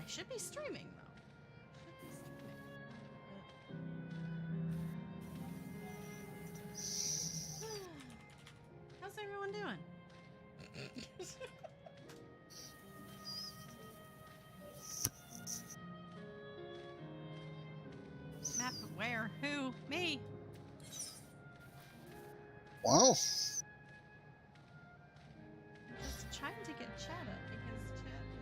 should be streaming though. How's everyone doing? Map of where? Who? Me? Wow. Just trying to get chat up because chat is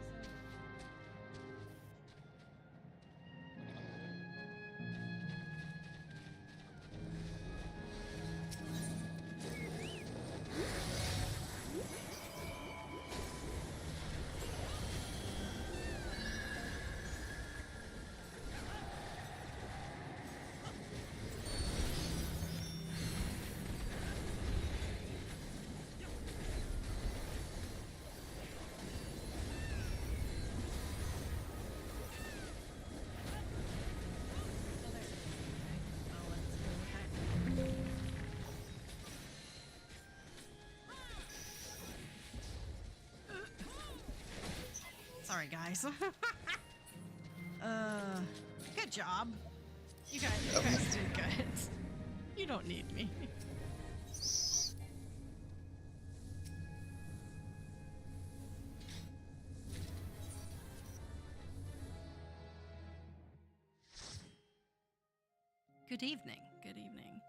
sorry, guys. Good job. You guys did good. You don't need me. Good evening. Good evening.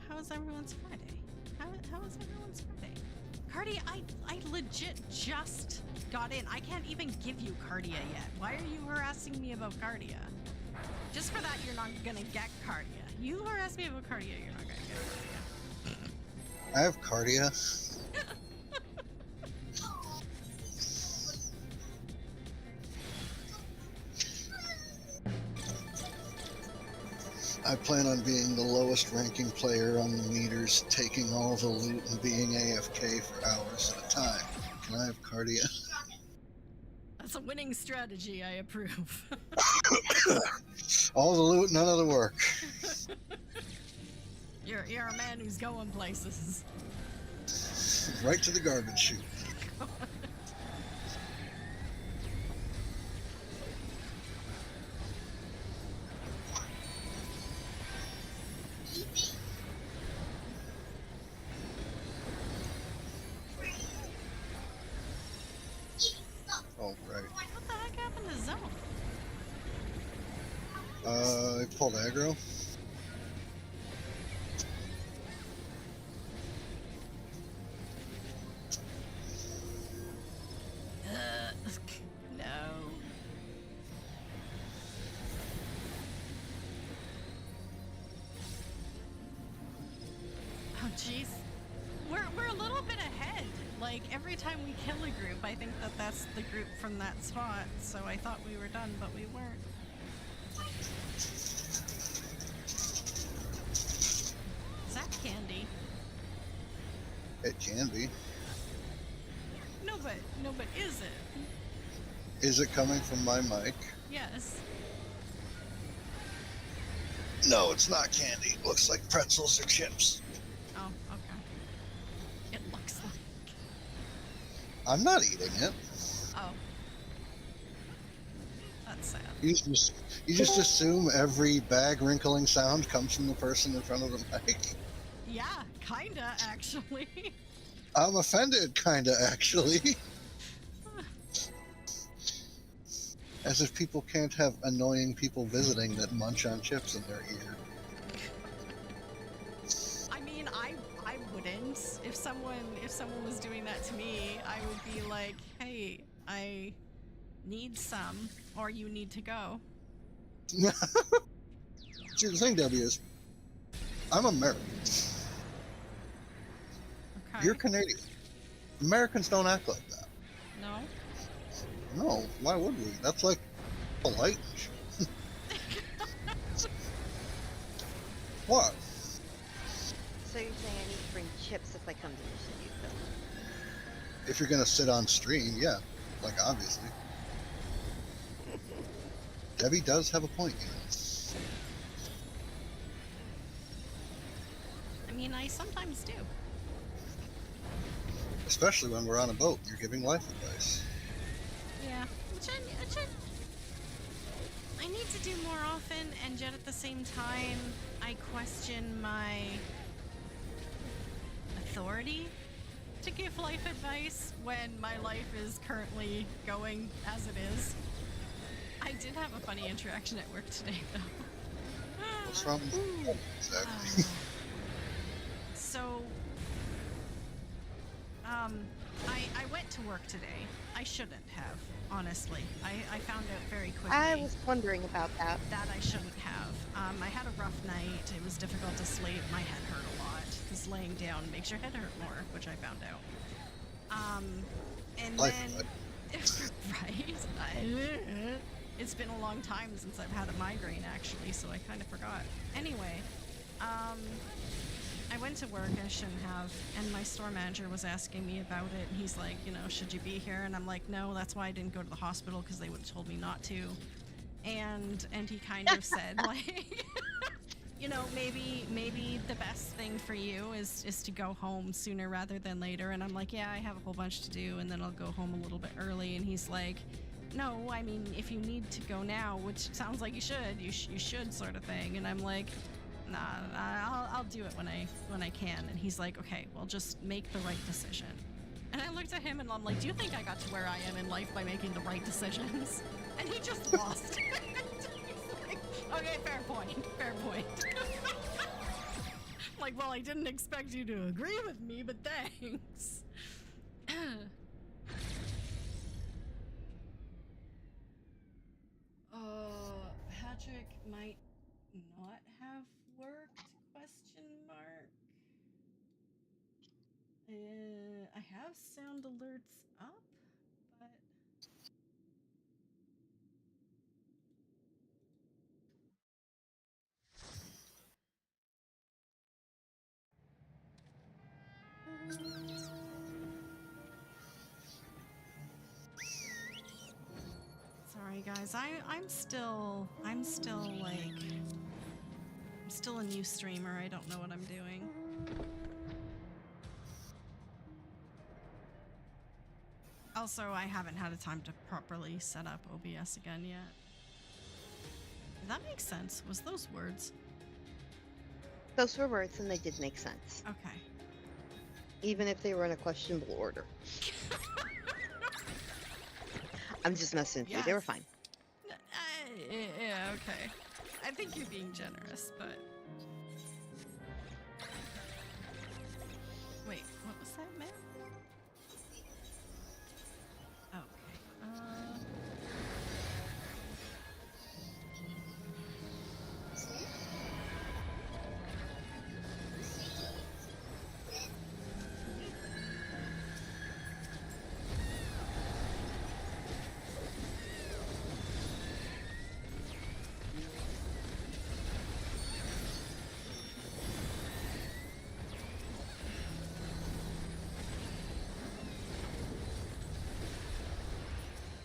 How's everyone's Friday? How is everyone's Friday? Cardia, I legit just got in. I can't even give you Cardia yet. Why are you harassing me about Cardia? Just for that, you're not gonna get Cardia. You harass me about Cardia, you're not gonna get Cardia. I have Cardia. I plan on being the lowest ranking player on the meters, taking all the loot and being AFK for hours at a time. Can I have Cardia? That's a winning strategy, I approve. All the loot, none of the work. You're a man who's going places. Right to the garbage chute. Oh, right. What the heck happened to Zone? I pulled aggro. No. Oh, jeez. We're a little bit ahead. Like, every time we kill a group, I think that that's the group from that spot, so I thought we were done, but we weren't. Is that candy? It can be. No, but is it? Is it coming from my mic? Yes. No, it's not candy. It looks like pretzels or chips. Oh, okay. It looks like. I'm not eating it. Oh. That's sad. You just assume every bag wrinkling sound comes from the person in front of the mic. Yeah, kinda, actually. I'm offended, kinda, actually. As if people can't have annoying people visiting that munch on chips in their ear. I mean, I wouldn't. If someone was doing that to me, I would be like, hey, I need some, or you need to go. See, the thing, Debbie, is I'm American. Okay. You're Canadian. Americans don't act like that. No? No, why would we? That's like polite. What? So you're saying I need to bring chips if I come to distribute them? If you're gonna sit on stream, yeah. Like, obviously. Debbie does have a point, you know. I mean, I sometimes do. Especially when we're on a boat and you're giving life advice. Yeah, I need to do more often, and yet at the same time, I question my authority to give life advice when my life is currently going as it is. I did have a funny interaction at work today, though. What's wrong with you? Exactly. So, I went to work today. I shouldn't have, honestly. I found out very quickly. I was wondering about that. That I shouldn't have. I had a rough night. It was difficult to sleep. My head hurt a lot because laying down makes your head hurt more, which I found out. And Life then, right? It's been a long time since I've had a migraine, actually, so I kind of forgot. Anyway, I went to work, I shouldn't have, and my store manager was asking me about it, and he's like, you know, should you be here? And I'm like, no, that's why I didn't go to the hospital, because they would have told me not to. And he kind of said, like, you know, maybe the best thing for you is to go home sooner rather than later. And I'm like, yeah, I have a whole bunch to do, and then I'll go home a little bit early. And he's like, no, I mean, if you need to go now, which sounds like you should sort of thing. And I'm like, nah, I'll do it when I can. And he's like, okay, well, just make the right decision. And I looked at him and I'm like, do you think I got to where I am in life by making the right decisions? And he just lost. He's like, okay, fair point. Like, well, I didn't expect you to agree with me, but thanks. Patrick might not have worked, question mark. I have sound alerts up, but sorry guys, I'm still a new streamer. I don't know what I'm doing. Also, I haven't had a time to properly set up OBS again yet. Did that make sense? Was those words? Those were words and they did make sense. Okay. Even if they were in a questionable order. I'm just messing with you. They were fine. Yeah, okay. I think you're being generous, but... Wait, what was that, man? Okay.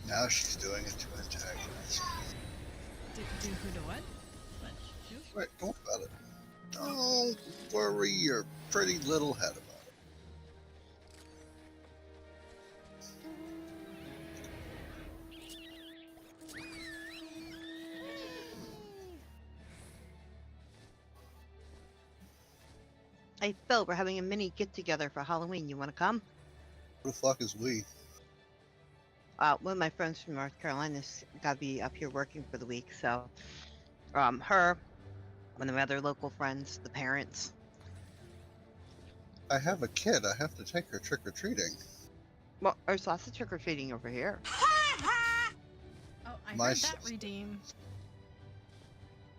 Now she's doing it to antagonize. Do who to what? What? Who? Right, don't worry about it. Don't worry your pretty little head about it. Hey, Phil, we're having a mini get-together for Halloween. You want to come? Who the fuck is we? One of my friends from North Carolina's got to be up here working for the week, so her, one of my other local friends, the parents. I have a kid. I have to take her trick-or-treating. Well, there's lots of trick-or-treating over here. Oh, I My heard that sister. redeem.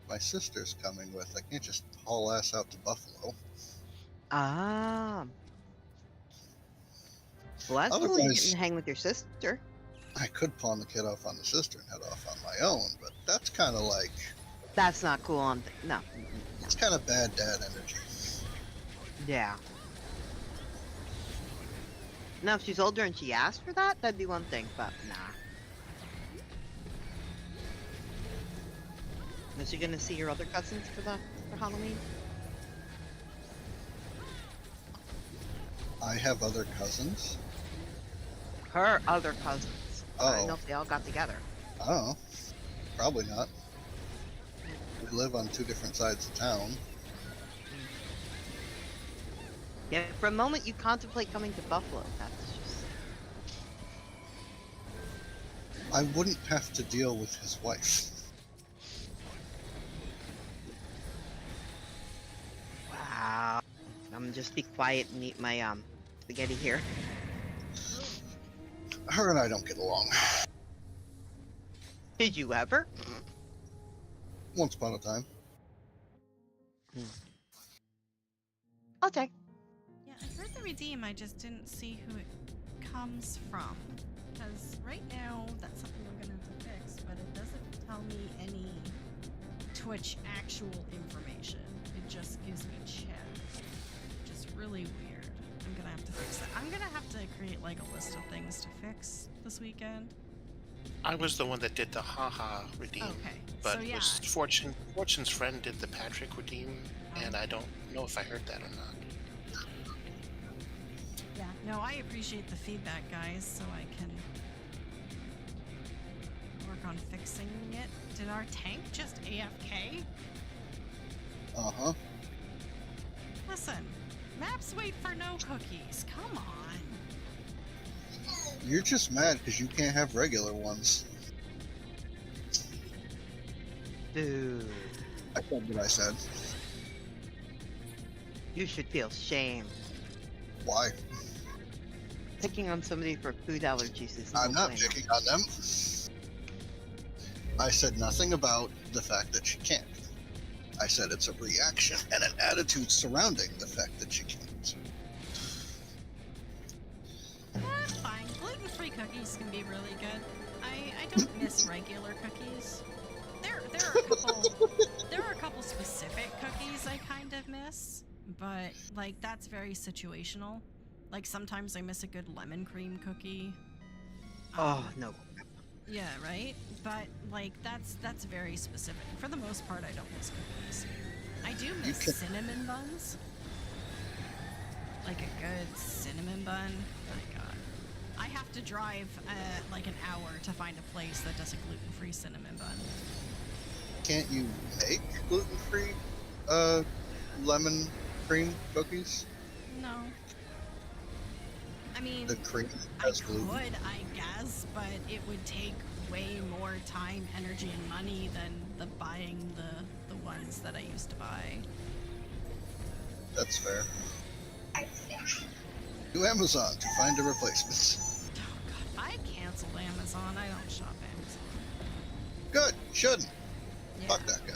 My sister's coming with. I can't just haul ass out to Buffalo. Ah. Well, that's cool. You Otherwise- can hang with your sister. I could pawn the kid off on the sister and head off on my own, but that's kind of like... That's not cool on... No. It's kind of bad dad energy. Yeah. Now, if she's older and she asked for that, that'd be one thing, but nah. Is she gonna see your other cousins for Halloween? I have other cousins. Her other cousins. I don't know Oh, if they all got together. I don't know. Probably not. We live on two different sides of town. Yeah, for a moment you contemplate coming to Buffalo. That's just... I wouldn't have to deal with his wife. Wow. I'm gonna just be quiet and eat my spaghetti here. Her and I don't get along. Did you ever? Once upon a time. Okay. Yeah, I heard the redeem. I just didn't see who it comes from. Because right now, that's something we're gonna have to fix, but it doesn't tell me any Twitch actual information. It just gives me chat. Which is really weird. I'm gonna have to fix that. I'm gonna have to create like a list of things to fix this weekend. I was the one that did the haha redeem. Okay, But so yeah. Fortune's friend did the Patrick redeem, and I don't know if I heard that or not. Yeah, no, I appreciate the feedback, guys, so I can work on fixing it. Did our tank just AFK? Uh-huh. Listen, maps wait for no cookies. Come on. You're just mad because you can't have regular ones. Dude, I said what I said. you should feel shame. Why? Picking on somebody for food allergies is I'm no not bueno. picking on them. I said nothing about the fact that she can't. I said it's a reaction and an attitude surrounding the fact that she can't. That's fine. Gluten-free cookies can be really good. I don't miss regular cookies. There are a couple specific cookies I kind of miss, but like that's very situational. Like sometimes I miss a good lemon cream cookie. Oh, no. Yeah, right? But like that's very specific. For the most part I don't miss cookies. I do miss can- cinnamon buns. Like a good cinnamon bun. My god. I have to drive like an hour to find a place that does a gluten-free cinnamon bun. Can't you make gluten-free lemon cream cookies? No. I mean, The cream I has gluten. could, I guess, but it would take way more time, energy, and money than the buying the ones that I used to buy. That's fair. Do Amazon to find a replacement. Oh god, I canceled Amazon. I don't shop Amazon. Good. Shouldn't. Yeah. Fuck that guy.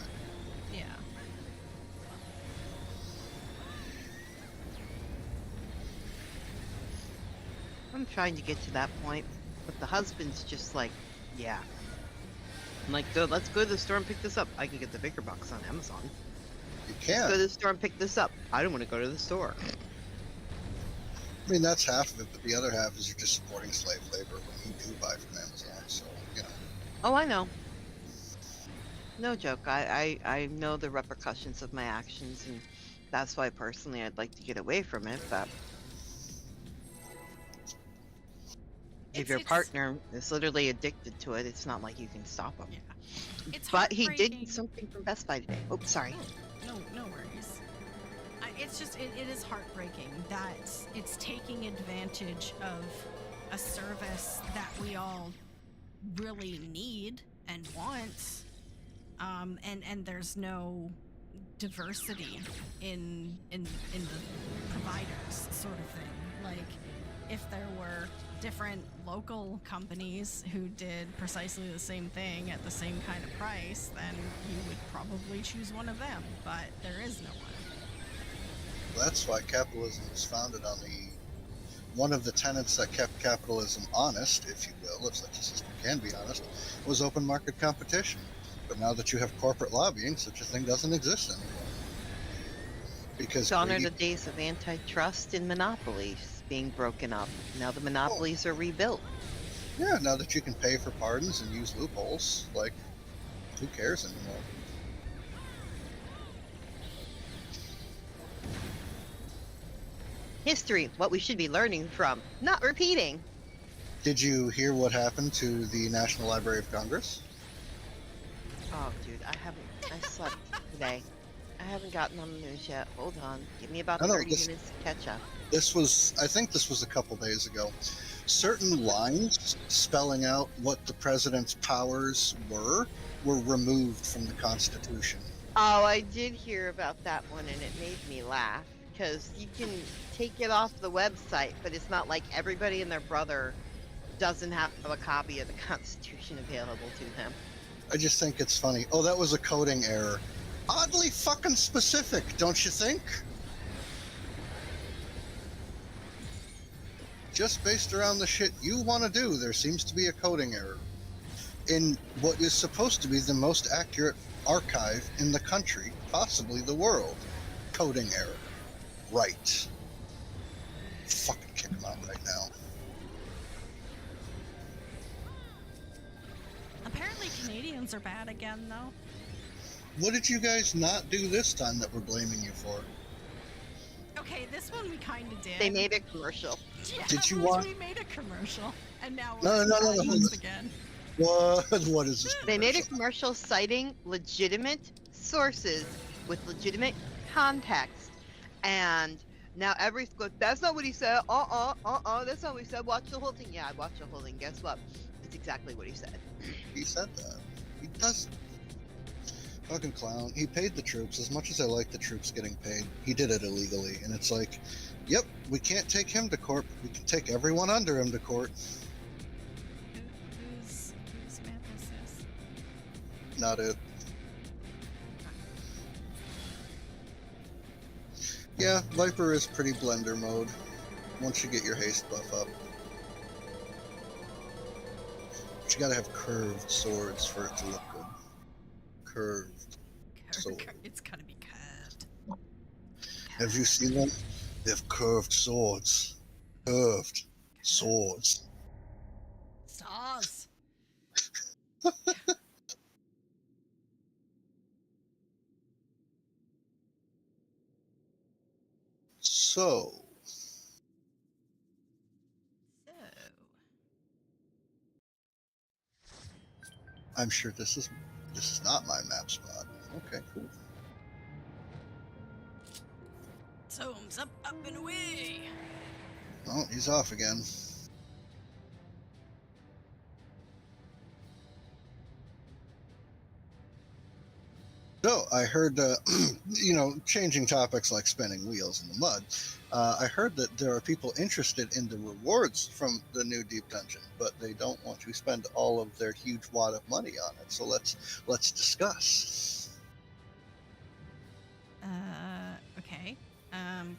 Yeah. I'm trying to get to that point, but the husband's just like, yeah. I'm like, good, let's go to the store and pick this up. I can get the bigger box on Amazon. You Let's go can't. to the store and pick this up. I don't want to go to the store. I mean, that's half of it, but the other half is you're just supporting slave labor when you do buy from Amazon. So, you know. Oh, I know. No joke. I know the repercussions of my actions, and that's why personally I'd like to get away from it, but if your partner is literally addicted to it, it's not like you can stop them. Yeah. It's But he did heartbreaking. get something from Best Buy today. Oh, sorry. No worries. It's just, it is heartbreaking that it's taking advantage of a service that we all really need and want, and there's no diversity in the providers sort of thing. Like, if there were different local companies who did precisely the same thing at the same kind of price, then you would probably choose one of them, but there is no one. That's why capitalism was founded on one of the tenets that kept capitalism honest, if you will, if such a system can be honest, was open market competition. But now that you have corporate lobbying, such a thing doesn't exist anymore. Because Gone are greedy- the days of antitrust and monopolies being broken up. Now the monopolies are rebuilt. yeah, now that you can pay for pardons and use loopholes, like, who cares anymore? History, what we should be learning from, not repeating. Did you hear what happened to the National Library of Congress? Oh, dude, I slept today. I haven't gotten on the news yet. Hold on. Give me about No, no, 30 minutes to catch up. I think this was a couple days ago. Certain lines spelling out what the president's powers were removed from the Constitution. Oh, I did hear about that one, and it made me laugh. Because you can take it off the website, but it's not like everybody and their brother doesn't have a copy of the Constitution available to them. I just think it's funny. Oh, that was a coding error. Oddly fucking specific, don't you think? Just based around the shit you want to do, there seems to be a coding error. In what is supposed to be the most accurate archive in the country, possibly the world. Coding error. Right. Fucking kick him out right now. Apparently Canadians are bad again, though. What did you guys not do this time that we're blaming you for? Okay, this one we kind of did. They made a commercial. Yeah, Did you first want- we made a commercial, and now No, we're no, no, no, once no. again. What is this? They made a commercial? commercial citing legitimate sources with legitimate context. And now everybody's going, that's not what he said. That's not what he said. Watch the whole thing. Yeah, I watched the whole thing. Guess what? It's exactly what he said. He said that. He does. Fucking clown. He paid the troops. As much as I like the troops getting paid, he did it illegally. And it's like, yep, we can't take him to court, but we can take everyone under him to court. Whose map is this? Not it. Yeah, Viper is pretty blender mode once you get your haste buff up. But you gotta have curved swords for it to look good. Curved. So- It's gotta be curved. Have you seen them? They have curved swords. Curved swords. Stars. So, So, I'm sure this is not my map spot. Okay, cool. Soam's up and away. Oh, he's off again. So I heard, changing topics like spinning wheels in the mud. I heard that there are people interested in the rewards from the new deep dungeon, but they don't want to spend all of their huge wad of money on it. So let's discuss. Okay.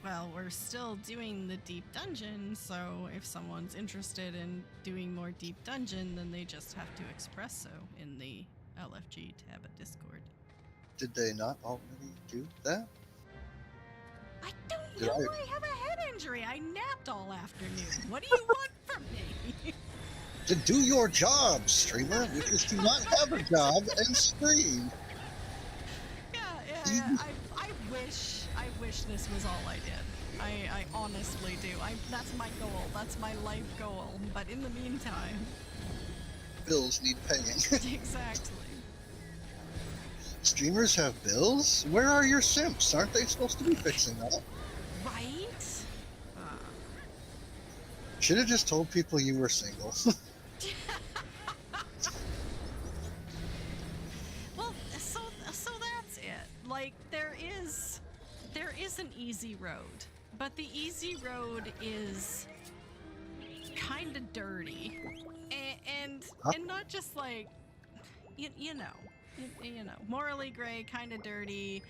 Well, we're still doing the deep dungeon, so if someone's interested in doing more deep dungeon, then they just have to express so in the LFG tab at Discord. Did they not already do that? I don't Did know. I- I have a head injury. I napped all afternoon. What do you want from me? To do your job, streamer, because to not have a job and stream. Yeah. I wish this was all I did. I honestly do. That's my goal. That's my life goal. But in the meantime, Bills need paying. exactly. Streamers have bills? Where are your simps? Aren't they supposed to be fixing that? Right? Should have just told people you were single. Well, so that's it. Like there is an easy road, but the easy road is kind of dirty, and not just like you know, morally gray, kind of dirty.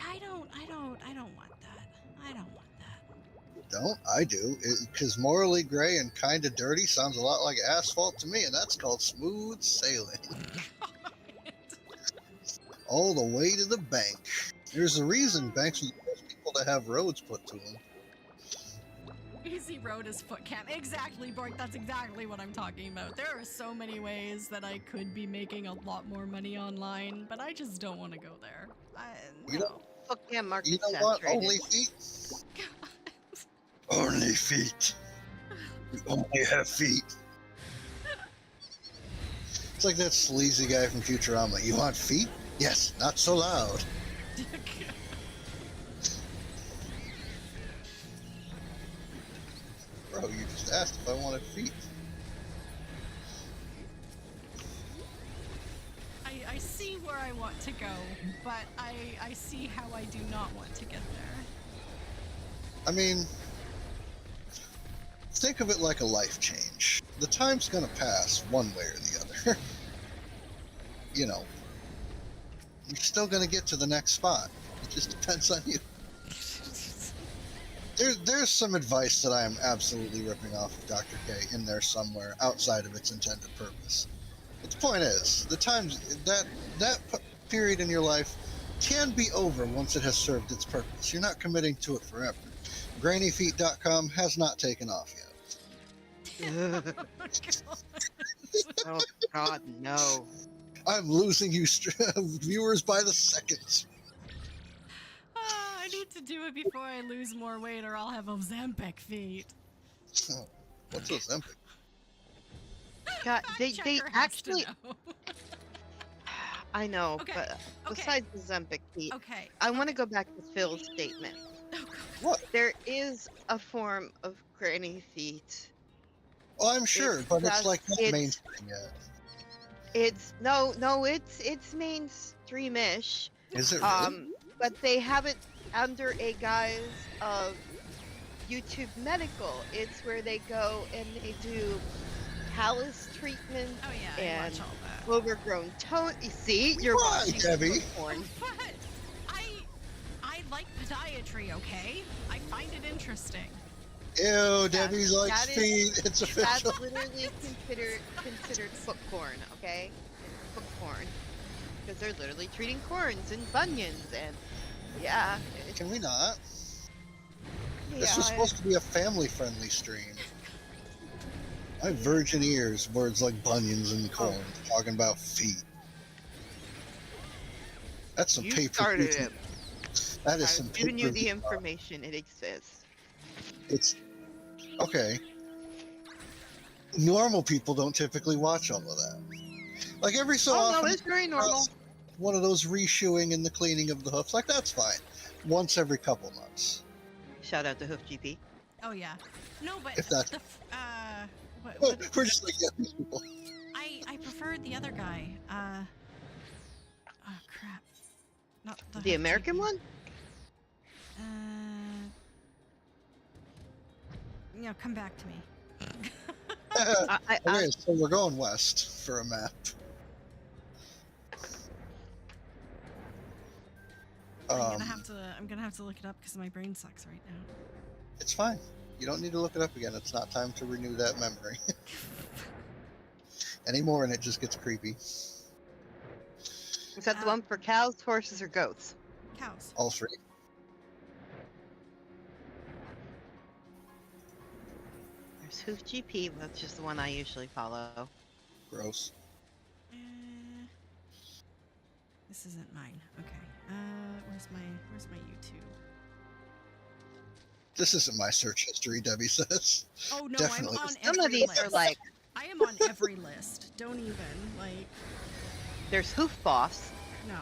I don't want that. I don't want that. Don't? I do. Because morally gray and kind of dirty sounds a lot like asphalt to me, and that's called smooth sailing. All the way to the bank. There's a reason banks want people to have roads put to them. Easy road is foot camp. Exactly, Bork. That's exactly what I'm talking about. There are so many ways that I could be making a lot more money online, but I just don't want to go there. You No. Fuck yeah, market You know what? saturated. Only feet? Only feet. We only have feet. It's like that sleazy guy from Futurama. You want feet? Yes, not so loud. Bro, you just asked if I wanted feet. I see where I want to go, but I see how I do not want to get there. I mean, think of it like a life change. The time's gonna pass one way or the other. You know, you're still gonna get to the next spot. It just depends on you. There's some advice that I am absolutely ripping off of Dr. K in there somewhere outside of its intended purpose. But the point is, the times that period in your life can be over once it has served its purpose. You're not committing to it forever. GrainyFeet.com has not taken off yet. Oh God, no. I'm losing you viewers by the seconds. I need to do it before I lose more weight, or I'll have Ozempic feet. What's Ozempic? God, they Checker has to actually. know. I know, Okay, but okay. besides the Zempic feet, Okay. I want to go back to Phil's statement. Oh, God. What? There is a form of granny feet. Oh, I'm sure, It's but it's just- like not it's- mainstream yet. It's it's mainstream-ish. Is it really? But they have it under a guise of YouTube medical. It's where they go and they do callus treatment Oh yeah, I and watch all that. overgrown toe. You see, you're Why, watching Debbie? foot porn. But I like podiatry, okay? I find it interesting. Ew, Debbie's like that is- feet. It's official. That's literally considered foot porn, okay? It's foot porn. Because they're literally treating corns and bunions and yeah. Can we not? Yeah, This was supposed to be a family-friendly stream. My virgin ears, words like bunions and corn, talking about feet. That's some you paper. started it. That is I've some given you the pay-per-view. information. It exists. It's okay. Normal people don't typically watch all of that. Like every so Oh often, no, it's very normal. one of those reshoeing and the cleaning of the hoofs, like that's fine. Once every couple months. Shout out to Hoof GP. Oh yeah. No, but If that's- the what, We're just like, yeah, these people. I preferred the other guy. Oh crap. Not the The Hoof American GP. one? You know, come back to me. Okay, so we're going west for a map. I'm gonna have to look it up because my brain sucks right now. It's fine. You don't need to look it up again. It's not time to renew that memory anymore, and it just gets creepy. Is that the one for cows, horses, or goats? Cows. All three. There's Hoof GP. That's just the one I usually follow. Gross. This isn't mine. Okay. Where's my YouTube? This isn't my search history, Debbie says. Oh no, Definitely. I'm on Some every of these list. are like, I am on every list. Don't even like there's Hoof Boss. no.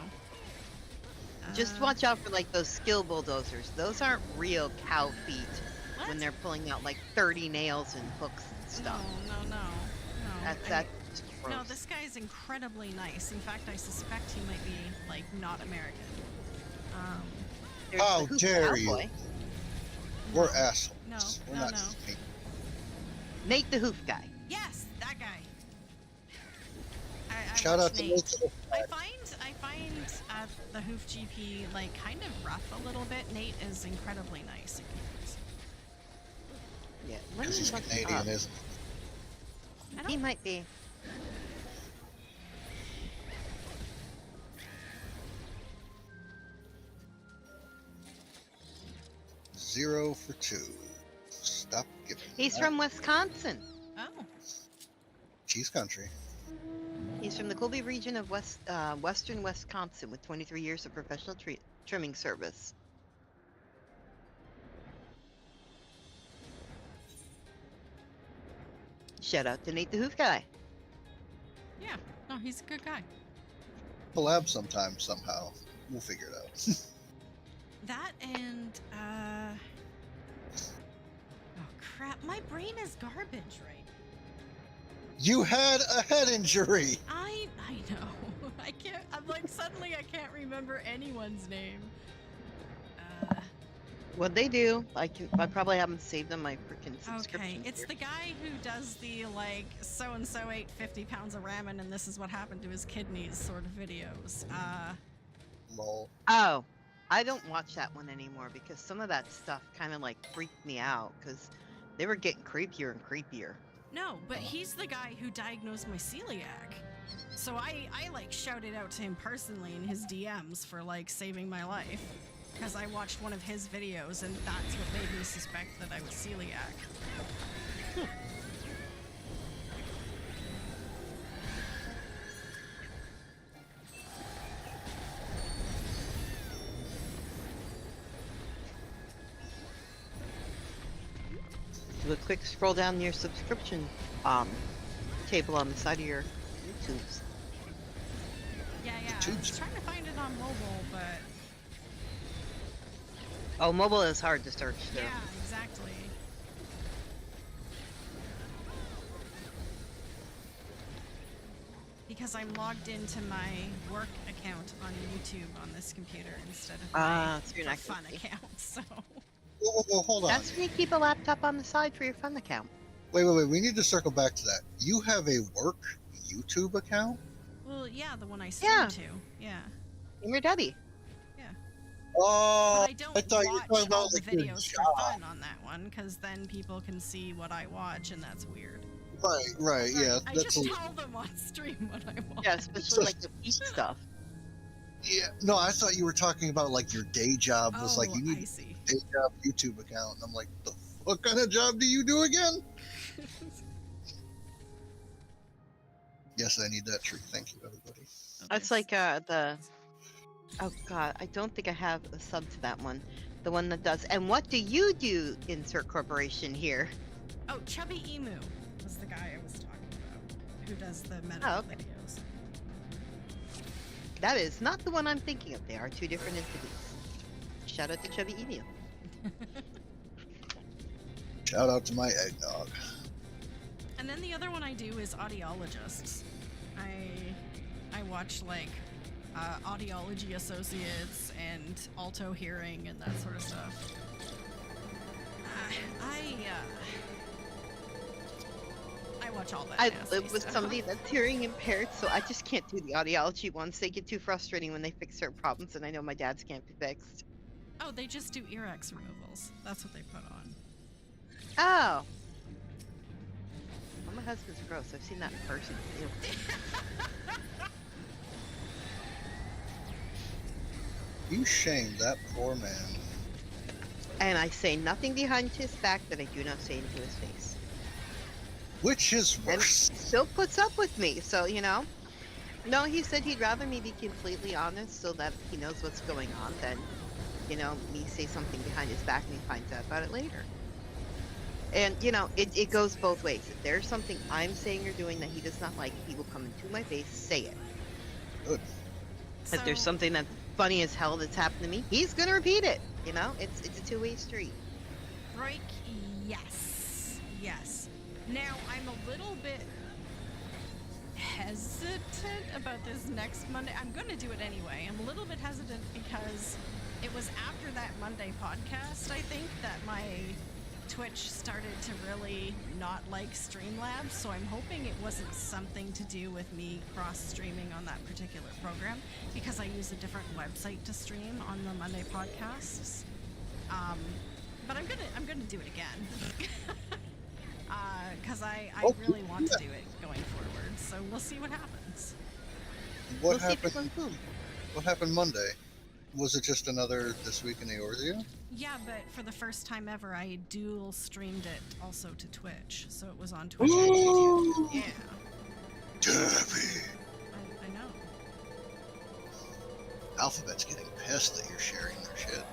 Just watch out for like those skill bulldozers. Those aren't real cow feet What? when they're pulling out like 30 nails and hooks and No, stuff. no. That's No, gross. this guy is incredibly nice. In fact, I suspect he might be like not American. There's How the Hoof dare you. Cowboy. We're No. assholes. No, We're no, not no. just people. Nate the Hoof guy. Yes, that guy. I Shout watch out to Nate. Nate. I find the Hoof GP like kind of rough a little bit. Nate is incredibly nice. Yeah, let Because me he's look Canadian, up. isn't I He don't, might be. he? 0 for 2. Stop giving. He's that. from Wisconsin. oh, Cheese Country. He's from the Colby region of western Wisconsin with 23 years of professional trimming service. Shout out to Nate the Hoof Guy. Yeah. No, he's a good guy. Collab sometime, somehow. We'll figure it out. That and oh crap, my brain is garbage right. You had a head injury! I know. I can't. I'm like suddenly I can't remember anyone's name. What they do, I probably haven't saved on my freaking subscription. Okay, it's the guy who does the like so and so ate 50 pounds of ramen and this is what happened to his kidneys sort of videos. Lol. Oh, I don't watch that one anymore because some of that stuff kind of like freaked me out because they were getting creepier and creepier. No, but he's the guy who diagnosed my celiac. So I like shouted out to him personally in his DMs for like saving my life. Because I watched one of his videos and that's what made me suspect that I was celiac. Do a quick scroll down your subscription table on the side of your YouTubes. Yeah, I was trying to find it on mobile, but Oh, mobile is hard to search through. yeah, exactly. Because I'm logged into my work account on YouTube on this computer instead of my so you're not fun guilty. account, so... Whoa, hold on. That's when you keep a laptop on the side for your fun account. Wait. We need to circle back to that. You have a work YouTube account? Well, yeah, the one I stream Yeah. to. Yeah. And your Debbie. Oh, But I don't I thought you were watch talking all about the like your videos for job. fun on that one, because then people can see what I watch, and that's weird. Right, yeah. I That's just tell them on stream what I watch. Yeah, especially like the Pete stuff. yeah. No, I thought you were talking about like your day job was like you I need see. a day job YouTube account, and I'm like, what kind of job do you do again? Yes, I need that tree. Thank you, everybody. It's like the... Oh god, I don't think I have a sub to that one. The one that does... And what do you do, insert corporation here? Oh, Chubby Emu was the guy I was talking about, who does the medical Oh, okay. videos. That is not the one I'm thinking of. They are two different entities. Shout out to Chubby Emu. Shout out to my eggnog. And then the other one I do is audiologists. I watch like Audiology Associates and Alto Hearing and that sort of stuff. I watch all that. I nasty live with stuff. somebody that's hearing impaired, so I just can't do the audiology ones. They get too frustrating when they fix certain problems, and I know my dad's can't be fixed. Oh, they just do ear X removals. That's what they put on. Oh! Oh, my husband's gross. I've seen that in person. Ew. You shamed that poor man. And I say nothing behind his back that I do not say into his face. Which is And worse? still puts up with me, so, you know. No, he said he'd rather me be completely honest so that he knows what's going on than, you know, me say something behind his back and he finds out about it later. And, you know, it goes both ways. If there's something I'm saying or doing that he does not like, he will come into my face, say it. Good. If there's So- something that's funny as hell that's happened to me, he's gonna repeat it. You know, it's a two-way street. Break, yes. Now, I'm a little bit hesitant about this next Monday. I'm going to do it anyway. I'm a little bit hesitant because it was after that Monday podcast, I think, that my Twitch started to really not like Streamlabs, so I'm hoping it wasn't something to do with me cross-streaming on that particular program, because I use a different website to stream on the Monday podcasts. But I'm gonna do it again, because I really want to do it going forward. So we'll see what happens. What We'll see if it happened? goes boom. What happened Monday? Was it just another This Week in Eorzea? Yeah, but for the first time ever, I dual streamed it also to Twitch, so it was on Twitch and YouTube. Yeah, Debbie. I know. Alphabet's getting pissed that you're sharing their shit.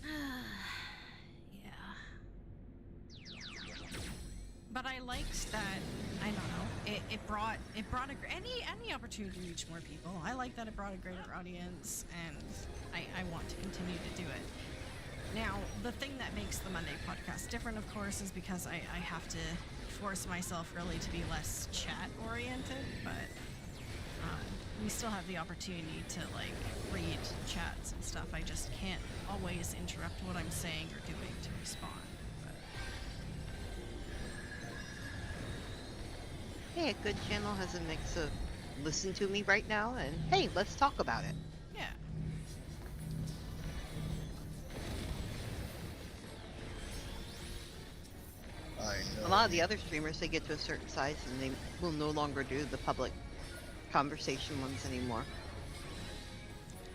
Yeah. liked that. I don't know. It brought any opportunity to reach more people. I like that it brought a greater audience, and I want to continue to do it. Now, the thing that makes the Monday podcast different, of course, is because I have to force myself really to be less chat oriented, but we still have the opportunity to like read chats and stuff. I just can't always interrupt what I'm saying or doing to respond. Hey, a good channel has a mix of listen to me right now and hey, let's talk about it. Yeah. I know. A lot of the other streamers, they get to a certain size and they will no longer do the public conversation ones anymore.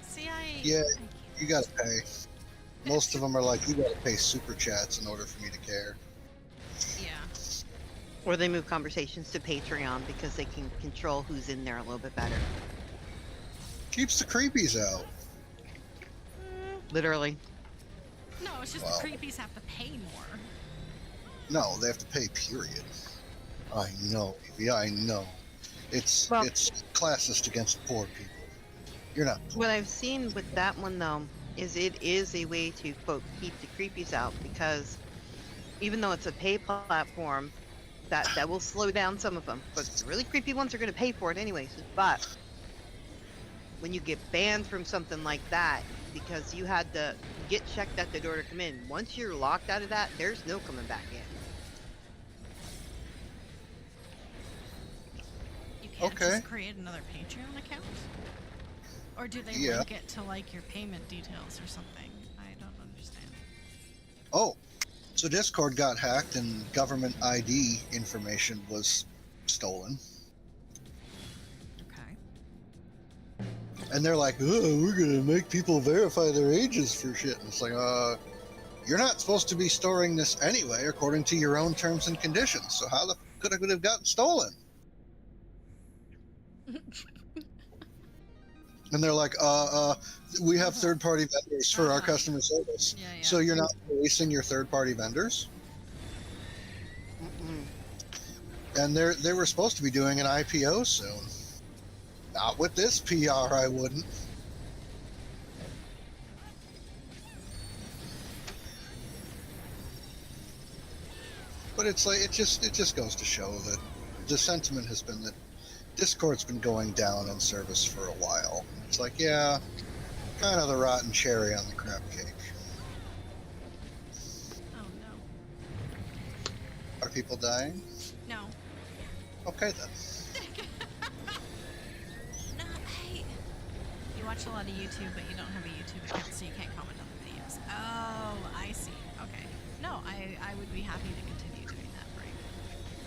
See, Yeah, you gotta pay. Most of them are like, you gotta pay super chats in order for me to care. Yeah. Or they move conversations to Patreon because they can control who's in there a little bit better. Keeps the creepies out. Literally. No, it's just Wow. the creepies have to pay more. No, they have to pay, period. I know, Evie, I know. It's Well- it's classist against poor people. You're not poor. What I've seen with that one though is it is a way to quote keep the creepies out because even though it's a pay platform, that will slow down some of them. But the really creepy ones are going to pay for it anyways. But when you get banned from something like that because you had to get checked at the door to come in, once you're locked out of that, there's no coming back in. You can't Okay. just create another Patreon account? Or do they Yeah. link it to like your payment details or something? I don't understand. Oh, so Discord got hacked and government ID information was stolen. Okay. And they're like, oh, we're gonna make people verify their ages for shit. And it's like, you're not supposed to be storing this anyway, according to your own terms and conditions. So how the could it have gotten stolen? And they're like, we have third-party vendors for our customer service. Yeah, yeah. So you're not releasing your third-party vendors? Mm-mm. And they were supposed to be doing an IPO soon. Not with this PR, I wouldn't. But it's like it just goes to show that the sentiment has been that Discord's been going down in service for a while. It's like, yeah, kind of the rotten cherry on the crab cake. Oh no. Are people dying? No. Okay then. No, hey. You watch a lot of YouTube, but you don't have a YouTube account, so you can't comment on the videos. Oh, I see. Okay. No, I would be happy to continue doing that, Frank.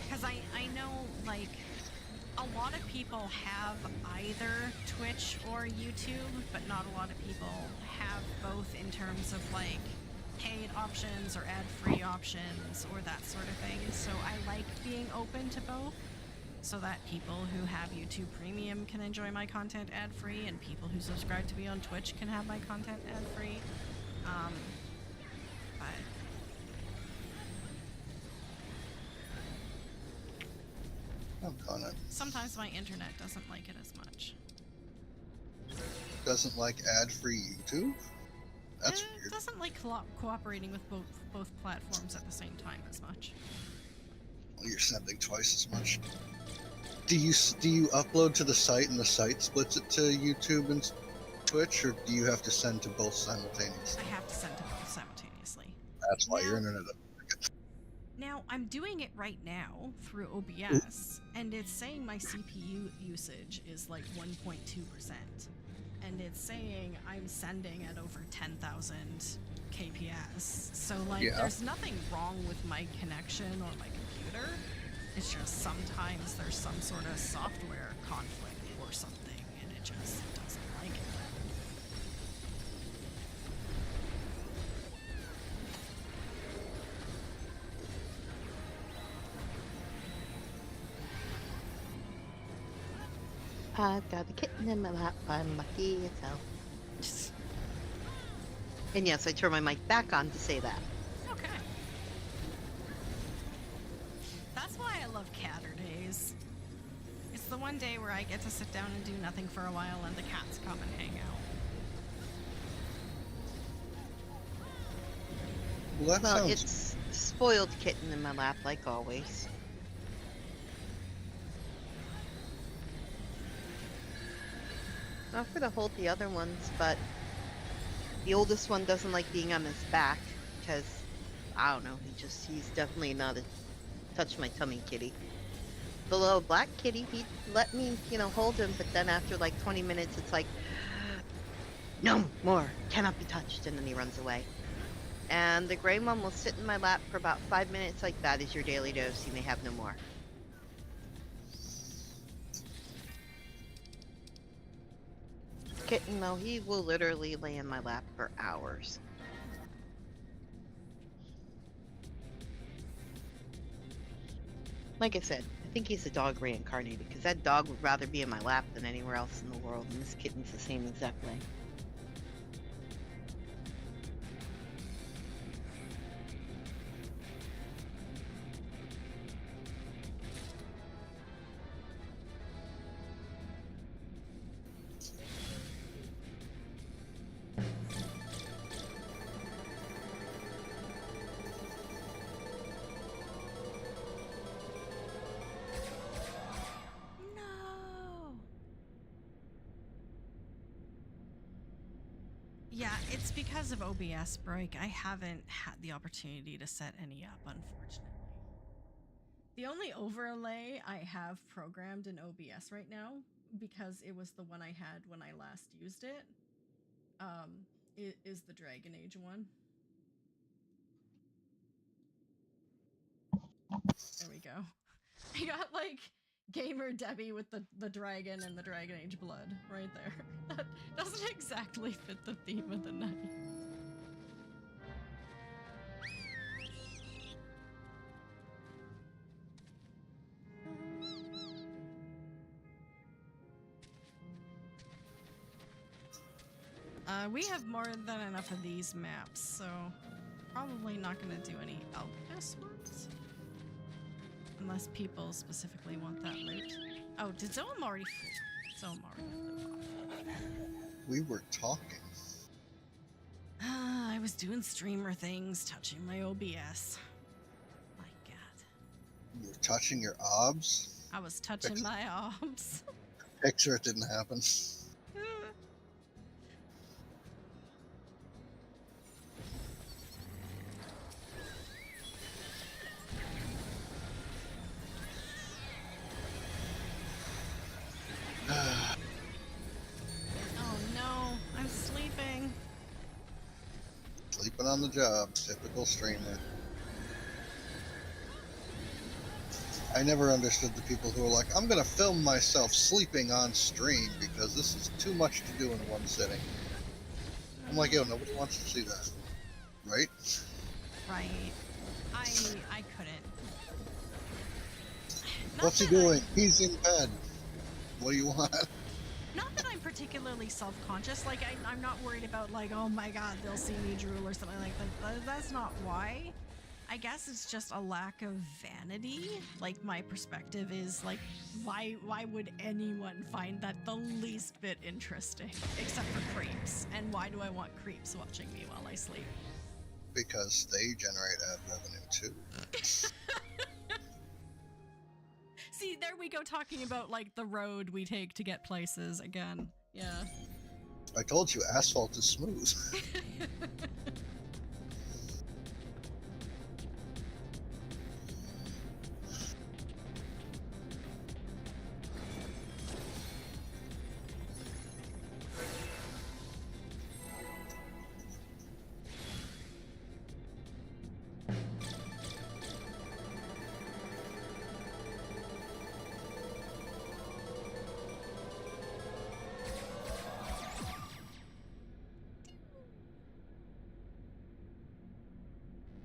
Because I know, like, a lot of people have either Twitch or YouTube, but not a lot of people have both in terms of, like, paid options or ad-free options or that sort of thing. So I like being open to both, so that people who have YouTube Premium can enjoy my content ad-free, and people who subscribe to me on Twitch can have my content ad-free. But Oh, Connor sometimes my internet doesn't like it as much. doesn't like ad-free YouTube? That's It weird. doesn't like cooperating with both platforms at the same time as much. Well, you're sending twice as much. Do you upload to the site and the site splits it to YouTube and Twitch, or do you have to send to both simultaneously? I have to send to both simultaneously. That's why your internet. Now, I'm doing it right now through OBS, and it's saying my CPU usage is like 1.2%. And it's saying I'm sending at over 10,000 kps. So, like, Yeah. there's nothing wrong with my connection or my computer. It's just sometimes there's some sort of software conflict or something, and it just doesn't like it. I've got a kitten in my lap. I'm lucky as hell. And yes, I turn my mic back on to say that. Okay. That's why I love Catterdays. It's the one day where I get to sit down and do nothing for a while and the cats come and hang out. Well, that Well, sounds. it's spoiled kitten in my lap, like always. Not for to hold the other ones, but the oldest one doesn't like being on his back because I don't know. He's definitely not a touch my tummy kitty. The little black kitty, he let me, hold him, but then after like 20 minutes, it's like, no more, cannot be touched, and then he runs away. And the gray one will sit in my lap for about 5 minutes, like that is your daily dose. You may have no more. Kitten, though, he will literally lay in my lap for hours. Like I said, I think he's a dog reincarnated, because that dog would rather be in my lap than anywhere else in the world, and this kitten's the same exact way. No. Yeah, it's because of OBS break. I haven't had the opportunity to set any up, unfortunately. The only overlay I have programmed in OBS right now, because it was the one I had when I last used it, is the Dragon Age one. There we go. I got like Gamer Debbie with the dragon and the Dragon Age blood right there. That doesn't exactly fit the theme of the night. We have more than enough of these maps, so probably not going to do any Alpes ones. Unless people specifically want that loot. Oh, did Zoam already... Zoam already... We were talking. I was doing streamer things, touching my OBS. My god. You were touching your obs. I was touching my obs. Picture it didn't happen. Oh no, I'm sleeping. Sleeping on the job, typical streamer. I never understood the people who are like, I'm gonna film myself sleeping on stream because this is too much to do in one sitting. I'm like, yo, nobody wants to see that. Right? Right. I couldn't. Not What's he that doing? He's in bed. What do you want? Not that I'm particularly self-conscious. Like, I'm not worried about, like, oh my god, they'll see me drool or something like that. That's not why. I guess it's just a lack of vanity. Like, my perspective is, like, why would anyone find that the least bit interesting? Except for creeps. And why do I want creeps watching me while I sleep? Because they generate ad revenue too. See, there we go talking about, like, the road we take to get places again. Yeah. I told you, asphalt is smooth.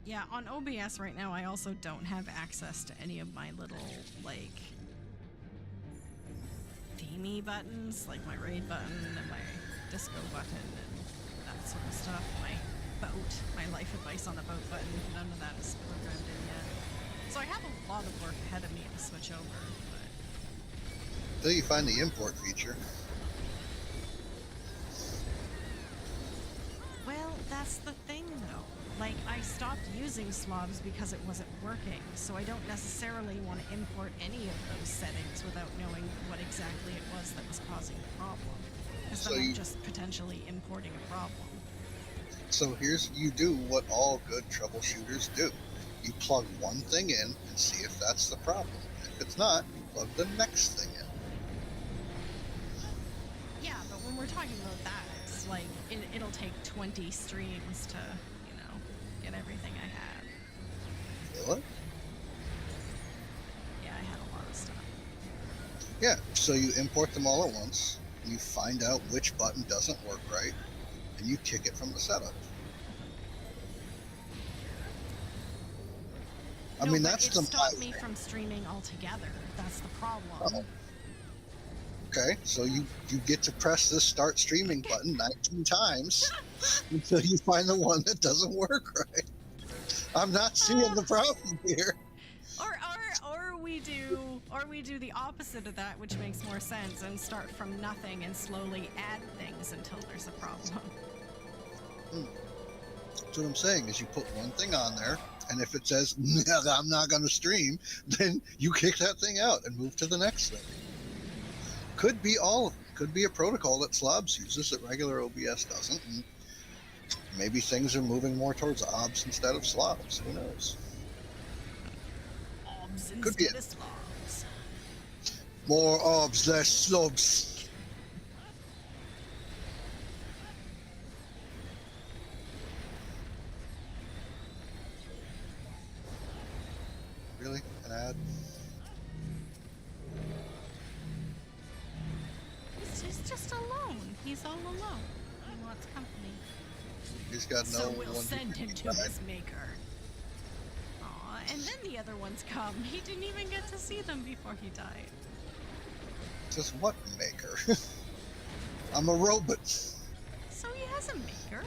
Yeah, on OBS right now, I also don't have access to any of my little, like, themey buttons, like my raid button and my disco button and that sort of stuff. My boat, my life advice on the boat button, none of that is programmed in yet. So I have a lot of work ahead of me to switch over, but Until you find the import feature. well, that's the thing though. Like, I stopped using slobs because it wasn't working, so I don't necessarily want to import any of those settings without knowing what exactly it was that was causing the problem. Because So then I'm you- just potentially importing a problem. So you do what all good troubleshooters do. You plug one thing in and see if that's the problem. If it's not, you plug the next thing in. Yeah, but when we're talking about that, it's like, it'll take 20 streams to, get everything I had. Will it? Yeah, I had a lot of stuff. Yeah, so you import them all at once, you find out which button doesn't work right, and you kick it from the setup. I No, mean, but that's it the stopped me from streaming altogether. That's the problem. Oh. Okay, so you get to press this start streaming button 19 times until you find the one that doesn't work right. I'm not seeing the problem here. Or we do the opposite of that, which makes more sense, and start from nothing and slowly add things until there's a problem. That's what I'm saying is you put one thing on there, and if it says I'm not going to stream, then you kick that thing out and move to the next thing. Could be all of them. Could be a protocol that Slobs uses that regular OBS doesn't, and maybe things are moving more towards OBS instead of Slobs. Who knows? Obs Could be instead of slobs. More OBS, less Slobs. Really? An ad? He's just alone. He's all alone. He wants company. He's got no So we'll one send him to guide. his maker. Aw, and then the other ones come. He didn't even get to see them before he died. Just what maker? I'm a robot. So he has a maker.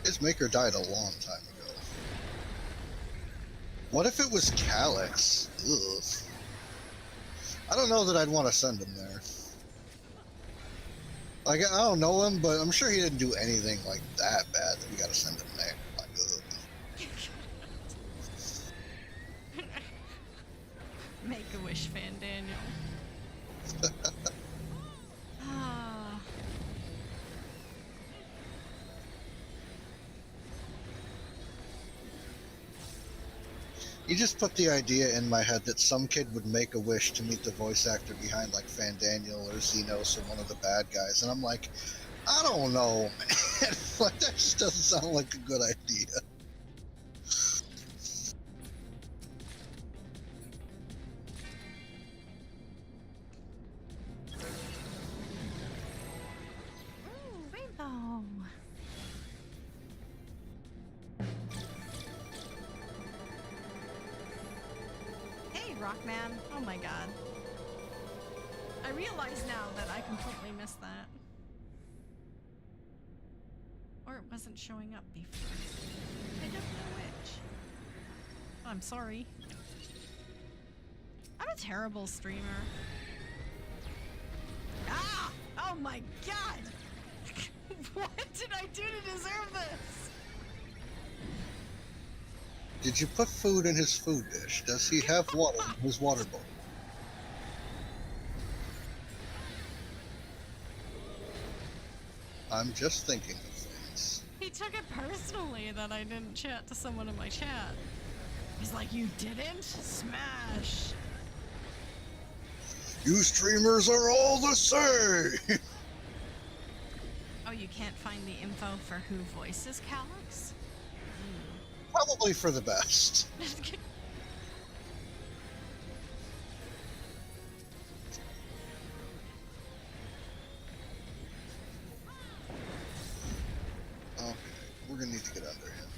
His maker died a long time ago. What if it was Calyx? Ugh. I don't know that I'd want to send him there. Like, I don't know him, but I'm sure he didn't do anything like that bad that we gotta send him there. Like, ugh. Make-A-Wish fan Daniel. Ah. You just put the idea in my head that some kid would make a wish to meet the voice actor behind like Fandaniel or Xenos or one of the bad guys, and I'm like, I don't know, man. Like, that just doesn't sound like a good idea. Ooh, rainbow. Hey, Rockman. Oh my god. I realize now that I completely missed that. Or it wasn't showing up before. I don't know which. I'm sorry. I'm a terrible streamer. Ah! Oh my god! What did I do to deserve this? Did you put food in his food dish? Does he have water in his water bowl? I'm just thinking of things. He took it personally that I didn't chat to someone in my chat. He's like, you didn't? Smash! You streamers are all the same! Oh, you can't find the info for who voices Calyx? Probably for the best. Okay, we're gonna need to get under him.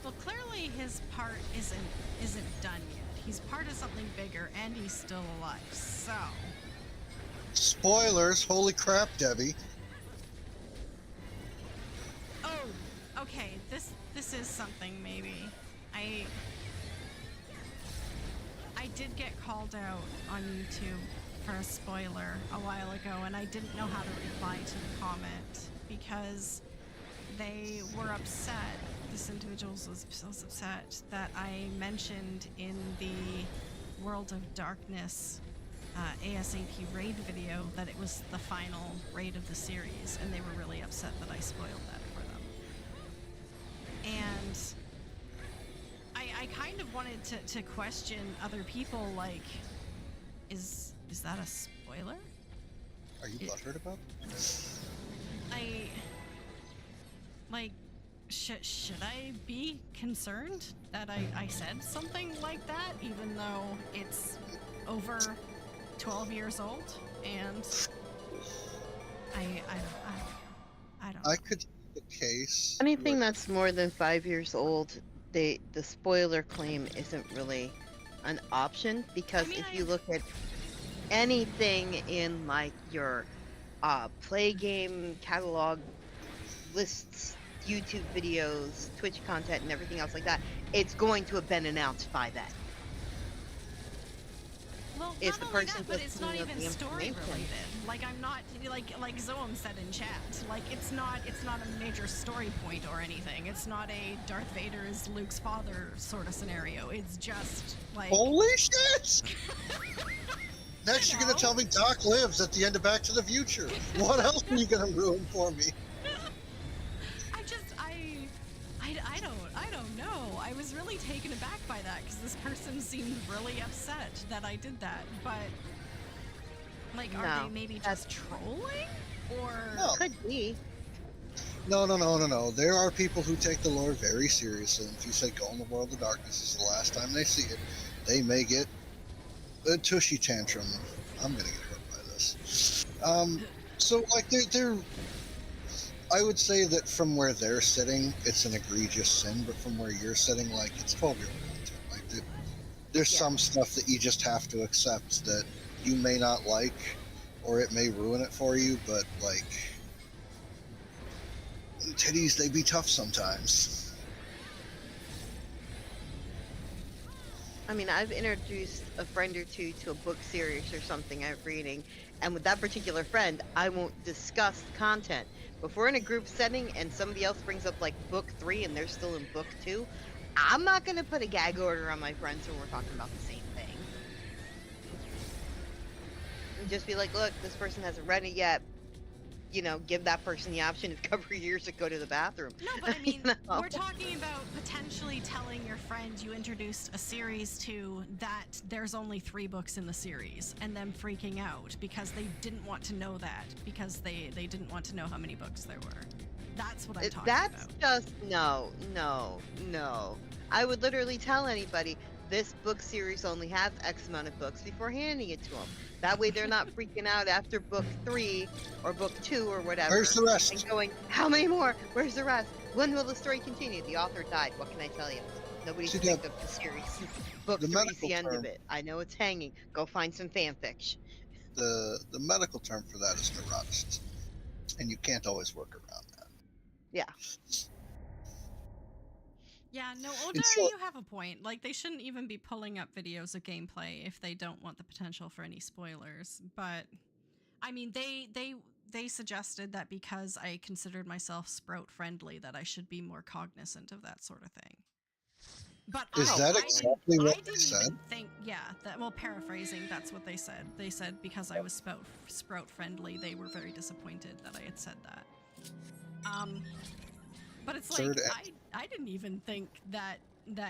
Well, clearly his part isn't done yet. He's part of something bigger, and he's still alive. So, Spoilers, holy crap, Debbie. oh, okay. This is something maybe. I did get called out on YouTube for a spoiler a while ago, and I didn't know how to reply to the comment because they were upset. This individual was upset that I mentioned in the World of Darkness ASAP raid video that it was the final raid of the series, and they were really upset that I spoiled that for them. And I kind of wanted to question other people, like, is that a spoiler? Are you butthurt about that? Should I be concerned that I said something like that, even though it's over 12 years old? And I don't know. I could see the case. Anything where- that's more than 5 years old, the spoiler claim isn't really an option, because I mean, if you look at anything in like your play game catalog lists, YouTube videos, Twitch content, and everything else like that, it's going to have been announced by then. Well, It's not the only person that, but it's not listening of even the story information. related. Like, I'm not like Zoam said in chat. Like, it's not a major story point or anything. It's not a Darth Vader is Luke's father sort of scenario. It's just like, Holy shit! Next, you're gonna know. tell me Doc lives at the end of Back to the Future. What else are you gonna ruin for me? I don't know. I was really taken aback by that because this person seemed really upset that I did that. But like, are No, they maybe just trolling, or? No. Could be. No. There are people who take the lore very seriously, and if you say go in the world of darkness is the last time they see it, they may get a tushy tantrum. I'm gonna get hurt by this. So like they're I would say that from where they're sitting, it's an egregious sin, but from where you're sitting, like, it's 12-year-old content. Like, there's Yeah. some stuff that you just have to accept that you may not like, or it may ruin it for you, but, like, titties, they be tough sometimes. I mean, I've introduced a friend or two to a book series or something I'm reading, and with that particular friend, I won't discuss content. But if we're in a group setting and somebody else brings up like book 3 and they're still in book 2, I'm not going to put a gag order on my friends when we're talking about the same thing. And just be like, look, this person hasn't read it yet. You know, give that person the option of cover your ears to go to the bathroom. No, but I mean, You know? we're talking about potentially telling your friend you introduced a series to that there's only 3 books in the series, and them freaking out because they didn't want to know that, because they didn't want to know how many books there were. That's what I'm talking That's about. just no. I would literally tell anybody this book series only has X amount of books before handing it to them. That way they're not freaking out after book 3 or book 2 or whatever. Where's the rest? And going, how many more? Where's the rest? When will the story continue? The author died. What can I tell you? Nobody's See, picked up the series. Book the 3's medical the end term- of it. I know it's hanging. Go find some fanfiction. The medical term for that is neuroticism, and you can't always work around that. Yeah. Yeah, no, And Odara, so- you have a point. Like, they shouldn't even be pulling up videos of gameplay if they don't want the potential for any spoilers. But, I mean, they suggested that because I considered myself Sprout friendly, that I should be more cognizant of that sort of thing. But Is that exactly what I they didn't said? even think, yeah, that, well, paraphrasing, that's what they said. They said because I was Sprout friendly, they were very disappointed that I had said that. But it's like, Third I didn't even think that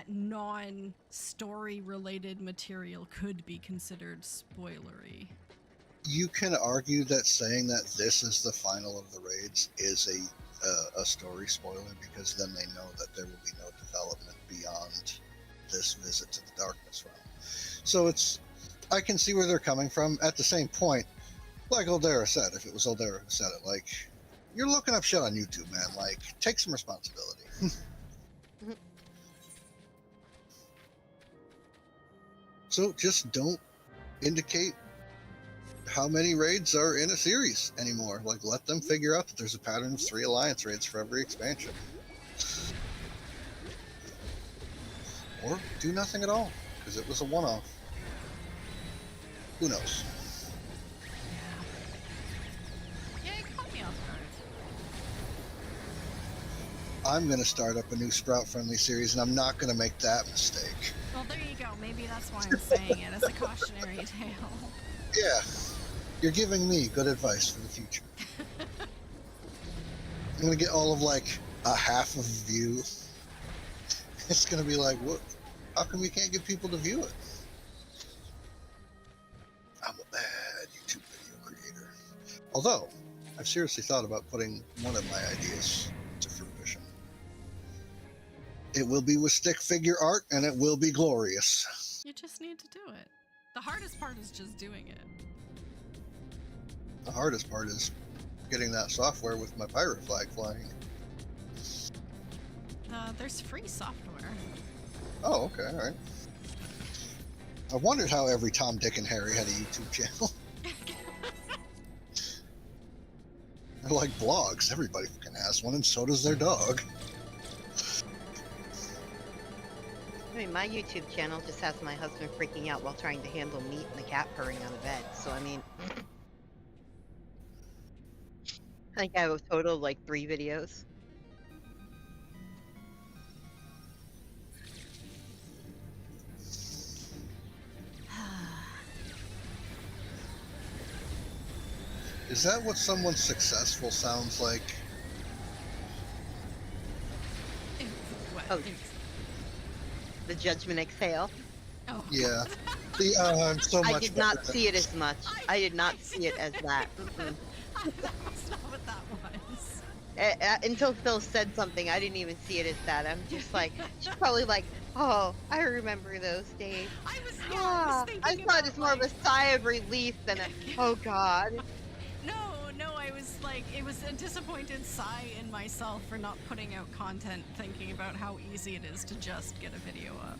non-story related material could be considered spoilery. You can argue that saying that this is the final of the raids is a story spoiler, because then they know that there will be no development beyond this visit to the darkness realm. So I can see where they're coming from. At the same point, like Oldera said, if it was Oldera who said it, like, you're looking up shit on YouTube, man. Like, take some responsibility. So just don't indicate how many raids are in a series anymore. Like, let them figure out that there's a pattern of 3 alliance raids for every expansion. Or do nothing at all, because it was a one-off. Who knows? Yeah, it caught me off guard. I'm going to start up a new Sprout-friendly series, and I'm not going to make that mistake. Well, there you go. Maybe that's why I'm saying it as a cautionary tale. Yeah, you're giving me good advice for the future. I'm going to get all of, like, a half of a view. It's going to be like, what? How come we can't get people to view it? I'm a bad YouTube video creator. Although, I've seriously thought about putting one of my ideas to fruition. It will be with stick figure art, and it will be glorious. You just need to do it. The hardest part is just doing it. The hardest part is getting that software with my pirate flag flying. There's free software. Oh, okay, alright. I wondered how every Tom, Dick, and Harry had a YouTube channel. They're like blogs. Everybody fucking has one, and so does their dog. I mean, my YouTube channel just has my husband freaking out while trying to handle meat and the cat purring on the bed. So, I mean, I think I have a total of like 3 videos. Is that what someone successful sounds like? What? Oh. The judgment exhale. Oh. Yeah. I'm so much I did better not than- see it as much. I did not see it as that. Mm-mm. That's not what that was. Until Phil said something, I didn't even see it as that. I'm just like, she's probably like, oh, I remember those days. I was thinking I saw it as more of a like, sigh of relief than a, oh God. No, I was like, it was a disappointed sigh in myself for not putting out content, thinking about how easy it is to just get a video up.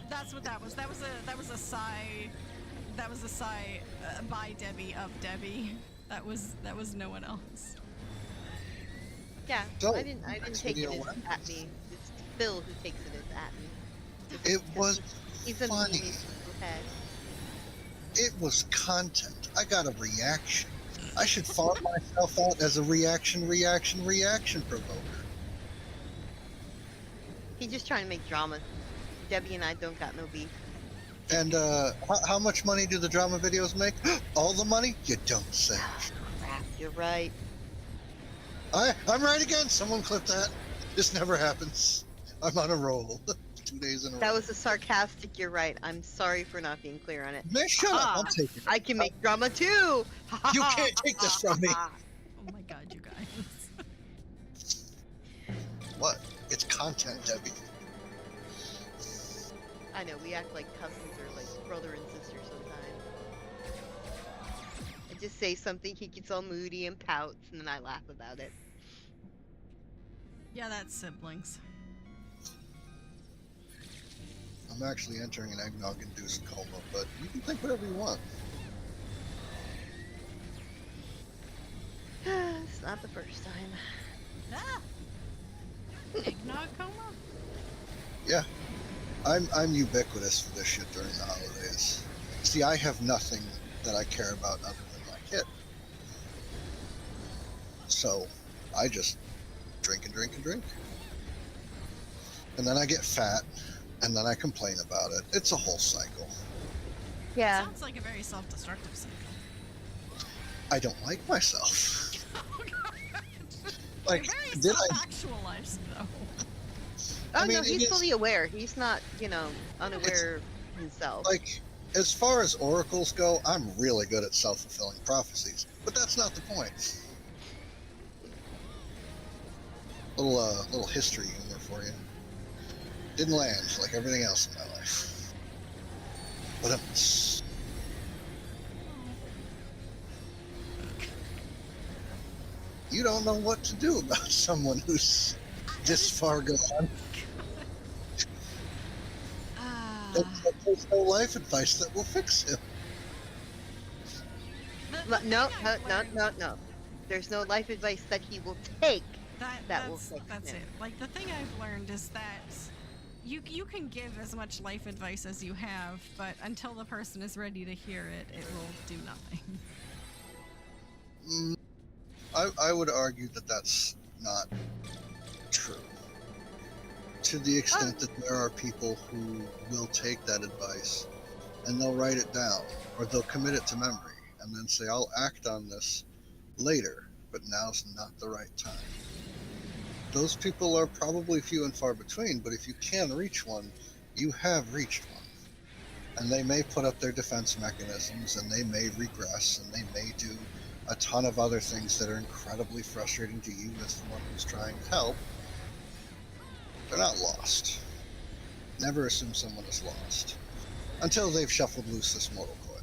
That's what that was. That was a sigh. That was a sigh by Debbie of Debbie. That was no one else. Yeah, So, I didn't next take it video as when? at me. It's Phil who takes it as at me. It was He's a funny. meanie head. It was content. I got a reaction. I should farm myself out as a reaction provoker. He's just trying to make drama. Debbie and I don't got no beef. And how much money do the drama videos make? All the money? You don't say. Crap, you're right. I'm right again. Someone clip that. This never happens. I'm on a roll. 2 days in a row. That was a sarcastic, you're right. I'm sorry for not being clear on it. Man, shut up. I'll take it. I can make drama too! You can't take this from me. Oh my god, you guys. What? It's content, Debbie. I know, we act like cousins or like brother and sister sometimes. I just say something, he gets all moody and pouts, and then I laugh about it. Yeah, that's siblings. I'm actually entering an eggnog-induced coma, but you can think whatever you want. It's not the first time. Ah! Eggnog coma? Yeah. I'm ubiquitous for this shit during the holidays. See, I have nothing that I care about other than my kid. So, I just drink and drink and drink. And then I get fat, and then I complain about it. It's a whole cycle. Yeah. Sounds like a very self-destructive cycle. I don't like myself. Oh god. Like, You're very did I? self-actualized, though. Oh I mean, no, it he's is- fully aware. He's not, unaware himself. Like, as far as oracles go, I'm really good at self-fulfilling prophecies. But that's not the point. Little history humor for you. Didn't land like everything else in my life. But you don't know what to do about someone who's this far gone. There's no life advice that will fix him. No. There's no life advice that he will take. That will That's fix it. him. Like, the thing I've learned is that You can give as much life advice as you have, but until the person is ready to hear it, it will do nothing. I would argue that that's not true. To the extent that there are people who will take that advice and they'll write it down, or they'll commit it to memory, and then say, I'll act on this later, but now's not the right time. Those people are probably few and far between, but if you can reach one, you have reached one. And they may put up their defense mechanisms, and they may regress, and they may do a ton of other things that are incredibly frustrating to you as the one who's trying to help. They're not lost. Never assume someone is lost until they've shuffled loose this mortal coil.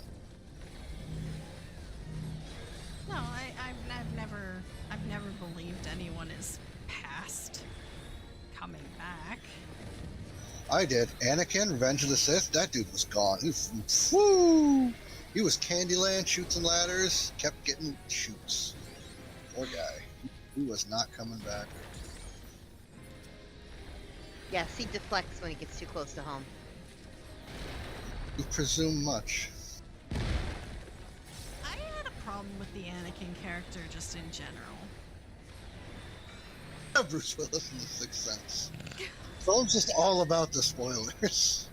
No, I've never believed anyone is past coming back. I did. Anakin, Revenge of the Sith, that dude was gone. He was Candyland, shoots and ladders, kept getting shoots. Poor guy. He was not coming back. Yes, he deflects when he gets too close to home. You presume much. I had a problem with the Anakin character just in general. Bruce Willis in The Sixth Sense. Film's just all about the spoilers.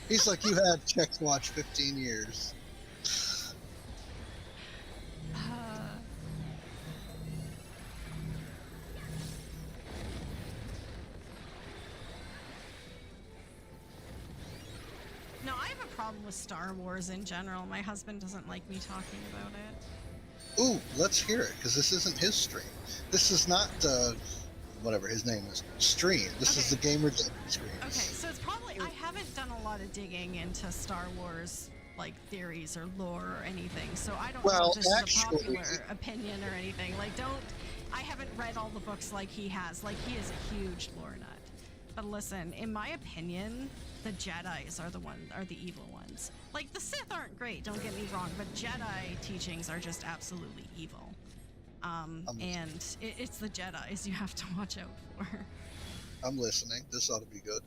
He's like, you had Chex Watch 15 years. No, I have a problem with Star Wars in general. My husband doesn't like me talking about it. Ooh, let's hear it, because this isn't his stream. This is not, whatever his name is, stream. This is the Gamer stream. Okay, so it's probably, I haven't done a lot of digging into Star Wars, like, theories or lore or anything, so I don't know if this is a popular opinion or anything. Like, I haven't read all the books like he has. Like, he is a huge lore nut. But listen, in my opinion, the Jedis are the evil ones. Like, the Sith aren't great, don't get me wrong, but Jedi teachings are just absolutely evil. And it's the Jedis you have to watch out for. I'm listening. This ought to be good.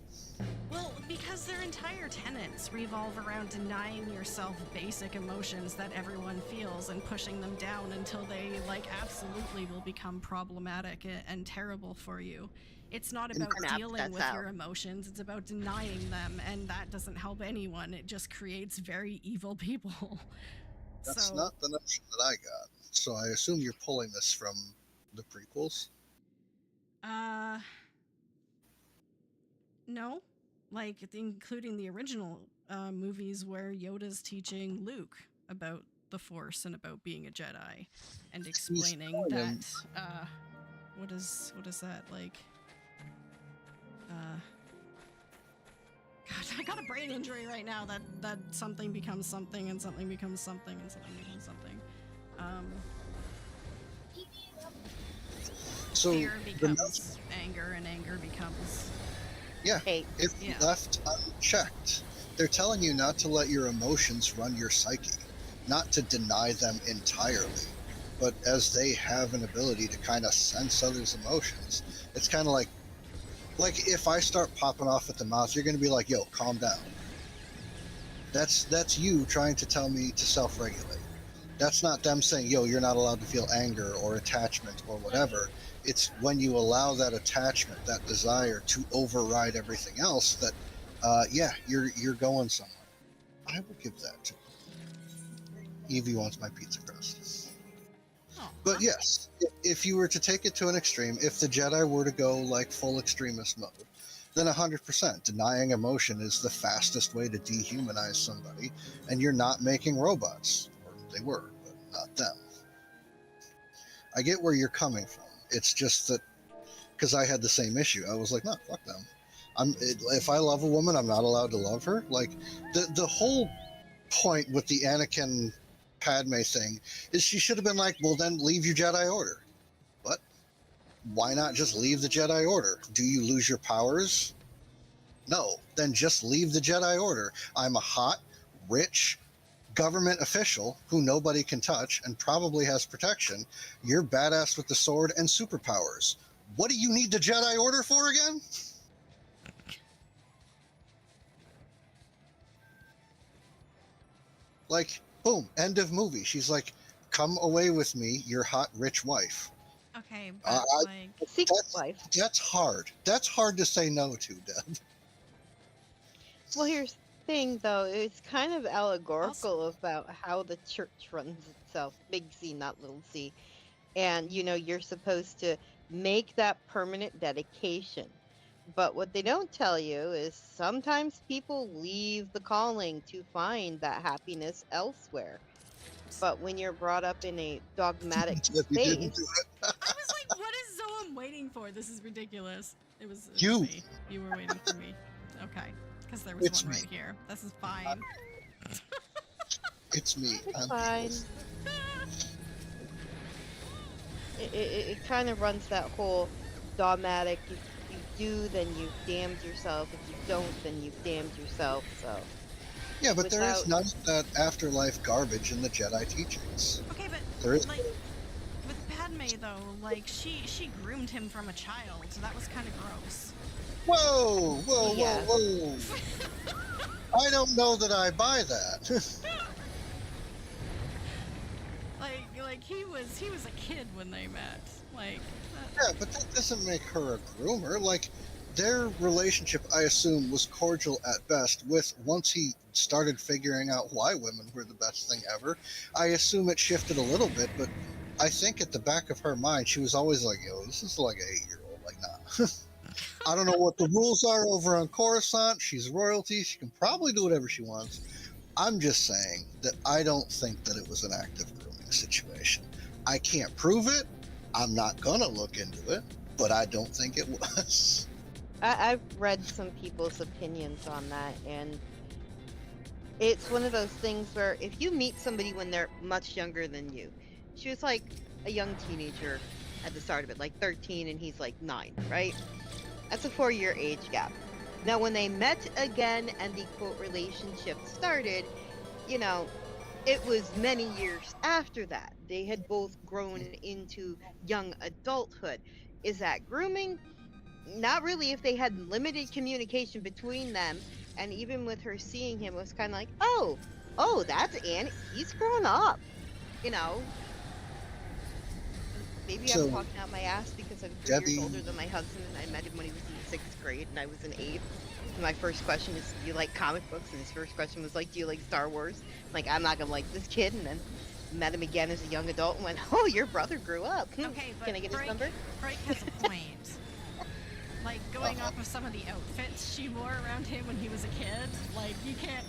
Well, because their entire tenets revolve around denying yourself basic emotions that everyone feels and pushing them down until they, like, absolutely will become problematic and terrible for you. It's not about dealing with your emotions, it's about denying them, and that doesn't help anyone. It just creates very evil people. That's not the notion that I got. So I assume you're pulling this from the prequels? No. Like, including the original movies where Yoda's teaching Luke about the Force and about being a Jedi, and explaining that, what is that, like, God, I got a brain injury right now that something becomes something and something becomes something and something becomes something. So fear becomes anger and anger becomes hate. If left unchecked, they're telling you not to let your emotions run your psyche, not to deny them entirely. But as they have an ability to kind of sense others' emotions, it's kind of like if I start popping off at the mouth, you're going to be like, yo, calm down. That's you trying to tell me to self-regulate. That's not them saying, yo, you're not allowed to feel anger or attachment or whatever. It's when you allow that attachment, that desire to override everything else that, you're going somewhere. I will give that to you. Evie wants my pizza crust. But yes, if you were to take it to an extreme, if the Jedi were to go like full extremist mode, then 100% denying emotion is the fastest way to dehumanize somebody, and you're not making robots. Or they were, but not them. I get where you're coming from. It's just that, because I had the same issue. I was like, no, fuck them. If I love a woman, I'm not allowed to love her. Like, the whole point with the Anakin Padme thing is she should have been like, well, then leave your Jedi Order. What? Why not just leave the Jedi Order? Do you lose your powers? No. Then just leave the Jedi Order. I'm a hot, rich government official who nobody can touch and probably has protection. You're badass with the sword and superpowers. What do you need the Jedi Order for again? Like, boom, end of movie. She's like, "Come away with me, your hot rich wife." Okay, Uh, but I- like, A secret That's life. that's hard. That's hard to say no to, Deb. Well, here's the thing, though. It's kind of also, allegorical about how the church runs itself. Big C, not little c. And, you're supposed to make that permanent dedication. But what they don't tell you is sometimes people leave the calling to find that happiness elsewhere. But when you're brought up in a dogmatic Debbie didn't do space, it. I was like, what is Zoe waiting for? This is ridiculous. It was You. me. You were waiting for me. Okay, because there was It's one me. right here. This is fine. It's me. it's I'm fine. Beatles. It kind of runs that whole dogmatic. If you do, then you've damned yourself. If you don't, then you've damned yourself. So Yeah, but there is without none of that afterlife garbage in the Jedi teachings. Okay, but There is. like with Padme though, like she groomed him from a child, so that was kind of gross. Whoa, whoa, Yeah. whoa, whoa! I don't know that I buy that. like he was a kid when they met. Like Yeah, but that doesn't make her a groomer. Like, their relationship, I assume, was cordial at best. With once he started figuring out why women were the best thing ever, I assume it shifted a little bit. But I think at the back of her mind, she was always like, "Yo, this is like an 8-year-old. Like, nah." I don't know what the rules are over on Coruscant. She's royalty. She can probably do whatever she wants. I'm just saying that I don't think that it was an active grooming situation. I can't prove it. I'm not gonna look into it, but I don't think it was. I've read some people's opinions on that, and it's one of those things where if you meet somebody when they're much younger than you, she was like a young teenager at the start of it, like 13, and he's like 9, right? That's a 4-year age gap. Now, when they met again and the quote relationship started, it was many years after that. They had both grown into young adulthood. Is that grooming? Not really, if they had limited communication between them. And even with her seeing him, it was kind of like, oh, that's Annie. He's grown up. You know, maybe So, I'm talking out my ass because I'm 3 Debbie- years older than my husband, and I met him when he was in 6th grade and I was in 8th. And my first question is, do you like comic books? And his first question was like, do you like Star Wars? Like, I'm not gonna like this kid. And then met him again as a young adult and went, oh, your brother grew up. okay, but Can I get his Frank, number? Frank has a point. Like going off of some of the outfits she wore around him when he was a kid, like you can't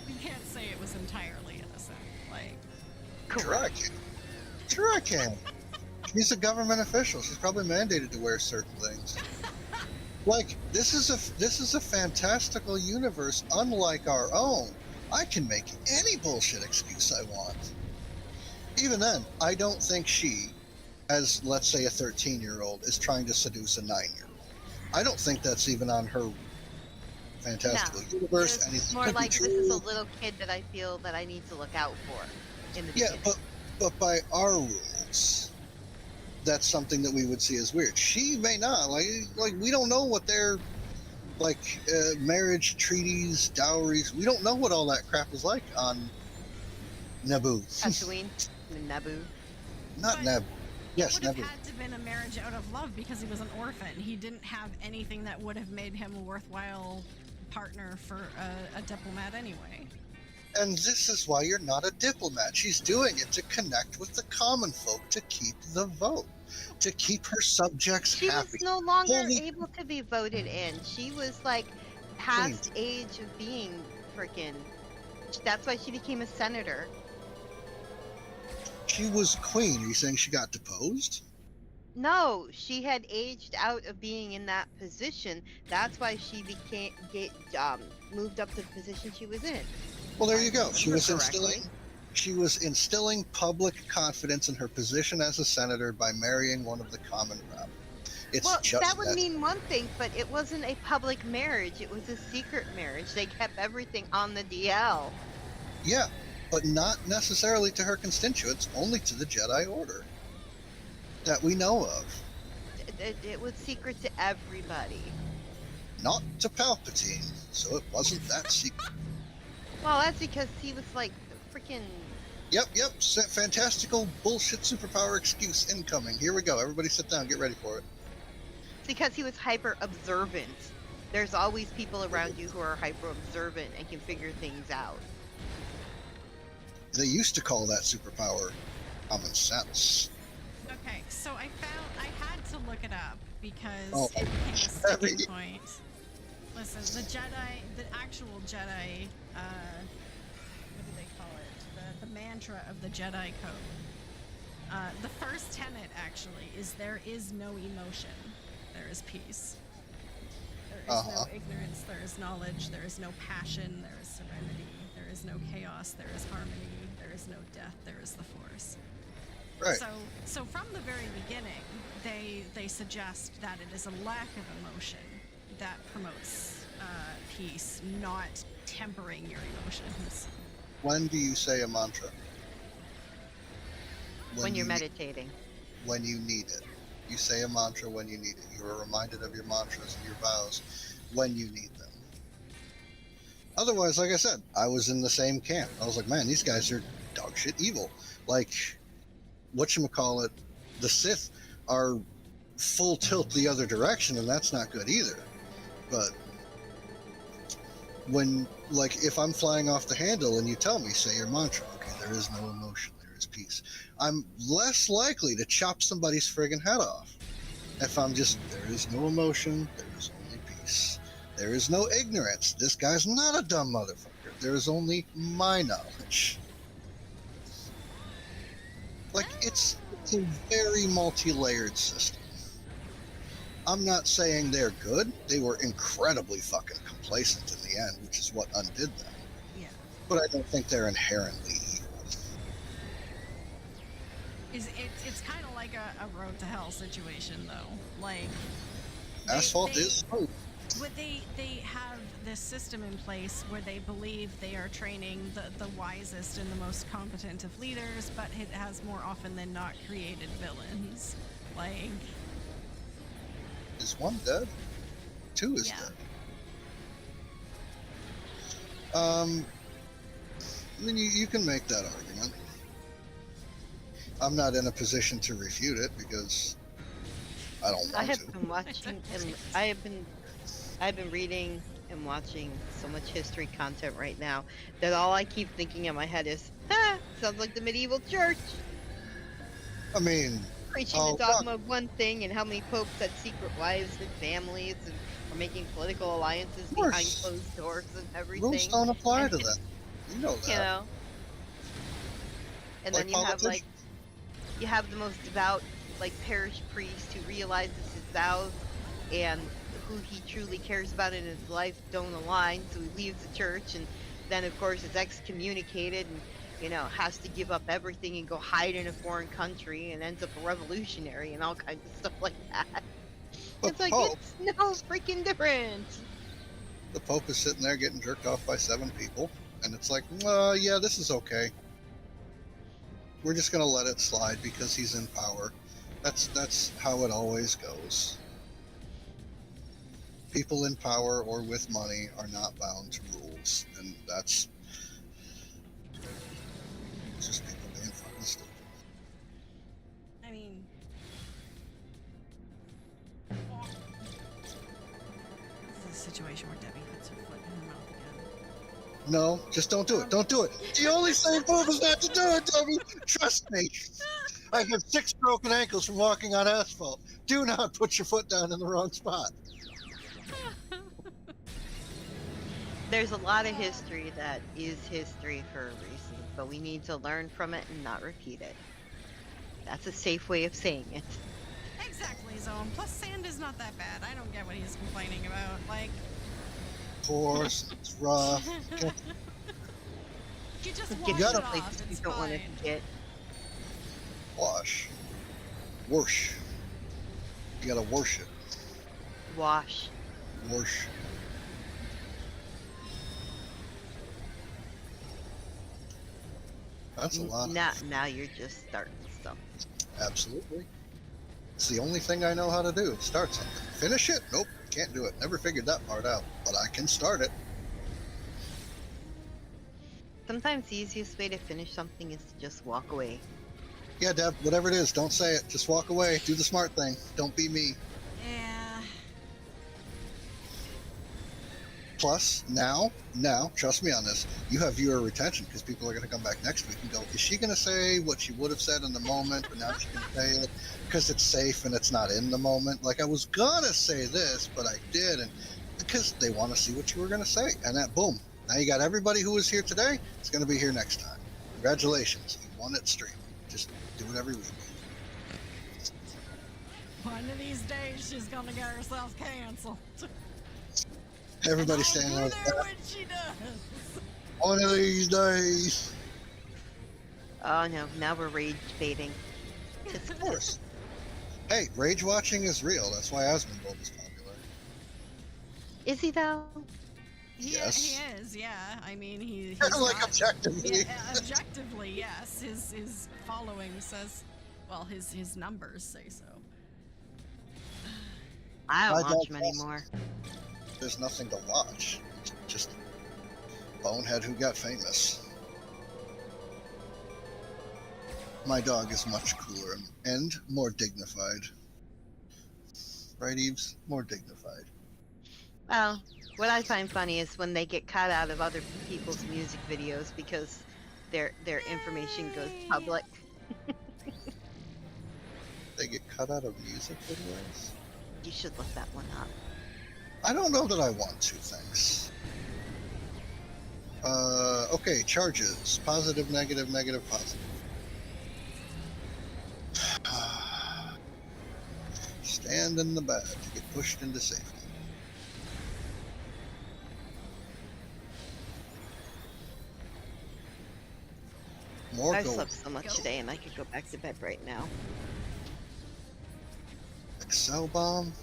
say it was entirely innocent. Like Sure I can. Sure I can. She's a government official. She's probably mandated to wear certain things. Like, this is a fantastical universe unlike our own. I can make any bullshit excuse I want. Even then, I don't think she, as let's say a 13-year-old, is trying to seduce a 9-year-old. I don't think that's even on her fantastical universe. It's Anything more could be like, this is a true. little kid that I feel that I need to look out for in the Yeah, beginning. but by our rules, that's something that we would see as weird. She may not. Like we don't know what their marriage treaties, dowries. We don't know what all that crap is like on Naboo. Tatooine and Naboo. Not But Naboo. Yes, would have Naboo. had to been a marriage out of love because he was an orphan. He didn't have anything that would have made him a worthwhile partner for a diplomat anyway. And this is why you're not a diplomat. She's doing it to connect with the common folk, to keep the vote, to keep her subjects She happy. was no longer Holy- able to be voted in. She was like past age of being freaking. That's why she became a senator. She was queen. Are you saying she got deposed? No, she had aged out of being in that position. That's why she moved up to the position she was in. Well, there you go. She was Correctly. instilling public confidence in her position as a senator by marrying one of the common rep. It's Well, just that would mean one thing, but it wasn't a public marriage. It was a secret marriage. They kept everything on the DL. Yeah, but not necessarily to her constituents, only to the Jedi Order that we know of. It was secret to everybody. Not to Palpatine, so it wasn't that secret. Well, that's because he was like freaking Yep. Fantastical bullshit superpower excuse incoming. Here we go. Everybody sit down. Get ready for it. It's because he was hyper observant. There's always people around you who are hyper observant and can figure things out. They used to call that superpower common sense. Okay, so I had to look it up because Oh, it became a sticking sorry. point. Listen, the actual Jedi, what do they call it? The mantra of the Jedi Code. The first tenet, actually, is there is no emotion. There is peace. There is no ignorance, there is knowledge, there is no passion, there is serenity, there is no chaos, there is harmony, there is no death, there is the Force. Right. So from the very beginning, they suggest that it is a lack of emotion that promotes peace, not tempering your emotions. When do you say a mantra? When you're you meditating. When you need it. You say a mantra when you need it. You are reminded of your mantras and your vows when you need them. Otherwise, like I said, I was in the same camp. I was like, man, these guys are dog shit evil. Like, whatchamacallit, the Sith are full tilt the other direction, and that's not good either. But when, like, if I'm flying off the handle and you tell me, say your mantra, okay, there is no emotion, there is peace, I'm less likely to chop somebody's friggin' head off. If I'm just, there is no emotion, there is only peace. There is no ignorance. This guy's not a dumb motherfucker. There is only my knowledge. Like, it's a very multi-layered system. I'm not saying they're good. They were incredibly fucking complacent in the end, which is what undid them. Yeah. But I don't think they're inherently evil. It's kind of like a road to hell situation, though. Like, Asphalt is smooth. But they have this system in place where they believe they are training the wisest and the most competent of leaders, but it has more often than not created villains. Like, Is one dead? Two is Yeah. dead. I mean, you can make that argument. I'm not in a position to refute it because I don't I want have to. been watching and I've been reading and watching so much history content right now that all I keep thinking in my head is, sounds like the medieval church. I mean, Preaching the dogma of one thing and how many popes had secret wives and families and are making political alliances behind course. closed doors and everything. rules don't apply And- to that. You know that. You know. And Like then you have politicians. you have the most devout parish priest who realizes his vows and who he truly cares about in his life don't align, so he leaves the church and then of course is excommunicated and has to give up everything and go hide in a foreign country and ends up a revolutionary and all kinds of stuff like that. The It's like Pope, it's no freaking difference. the Pope is sitting there getting jerked off by 7 people, and it's like, yeah, this is okay. We're just gonna let it slide because he's in power. That's how it always goes. People in power or with money are not bound to rules, and that's just people being fucking stupid. I mean, this is a situation where Debbie puts her foot in her mouth again. No, just don't do it. Don't do it. The only safe move is not to do it, Debbie. Trust me. I have 6 broken ankles from walking on asphalt. Do not put your foot down in the wrong spot. There's a lot of history that is history for a reason, but we need to learn from it and not repeat it. That's a safe way of saying it. Exactly, Zone. Plus, sand is not that bad. I don't get what he's complaining about. Like, Coarse, it's rough. you just Get wash to it the off. places you It's don't want to fine. get. Wash. Whoosh. You gotta worship. Wash. Whoosh. That's a lot. Now you're just starting stuff. Absolutely. It's the only thing I know how to do. Start something. Finish it? Nope. Can't do it. Never figured that part out. But I can start it. Sometimes the easiest way to finish something is to just walk away. Yeah, Deb, whatever it is, don't say it. Just walk away. Do the smart thing. Don't be me. Yeah. Plus, now, trust me on this, you have viewer retention because people are going to come back next week and go, is she going to say what she would have said in the moment, but now she can say it because it's safe and it's not in the moment? Like, I was going to say this, but I didn't, because they want to see what you were going to say. And that, boom, now you got everybody who was here today. It's going to be here next time. Congratulations. You won at stream. Just do it every week. One of these days, she's gonna get herself canceled. Everybody I'll standing be on there that. when she does. One of these days. Oh no, now we're rage baiting. Of course. Hey, rage watching is real. That's why Asmongold is popular. Is he though? Yes. He is, yeah. I mean, he's Like, not- objectively. Yeah, objectively, yes. His following says, well, his numbers say so. I don't I watch don't him anymore. There's nothing to watch. Just bonehead who got famous. My dog is much cooler and more dignified. Right, Eves? More dignified. Well, what I find funny is when they get cut out of other people's music videos because their information goes public. They get cut out of music videos? You should look that one up. I don't know that I want to, thanks. Okay, charges. Positive, negative, negative, positive. Stand in the bed to get pushed into safety. More I gold. slept so much today and I could go back to bed right now. Excel bomb.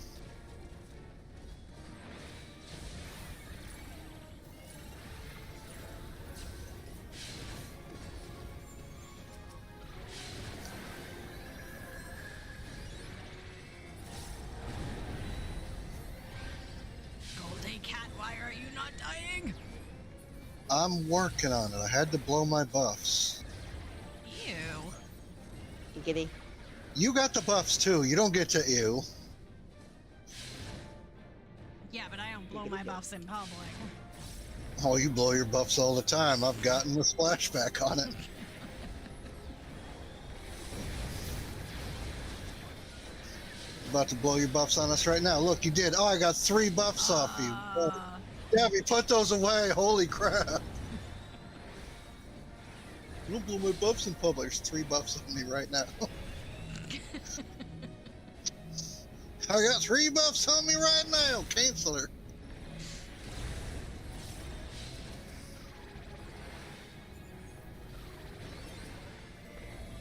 Golden Cat, why are you not dying? I'm working on it. I had to blow my buffs. Ew. Giggity. You got the buffs too. You don't get to ew. Yeah, but I don't blow my buffs in public. Oh, you blow your buffs all the time. I've gotten the splashback on it. About to blow your buffs on us right now. Look, you did. Oh, I got 3 buffs off you. Oh, Debbie, put those away. Holy crap. You don't blow my buffs in public. There's 3 buffs on me right now. I got 3 buffs on me right now. Cancel her.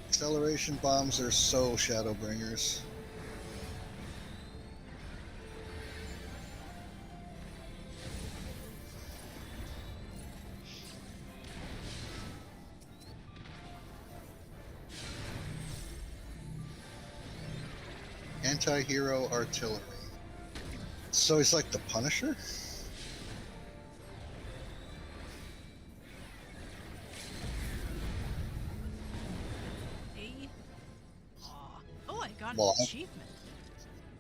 Acceleration bombs are so Shadowbringers. Anti-hero artillery. So he's like the Punisher? Hey. Aw. Oh, I got Well, an achievement.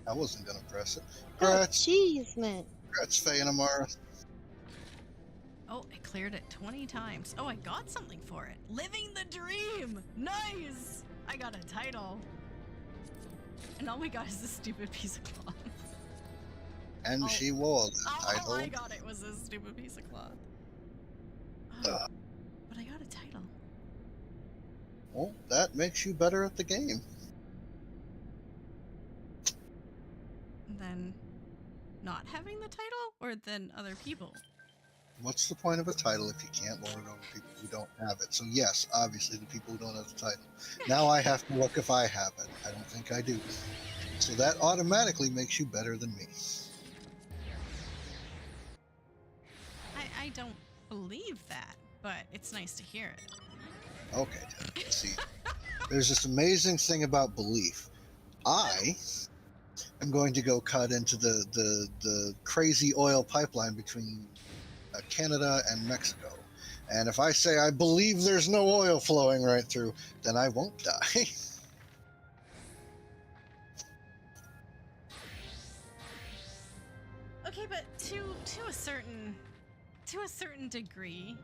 I wasn't gonna press it. Congrats, Achievement. congrats, Faye and Amara. Oh, I cleared it 20 times. Oh, I got something for it. Living the dream! Nice! I got a title. And all we got is this stupid piece of cloth. And Oh. she was All titled. I got it was this stupid piece of cloth. Uh. But I got a title. Well, that makes you better at the game. Than not having the title, or than other people? What's the point of a title if you can't lord it over people who don't have it? So yes, obviously the people who don't have the title. Now I have to look if I have it. I don't think I do. So that automatically makes you better than me. I don't believe that, but it's nice to hear it. Okay, see, there's this amazing thing about belief. I am going to go cut into the crazy oil pipeline between Canada and Mexico, And if I say I believe there's no oil flowing right through, then I won't die. Okay, but to a certain degree,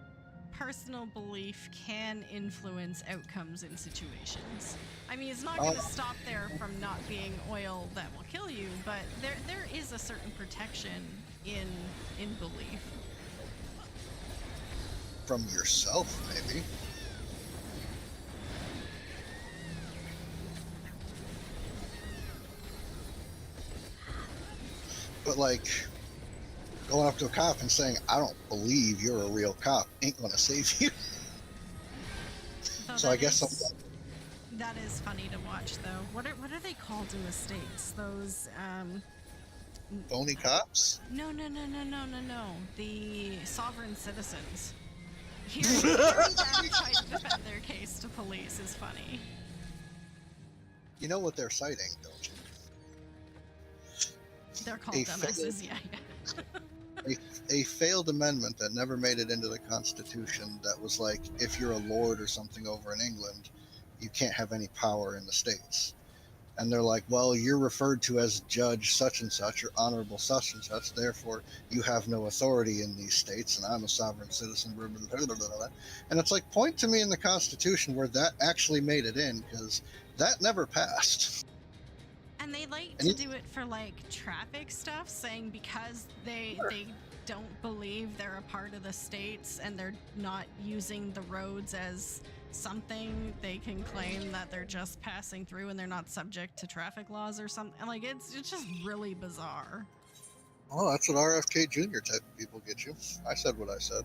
personal belief can influence outcomes in situations. I mean, it's not going to stop there from not being oil that will kill you, but there is a certain protection in belief. From yourself, maybe. But like, going up to a cop and saying, I don't believe you're a real cop, ain't gonna save you. So I guess that is funny to watch, though. What are they called in the States? Those phony cops? No. The sovereign citizens. Hearing them try to defend their case to police is funny. You know what they're citing, don't you? They're called dumbasses, yeah. A failed amendment that never made it into the Constitution that was like, if you're a lord or something over in England, you can't have any power in the States. And they're like, well, you're referred to as Judge such and such or Honorable such and such, therefore you have no authority in these states, and I'm a sovereign citizen, blah, blah, blah, blah, blah. And it's like, point to me in the Constitution where that actually made it in, because that never passed. And they like to do it for like traffic stuff, saying because they don't believe they're a part of the states and they're not using the roads as something, they can claim that they're just passing through and they're not subject to traffic laws or something. Like it's just really bizarre. Oh, that's what RFK Jr. type of people get you. I said what I said.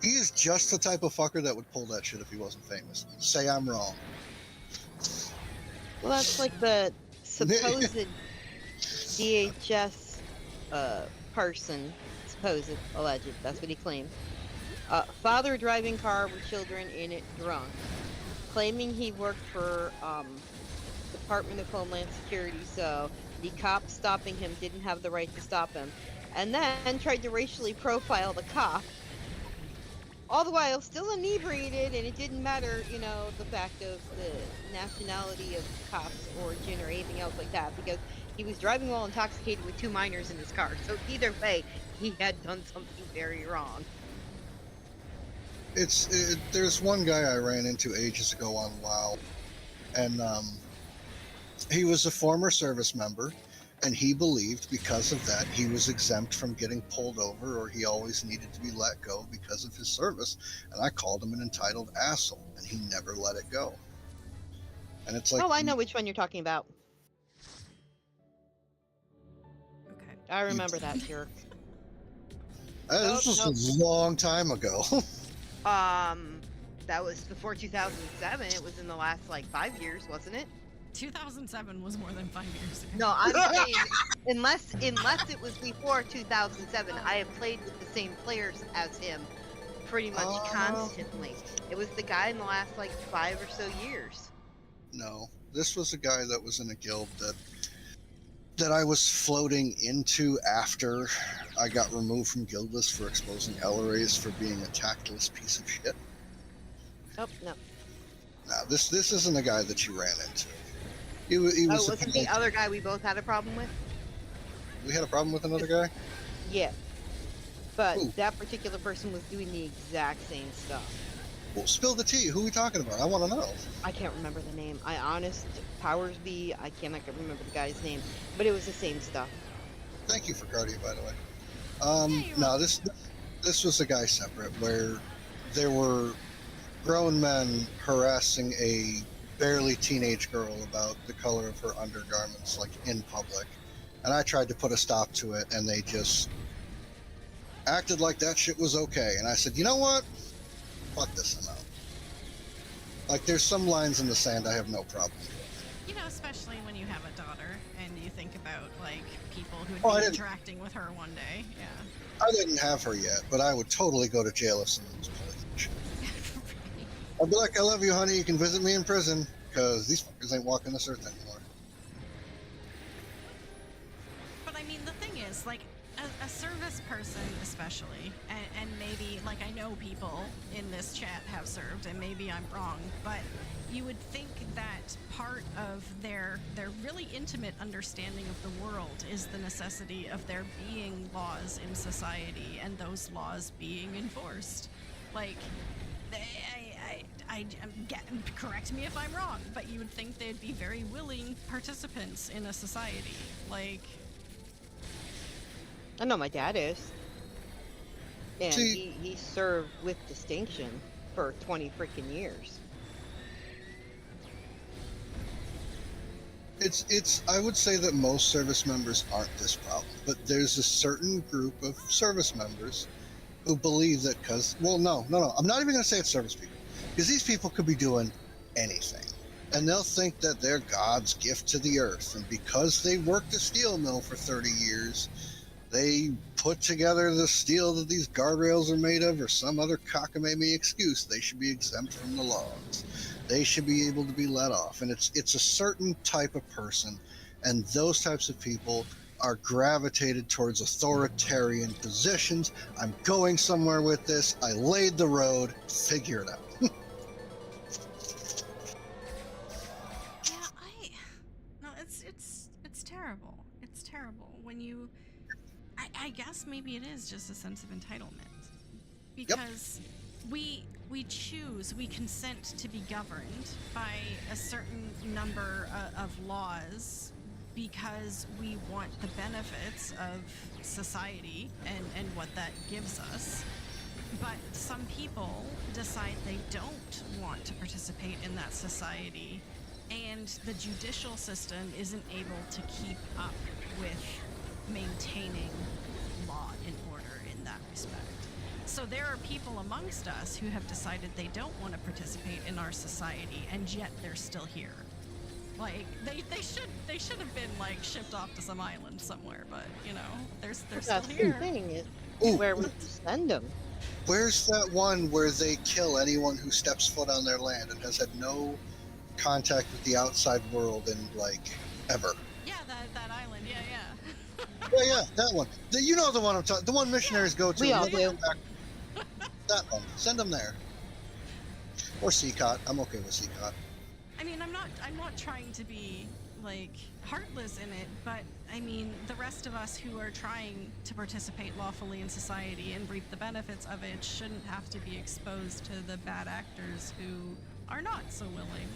He is just the type of fucker that would pull that shit if he wasn't famous. Say I'm wrong. Well, that's like the supposed DHS person, alleged, that's what he claimed. Father driving car with children in it drunk, claiming he worked for Department of Homeland Security, so the cop stopping him didn't have the right to stop him, and then tried to racially profile the cop, all the while still inebriated, and it didn't matter, you know, the fact of the nationality of the cop's origin or anything else like that, because he was driving while intoxicated with 2 minors in his car. So either way, he had done something very wrong. There's one guy I ran into ages ago on WoW, and he was a former service member, and he believed because of that he was exempt from getting pulled over, or he always needed to be let go because of his service. And I called him an entitled asshole, and he never let it go. And it's like, oh, I know which one you're talking about. Okay. I remember that jerk. This was a long time ago. That was before 2007. It was in the last like 5 years, wasn't it? 2007 was more than 5 years ago. No, I'm saying unless it was before 2007, I have played with the same players as him pretty much constantly. It was the guy in the last like 5 or so years. No, this was a guy that was in a guild that I was floating into after I got removed from guild list for exposing Elrays for being a tactless piece of shit. Oh, no. Now, this isn't a guy that you ran into. He was wasn't the other guy we both had a problem with? We had a problem with another guy? Yeah. But Ooh. that particular person was doing the exact same stuff. Well, spill the tea. Who are we talking about? I want to know. I can't remember the name. Powers be, I cannot remember the guy's name. But it was the same stuff. Thank you for Cardia, by the way. No, this was a guy separate, where there were grown men harassing a barely teenage girl about the color of her undergarments, like in public. And I tried to put a stop to it, and they just acted like that shit was okay. And I said, you know what? Fuck this, I'm out. Like, there's some lines in the sand I have no problem with. You know, especially when you have a daughter and you think about, like, people who would be interacting with her one day. Yeah. I didn't have her yet, but I would totally go to jail if someone was pulling that shit. I'd be like, I love you, honey, you can visit me in prison, because these fuckers ain't walking this earth anymore. But I mean, the thing is, like, a service person especially, and maybe, like, I know people in this chat have served, and maybe I'm wrong, but you would think that part of their really intimate understanding of the world is the necessity of there being laws in society and those laws being enforced. Like, correct me if I'm wrong, but you would think they'd be very willing participants in a society. Like, I know my dad is. And See- he served with distinction for 20 freaking years. It's I would say that most service members aren't this problem, but there's a certain group of service members who believe that no, I'm not even going to say it's service people, because these people could be doing anything, and they'll think that they're God's gift to the earth, and because they worked a steel mill for 30 years, they put together the steel that these guardrails are made of, or some other cockamamie excuse. They should be exempt from the laws. They should be able to be let off. And it's a certain type of person, and those types of people are gravitated towards authoritarian positions. I'm going somewhere with this. I laid the road. Figure it out. yeah, no, it's terrible. It's terrible when you. I guess maybe it is just a sense of entitlement, because we choose, we consent to be governed by a certain number of laws because we want the benefits of society and what that gives us. But some people decide they don't want to participate in that society, and the judicial system isn't able to keep up with maintaining law and order in that respect. So there are people amongst us who have decided they don't want to participate in our society, and yet they're still here. Like, they should have been, like, shipped off to some island somewhere, but you know, they're still That's the here. thing is, Ooh. where would you send them? Where's that one where they kill anyone who steps foot on their land and has had no contact with the outside world in, like, ever? Yeah, that island. Yeah. Yeah, that one. You know the one I'm talking. The one missionaries go to. We all and never do. come back. That one. Send them there. Or Seacot. I'm okay with Seacot. I mean, I'm not trying to be, like, heartless in it, but I mean, the rest of us who are trying to participate lawfully in society and reap the benefits of it shouldn't have to be exposed to the bad actors who are not so willing.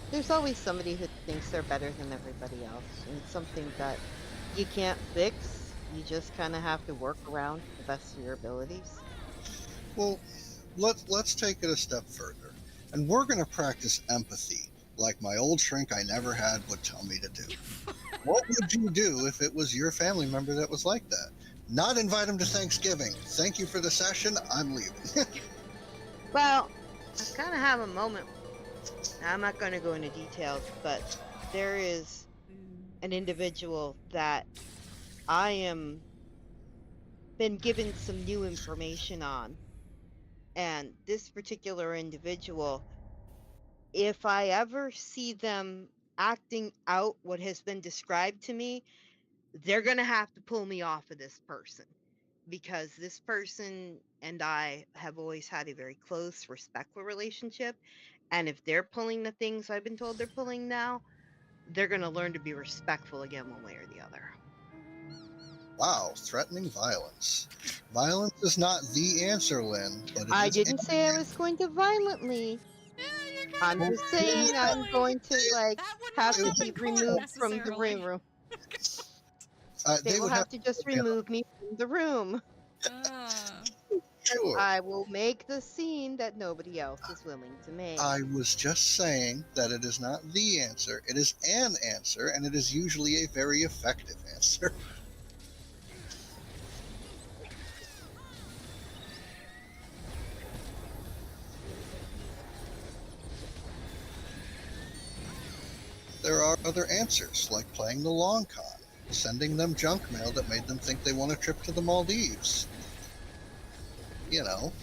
There's always somebody who thinks they're better than everybody else, and it's something that you can't fix. You just kind of have to work around the best of your abilities. Well, let's take it a step further, and we're going to practice empathy, like my old shrink I never had would tell me to do. What would you do if it was your family member that was like that? Not invite them to Thanksgiving. Thank you for the session. I'm leaving. Well, I kind of have a moment. Now, I'm not going to go into details, but there is an individual that I am been given some new information on. And this particular individual, if I ever see them acting out what has been described to me, they're going to have to pull me off of this person, because this person and I have always had a very close, respectful relationship. And if they're pulling the things I've been told they're pulling now, they're going to learn to be respectful again one way or the other. Wow, threatening violence. Violence is not the answer, Lynn. But it I is didn't say I was going to violently. Yeah, you're I'm kind of just saying I'm going to, like, That wouldn't have come to up be in court removed from the necessarily. room. They They will would have to just remove me from the room. Sure. I will make the scene that nobody else is willing to make. I was just saying that it is not the answer. It is an answer, and it is usually a very effective answer. There are other answers, like playing the long con, sending them junk mail that made them think they want a trip to the Maldives. You know,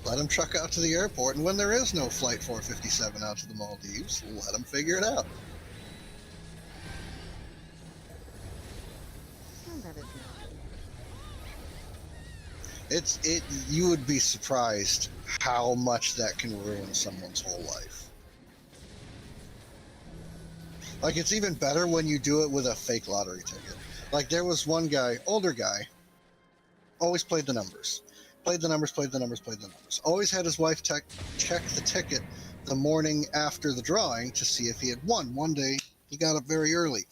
let them truck out to the airport, and when there is no Flight 457 out to the Maldives, let them figure it out. it now. You would be surprised how much that can ruin someone's whole life. Like, it's even better when you do it with a fake lottery ticket. Like, there was one guy, older guy, always played the numbers. Played the numbers. Always had his wife check the ticket the morning after the drawing to see if he had won. One day, he got up very early.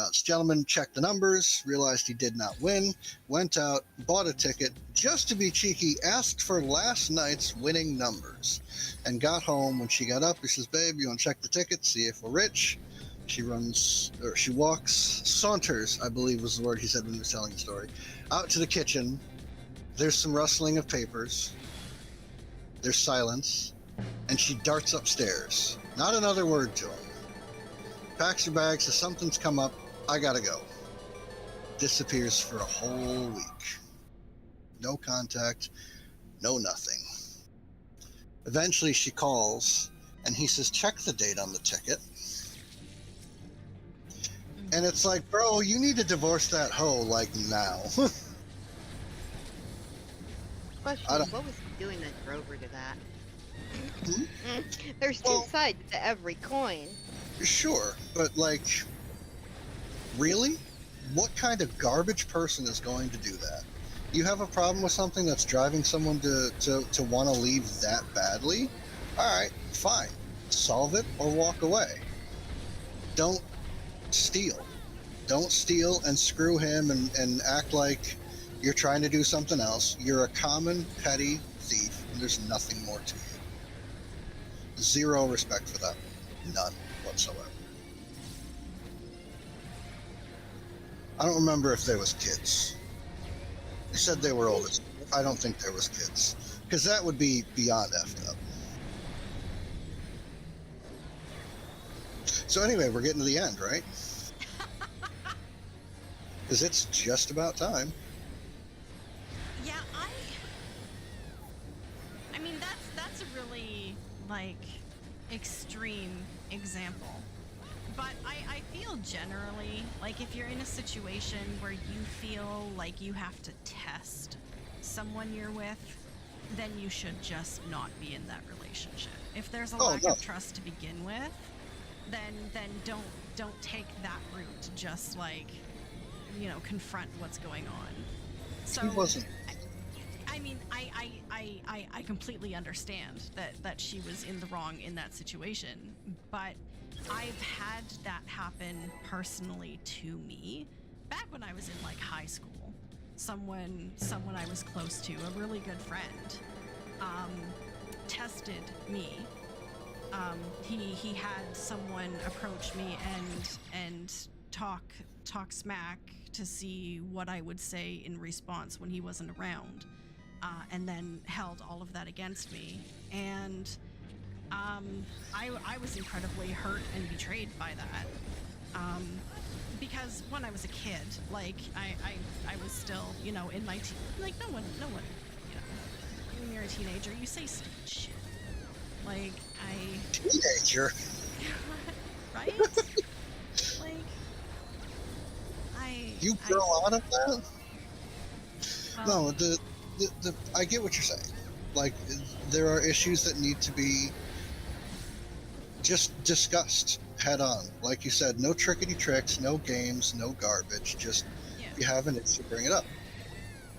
This gentleman checked the numbers, realized he did not win, went out, bought a ticket, just to be cheeky, asked for last night's winning numbers, and got home. When she got up, he says, "Babe, you want to check the ticket, see if we're rich?" She saunters, I believe was the word he said when he was telling the story, out to the kitchen. There's some rustling of papers. There's silence. And she darts upstairs. Not another word to him. Packs her bags, says, "Something's come up. I gotta go." Disappears for a whole week. No contact. No nothing. Eventually she calls, and he says, "Check the date on the ticket." And it's like, bro, you need to divorce that hoe, like, now. Question, what was he doing that drove her to that? Hmm? There's two sides to every coin. Sure, but, like, really? What kind of garbage person is going to do that? You have a problem with something that's driving someone to want to leave that badly? Alright, fine. Solve it or walk away. Don't steal. Don't steal and screw him and act like you're trying to do something else. You're a common, petty thief, and there's nothing more to you. Zero respect for that. None whatsoever. I don't remember if there was kids. They said they were old. I don't think there was kids. Because that would be beyond effed up. So anyway, we're getting to the end, right? Because it's just about time. Yeah, I mean that's a really, like, extreme example. But I feel generally like if you're in a situation where you feel like you have to test someone you're with, then you should just not be in that relationship. If there's a lack of trust to begin with, then don't take that route to just, like, you know, confront what's going on. So He wasn't. I mean, I completely understand that she was in the wrong in that situation, but I've had that happen personally to me back when I was in, like, high school. Someone I was close to, a really good friend, tested me. He had someone approach me and talk smack to see what I would say in response when he wasn't around, and then held all of that against me. And I was incredibly hurt and betrayed by that, because when I was a kid, like, I was still, you know, in my like, no one, you know, when you're a teenager, you say stupid shit. Like, Teenager? right? Like, You grow out of that? No, the I get what you're saying. Like, there are issues that need to be just discussed head on. Like you said, no trickety tricks, no games, no garbage. Just, if you have an issue, bring it up.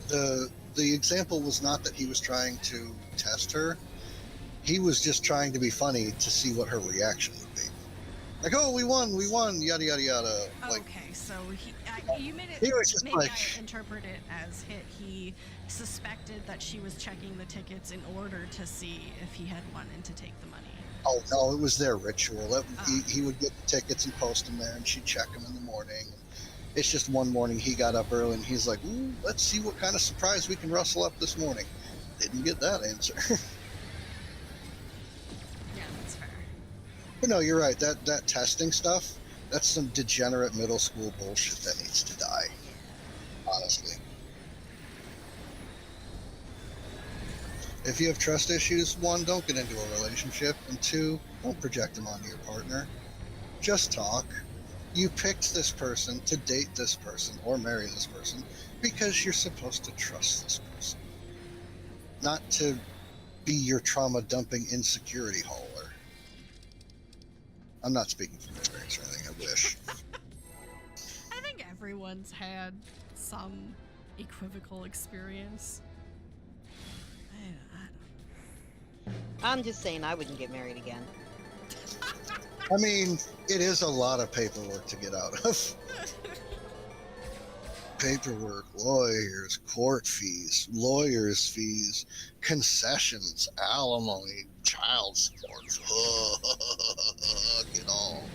The example was not that he was trying to test her. He was just trying to be funny to see what her reaction would be. Like, "Oh, we won, yada yada yada." Like, okay, so you made it. He was just maybe like, I interpret it as he suspected that she was checking the tickets in order to see if he had won and to take the money. oh no, it was their ritual. He would get the tickets and post them there, and she'd check them in the morning. It's just one morning he got up early and he's like, "Ooh, let's see what kind of surprise we can rustle up this morning." Didn't get that answer. Yeah, that's fair. But no, you're right. That testing stuff, that's some degenerate middle school bullshit that needs to die. Honestly. If you have trust issues, one, don't get into a relationship, and two, don't project them onto your partner. Just talk. You picked this person to date this person or marry this person because you're supposed to trust this person, not to be your trauma dumping insecurity hauler. I'm not speaking from experience or anything, I wish. I think everyone's had some equivocal experience. I I'm just saying I wouldn't get married again. I mean, it is a lot of paperwork to get out of. Paperwork, lawyers, court fees, lawyers' fees, concessions, alimony, child support. Fuck it all.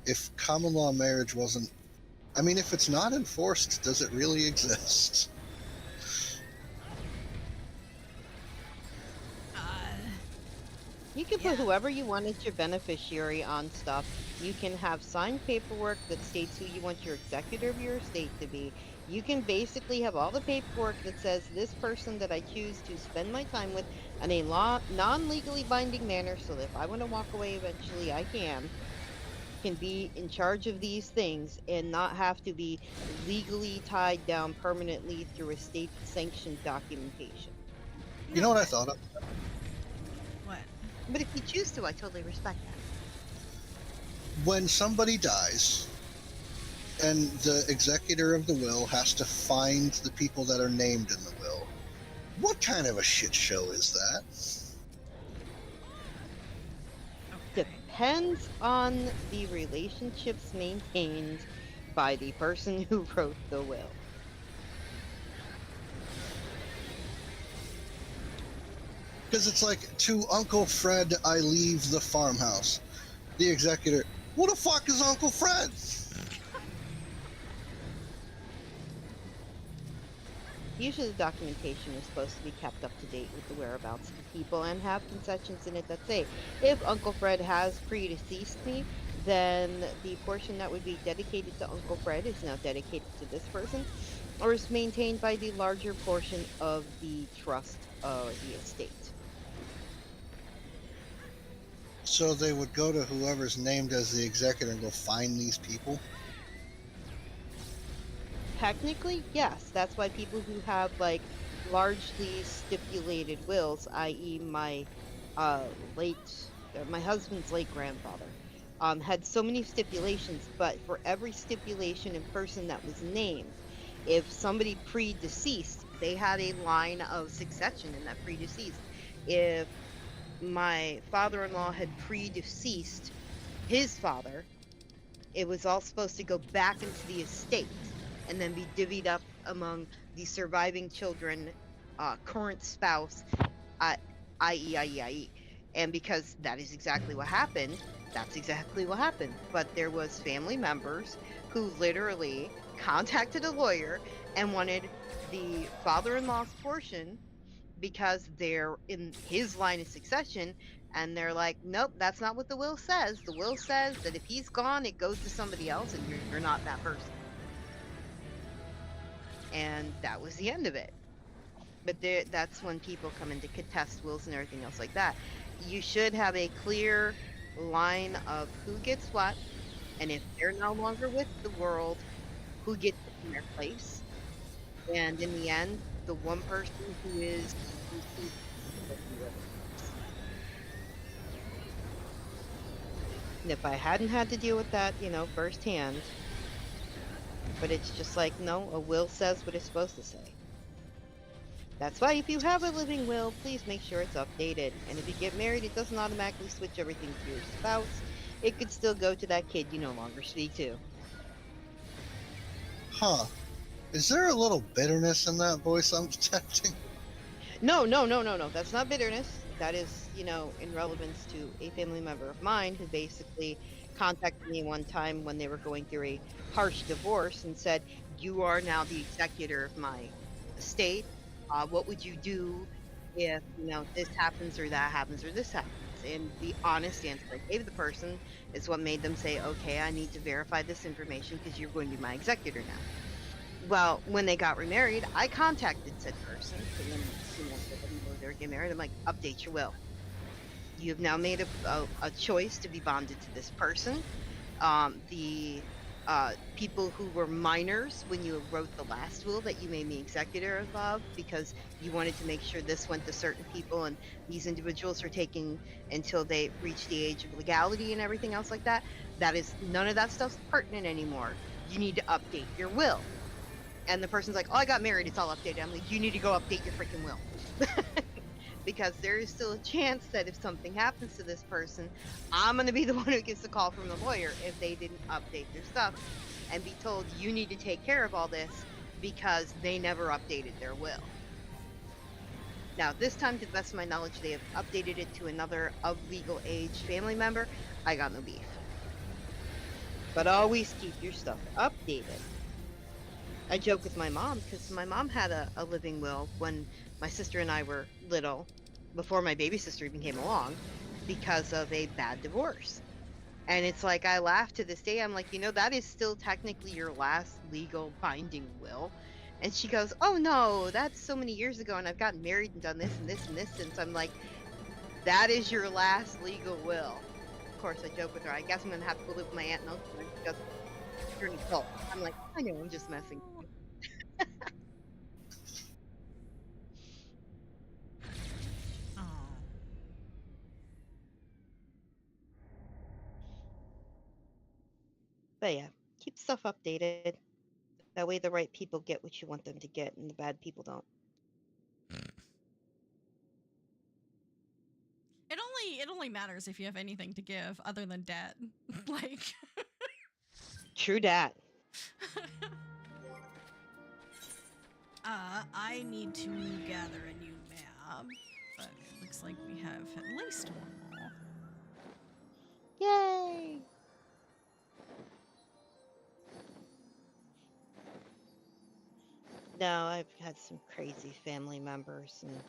If common law marriage wasn't, I mean, if it's not enforced, does it really exist? You can Yeah. put whoever you want as your beneficiary on stuff. You can have signed paperwork that states who you want your executor of your estate to be. You can basically have all the paperwork that says this person that I choose to spend my time with in a non-legally binding manner, so that if I want to walk away eventually, I can be in charge of these things and not have to be legally tied down permanently through a state-sanctioned documentation. You know what I thought of? What? But if you choose to, I totally respect that. When somebody dies and the executor of the will has to find the people that are named in the will, what kind of a shit show is that? Okay. Depends on the relationships maintained by the person who wrote the will. Because it's like, to Uncle Fred, I leave the farmhouse. The executor, who the fuck is Uncle Fred? Usually the documentation is supposed to be kept up to date with the whereabouts of the people and have concessions in it that say, if Uncle Fred has predeceased me, then the portion that would be dedicated to Uncle Fred is now dedicated to this person, or is maintained by the larger portion of the trust of the estate. So they would go to whoever's named as the executor and go find these people? Technically, yes. That's why people who have like largely stipulated wills, i.e., my my husband's late grandfather, had so many stipulations. But for every stipulation and person that was named, if somebody predeceased, they had a line of succession in that predeceased. If my father-in-law had predeceased his father, it was all supposed to go back into the estate and then be divvied up among the surviving children, current spouse, i.e. And because that is exactly what happened, that's exactly what happened. But there was family members who literally contacted a lawyer and wanted the father-in-law's portion because they're in his line of succession, and they're like, nope, that's not what the will says. The will says that if he's gone, it goes to somebody else, and you're not that person. And that was the end of it. But that's when people come in to contest wills and everything else like that. You should have a clear line of who gets what, and if they're no longer with the world, who gets in their place. And in the end, the one person who is and if I hadn't had to deal with that, firsthand, but it's just like, no, a will says what it's supposed to say. That's why if you have a living will, please make sure it's updated. And if you get married, it doesn't automatically switch everything to your spouse. It could still go to that kid you no longer speak to. Huh. Is there a little bitterness in that voice I'm detecting? No. That's not bitterness. That is, in relevance to a family member of mine who basically contacted me one time when they were going through a harsh divorce and said, you are now the executor of my estate. What would you do if, this happens or that happens or this happens? And the honest answer I gave the person is what made them say, okay, I need to verify this information because you're going to be my executor now. Well, when they got remarried, I contacted said person. And then, they were getting married. I'm like, update your will. You have now made a choice to be bonded to this person. The people who were minors when you wrote the last will that you made me executor of, because you wanted to make sure this went to certain people, and these individuals are taking until they reach the age of legality and everything else like that. That is, none of that stuff's pertinent anymore. You need to update your will. And the person's like, oh, I got married, it's all updated. I'm like, you need to go update your freaking will. Because there is still a chance that if something happens to this person, I'm going to be the one who gets the call from the lawyer if they didn't update their stuff and be told you need to take care of all this because they never updated their will. Now, this time, to the best of my knowledge, they have updated it to another of legal age family member. I got no beef. But always keep your stuff updated. I joke with my mom because my mom had a living will when my sister and I were little, before my baby sister even came along, because of a bad divorce. And it's like, I laugh to this day. I'm like, that is still technically your last legal binding will. And she goes, oh no, that's so many years ago, and I've gotten married and done this and this and this since. I'm like, that is your last legal will. Of course, I joke with her, I guess I'm gonna have to go live with my aunt and uncle. And she goes, you're an adult. I'm like, I know, I'm just messing. Oh. But yeah, keep stuff updated. That way the right people get what you want them to get and the bad people don't. It only matters if you have anything to give other than debt. Like True dat. I need to gather a new map, but it looks like we have at least one more. Yay! No, I've had some crazy family members, and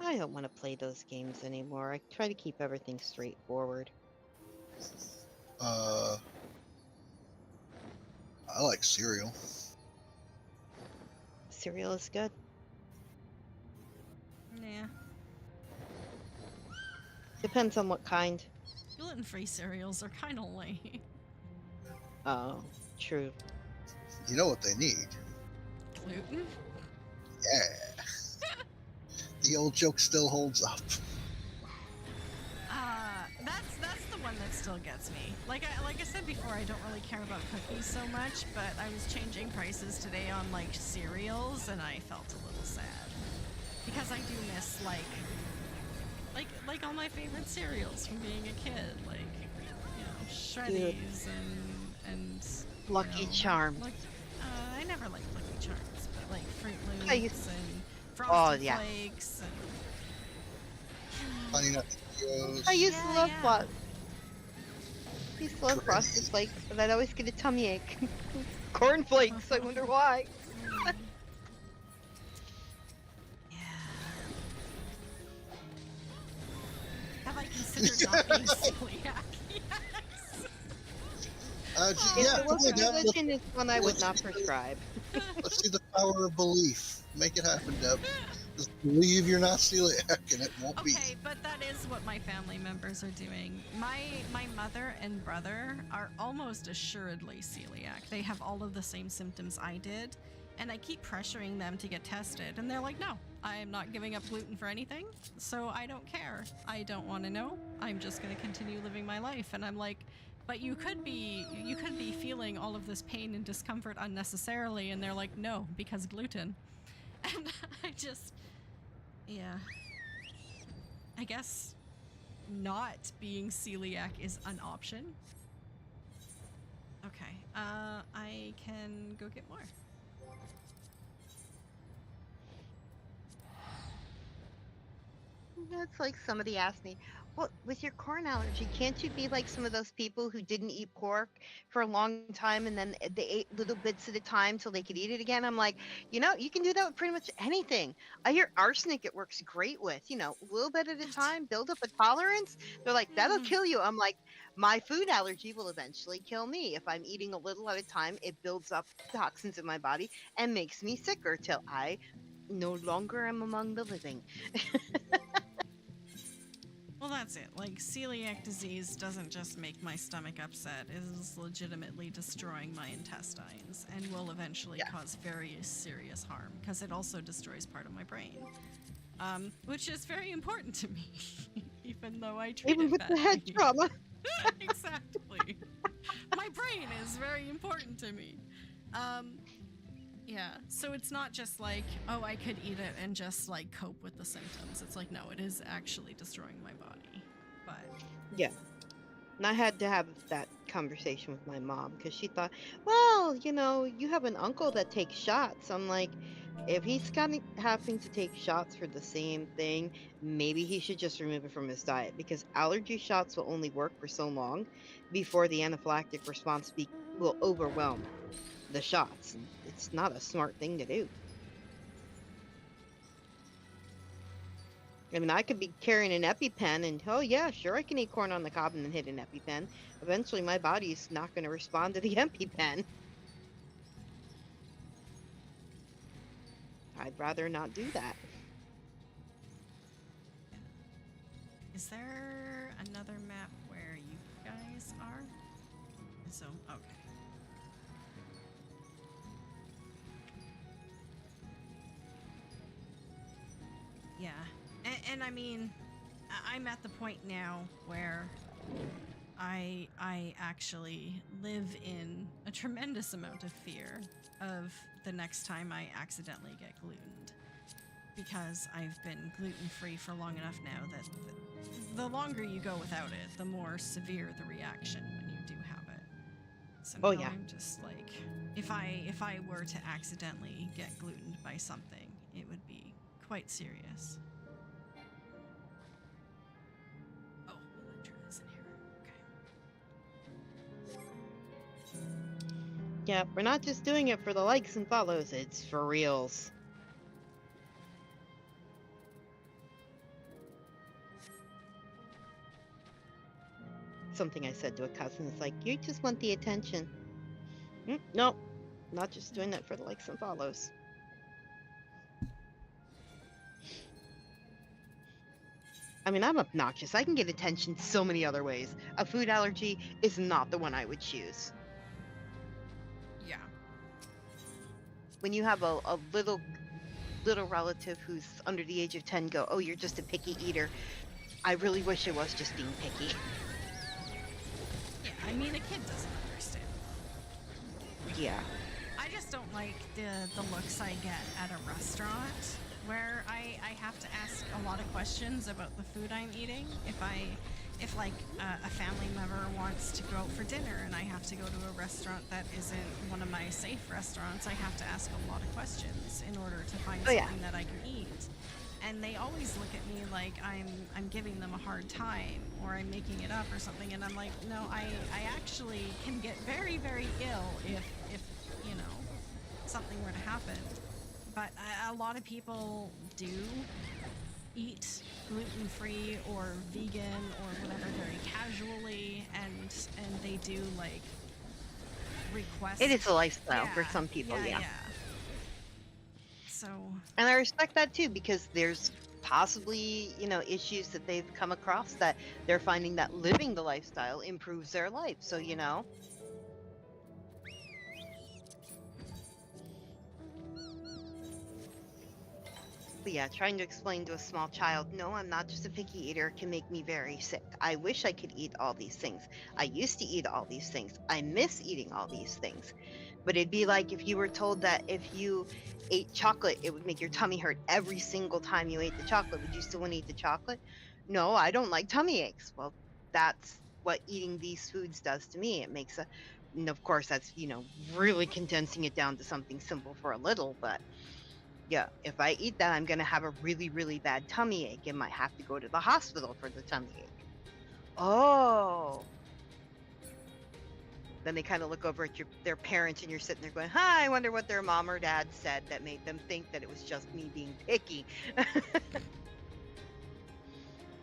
I don't want to play those games anymore. I try to keep everything straightforward. I like cereal. Cereal is good. Yeah. Depends on what kind. Gluten-free cereals are kind of lame. Oh, true. You know what they need? Gluten? Yeah. The old joke still holds up. That's the one that still gets me. Like I said before, I don't really care about cookies so much, but I was changing prices today on like cereals, and I felt a little sad because I do miss like all my favorite cereals from being a kid, like Shreddies and Lucky Charms. Like I never liked Lucky Charms, but like Fruit I Loops used- and Frosted yeah. Flakes and Honey Nut Cheerios. I used to Yeah, love yeah. what? I used to love Frosted Flakes, but I'd always get a tummy ache. Corn Flakes, I wonder why. Yeah. Have I considered not being celiac? Yes. If Yeah, it wasn't totally, Deb. religion, it's one I would not prescribe. Let's see the power of belief. Make it happen, Deb. Just believe you're not celiac, and it won't be. Okay, but that is what my family members are doing. My mother and brother are almost assuredly celiac. They have all of the same symptoms I did, and I keep pressuring them to get tested, and they're like, no, I am not giving up gluten for anything, so I don't care. I don't want to know. I'm just going to continue living my life. And I'm like, but you could be feeling all of this pain and discomfort unnecessarily, and they're like, no, because gluten. And I just, yeah, I guess not being celiac is an option. Okay, I can go get more. That's like somebody asked me, well, with your corn allergy, can't you be like some of those people who didn't eat pork for a long time and then they ate little bits at a time till they could eat it again? I'm like, you can do that with pretty much anything. I hear arsenic it works great with, a little bit at a time, build up a tolerance. They're like, that'll kill you. I'm like, my food allergy will eventually kill me. If I'm eating a little at a time, it builds up toxins in my body and makes me sicker till I no longer am among the living. Well, that's it. Like, celiac disease doesn't just make my stomach upset. It is legitimately destroying my intestines and will eventually cause very serious harm because it also destroys part of my brain, which is very important to me, even though I treat Even it with the head badly. trauma. Exactly. My brain is very important to me. Yeah, so it's not just like, oh, I could eat it and just like cope with the symptoms. It's like, no, it is actually destroying my body. But Yeah. And I had to have that conversation with my mom because she thought, well, you have an uncle that takes shots. I'm like, if he's having to take shots for the same thing, maybe he should just remove it from his diet because allergy shots will only work for so long before the anaphylactic response will overwhelm the shots. It's not a smart thing to do. I mean, I could be carrying an EpiPen and, oh yeah, sure, I can eat corn on the cob and then hit an EpiPen. Eventually, my body's not going to respond to the EpiPen. I'd rather not do that. is there another map where you guys are? So, okay. Yeah. And I mean, I'm at the point now where I actually live in a tremendous amount of fear of the next time I accidentally get glutened. Because I've been gluten-free for long enough now that the longer you go without it, the more severe the reaction when you do have it. So now I'm just like, if I were to accidentally get glutened by something, it would be quite serious. Oh, Electra is in here. Okay. Yeah, we're not just doing it for the likes and follows, it's for reals. Something I said to a cousin is like, you just want the attention. Nope, not just doing that for the likes and follows. I mean, I'm obnoxious. I can get attention so many other ways. A food allergy is not the one I would choose. Yeah. When you have a little relative who's under the age of 10 go, oh, you're just a picky eater. I really wish it was just being picky. Yeah, I mean, a kid doesn't understand. Yeah. I just don't like the looks I get at a restaurant where I have to ask a lot of questions about the food I'm eating. If like a family member wants to go out for dinner and I have to go to a restaurant that isn't one of my safe restaurants, I have to ask a lot of questions in order to find something that I can eat. And they always look at me like I'm giving them a hard time or I'm making it up or something. And I'm like, no, I actually can get very, very ill if something were to happen. But a lot of people do eat gluten-free or vegan or whatever very casually, and they do like request. It is a lifestyle for some people, yeah. So. And I respect that too, because there's possibly, issues that they've come across that they're finding that living the lifestyle improves their life. So, But yeah, trying to explain to a small child, no, I'm not just a picky eater, can make me very sick. I wish I could eat all these things. I used to eat all these things. I miss eating all these things. But it'd be like if you were told that if you ate chocolate, it would make your tummy hurt every single time you ate the chocolate. Would you still want to eat the chocolate? No, I don't like tummy aches. Well, that's what eating these foods does to me. It makes and of course, that's, really condensing it down to something simple for a little, but yeah, if I eat that, I'm going to have a really, really bad tummy ache and might have to go to the hospital for the tummy ache. Oh. Then they kind of look over at their parents and you're sitting there going, hi, I wonder what their mom or dad said that made them think that it was just me being picky.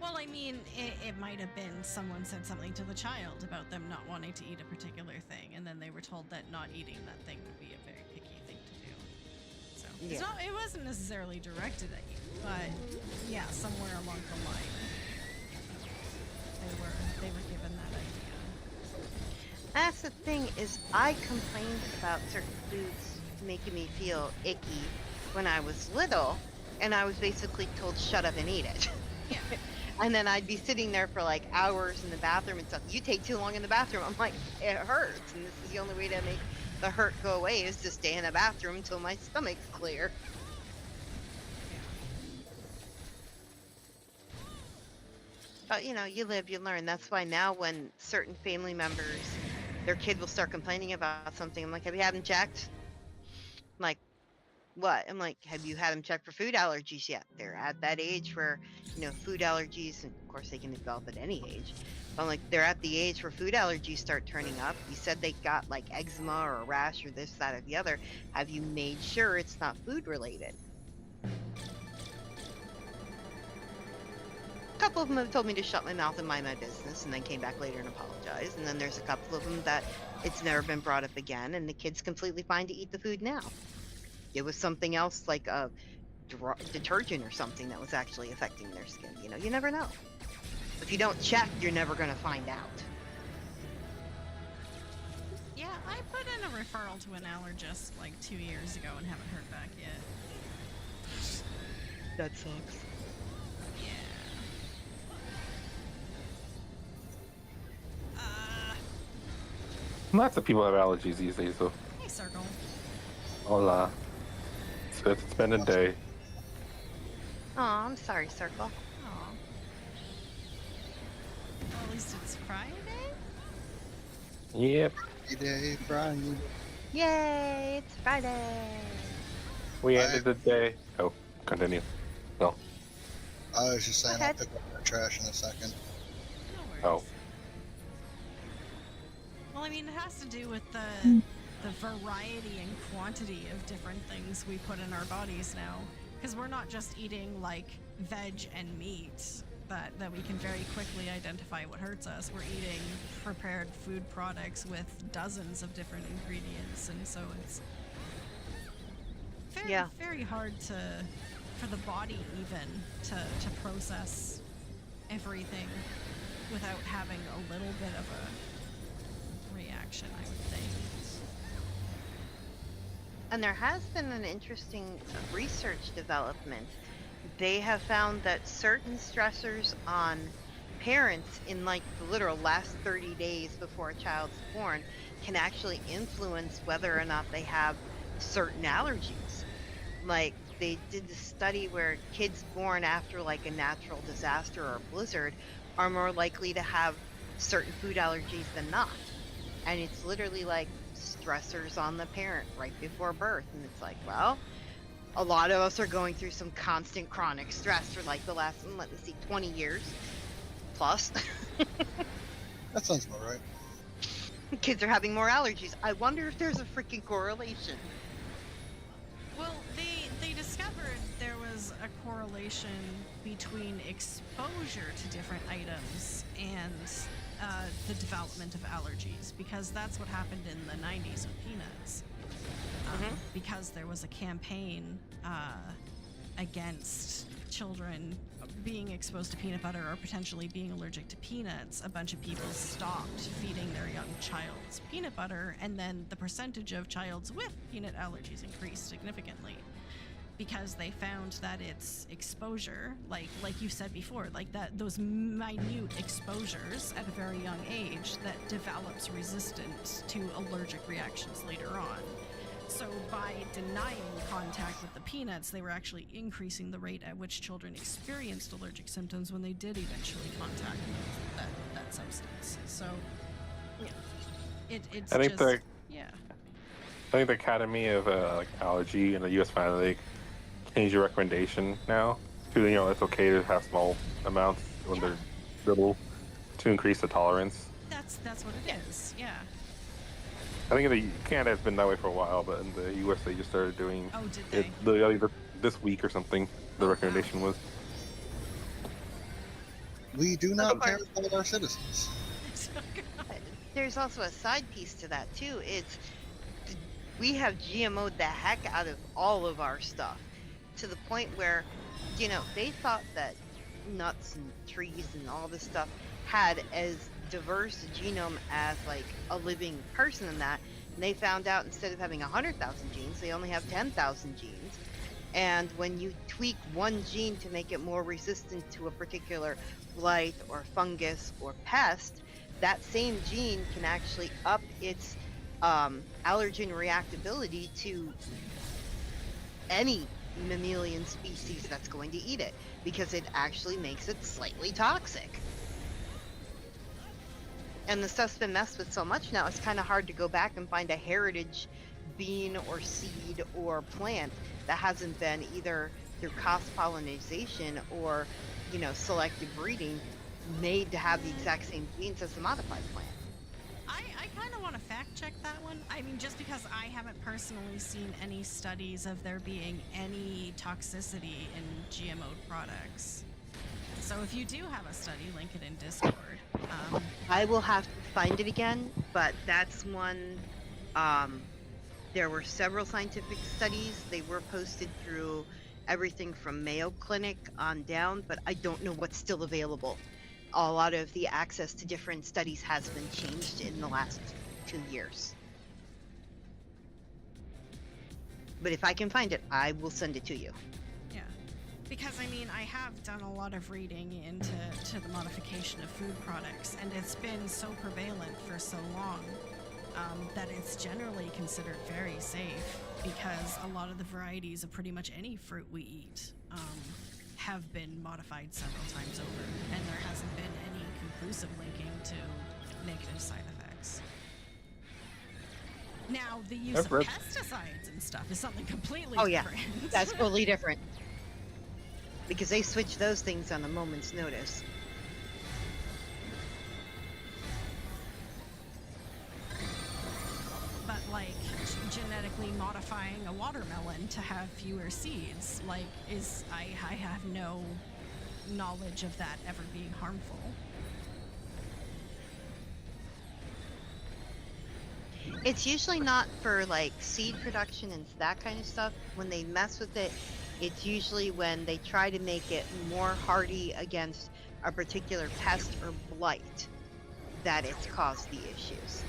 Well, I mean, it might have been someone said something to the child about them not wanting to eat a particular thing, and then they were told that not eating that thing would be a very picky thing to do. So it wasn't necessarily directed at you, but yeah, somewhere along the line. they were given that idea. That's the thing is I complained about certain foods making me feel icky when I was little, and I was basically told shut up and eat it. Yeah. And then I'd be sitting there for like hours in the bathroom and stuff. You take too long in the bathroom. I'm like, it hurts, and this is the only way to make the hurt go away is to stay in the bathroom until my stomach's clear. But you know, you live, you learn. That's why now when certain family members, their kid will start complaining about something, I'm like, have you had them checked? I'm like, what? I'm like, have you had them checked for food allergies yet? They're at that age where, you know, food allergies, and of course they can develop at any age. But I'm like, they're at the age where food allergies start turning up. You said they got like eczema or a rash or this, that, or the other. Have you made sure it's not food related? A couple of them have told me to shut my mouth and mind my business, and then came back later and apologized. And then there's a couple of them that it's never been brought up again, and the kid's completely fine to eat the food now. It was something else like a detergent or something that was actually affecting their skin. You know, you never know. If you don't check, you're never going to find out. Yeah, I put in a referral to an allergist like 2 years ago and haven't heard back yet. That sucks. Yeah. Lots of people have allergies these days, though. Hey, Circle. Hola. It's been a day. Oh, I'm sorry, Circle. Aw. Well, at least it's Friday? Yep. Day, Brian. Yay, it's Friday. We ended the day. Oh, continue. No. I was just saying Go I'll ahead. pick up the trash in a second. No worries. Oh. Well, I mean, it has to do with the variety and quantity of different things we put in our bodies now. Because we're not just eating, like, veg and meat that we can very quickly identify what hurts us. We're eating prepared food products with dozens of different ingredients, and so it's very, Yeah. very hard for the body even to process everything without having a little bit of a reaction, I would think. And there has been an interesting research development. They have found that certain stressors on parents in like the literal last 30 days before a child's born can actually influence whether or not they have certain allergies. Like they did this study where kids born after like a natural disaster or a blizzard are more likely to have certain food allergies than not. And it's literally like stressors on the parent right before birth. And it's like, well, a lot of us are going through some constant chronic stress for like the last, let me see, 20 years plus. That sounds about right. Kids are having more allergies. I wonder if there's a freaking correlation. Well, they discovered there was a correlation between exposure to different items and the development of allergies, because that's what happened in the 90s with peanuts. Because there was a campaign against children being exposed to peanut butter or potentially being allergic to peanuts, a bunch of people stopped feeding their young childs peanut butter, and then the percentage of childs with peanut allergies increased significantly because they found that it's exposure, like you said before, like that those minute exposures at a very young age that develops resistance to allergic reactions later on. So by denying contact with the peanuts, they were actually increasing the rate at which children experienced allergic symptoms when they did eventually contact that substance. So, yeah, it's I think just, the yeah. I think the Academy of like Allergy and the U.S. finally changed the recommendation now to, you know, it's okay to have small amounts when they're little to increase the tolerance. That's what it is. Yeah. I think in Canada has been that way for a while, but in the U.S. they just started doing Oh, did it this week or something. The recommendation was. We do not Okay. care about our citizens. There's also a side piece to that too. It's we have GMO'd the heck out of all of our stuff to the point where, you know, they thought that nuts and trees and all this stuff had as diverse a genome as like a living person in that. And they found out instead of having 100,000 genes, they only have 10,000 genes. And when you tweak one gene to make it more resistant to a particular blight or fungus or pest, that same gene can actually up its allergen reactability to any mammalian species that's going to eat it, because it actually makes it slightly toxic. And the stuff's been messed with so much now, it's kind of hard to go back and find a heritage bean or seed or plant that hasn't been either through cross-pollination or, you know, selective breeding made to have the exact same genes as the modified plant. I kind of want to fact check that one. I mean, just because I haven't personally seen any studies of there being any toxicity in GMO products. So if you do have a study, link it in Discord. I will have to find it again, but that's one. There were several scientific studies. They were posted through everything from Mayo Clinic on down, but I don't know what's still available. A lot of the access to different studies has been changed in the last 2 years. But if I can find it, I will send it to you. Yeah, because I mean, I have done a lot of reading into the modification of food products, and it's been so prevalent for so long that it's generally considered very safe, because a lot of the varieties of pretty much any fruit we eat have been modified several times over, and there hasn't been any conclusive linking to negative side effects. Now, the use of pesticides and stuff is something completely different. That's totally different. Because they switch those things on a moment's notice. But like genetically modifying a watermelon to have fewer seeds, like I have no knowledge of that ever being harmful. It's usually not for like seed production and that kind of stuff. When they mess with it, it's usually when they try to make it more hardy against a particular pest or blight that it's caused the issues.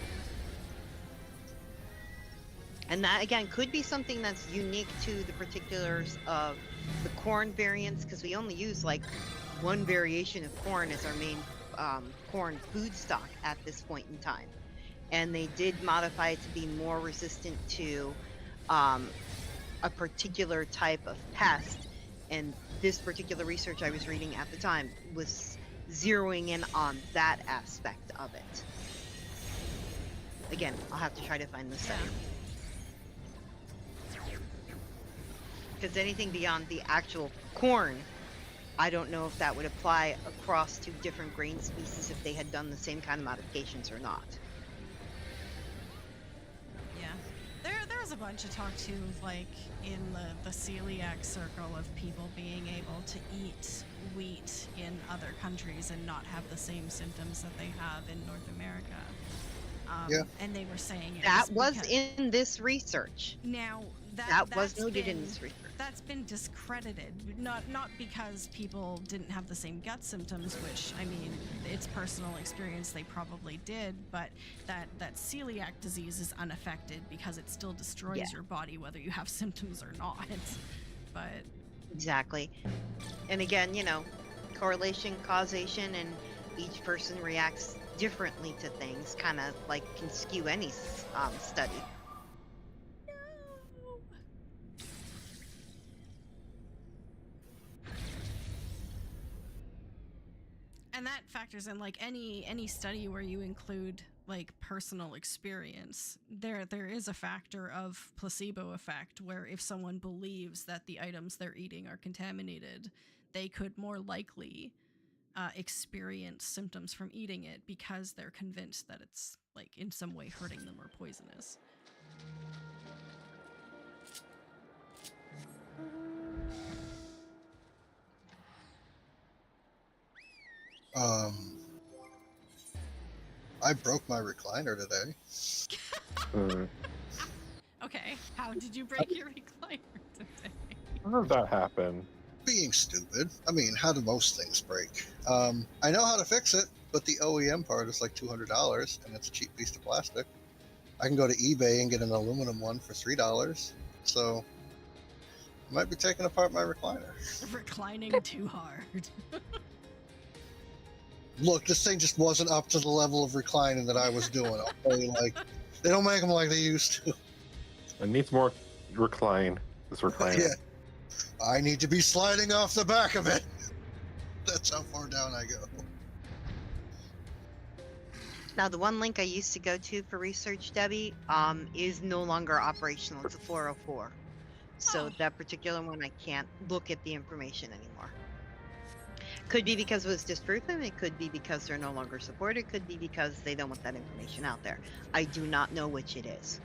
And that, again, could be something that's unique to the particulars of the corn variants, because we only use like one variation of corn as our main corn food stock at this point in time. And they did modify it to be more resistant to a particular type of pest. And this particular research I was reading at the time was zeroing in on that aspect of it. Again, I'll have to try to find the study. Because anything beyond the actual corn, I don't know if that would apply across to different grain species if they had done the same kind of modifications or not. Yeah, there's a bunch of talk too, like in the celiac circle, of people being able to eat wheat in other countries and not have the same symptoms that they have in North America. And they were saying that was in this research. Now that was noted in this research. That's been discredited, not because people didn't have the same gut symptoms, which, I mean, it's personal experience, they probably did, but that celiac disease is unaffected because it still destroys your body whether you have symptoms or not. But exactly. And again, you know, correlation, causation, and each person reacts differently to things, kind of like can skew any study. And that factors in like any study where you include like personal experience. There is a factor of placebo effect, where if someone believes that the items they're eating are contaminated, they could more likely experience symptoms from eating it because they're convinced that it's like in some way hurting them or poisonous. I broke my recliner today. Okay, how did you break your recliner today? How did that happen? Being stupid. I mean, how do most things break? I know how to fix it. but the OEM part is like $200, and it's a cheap piece of plastic. I can go to eBay and get an aluminum one for $3. So I might be taking apart my recliner. Reclining too hard. Look, this thing just wasn't up to the level of reclining that I was doing. I'll tell you, like, they don't make them like they used to. It needs more recline. This recliner. Yeah. I need to be sliding off the back of it. That's how far down I go. Now, the one link I used to go to for research, Debbie, is no longer operational. It's a 404. So Oh. that particular one, I can't look at the information anymore. Could be because it was disproven. It could be because they're no longer supported. Could be because they don't want that information out there. I do not know which it is.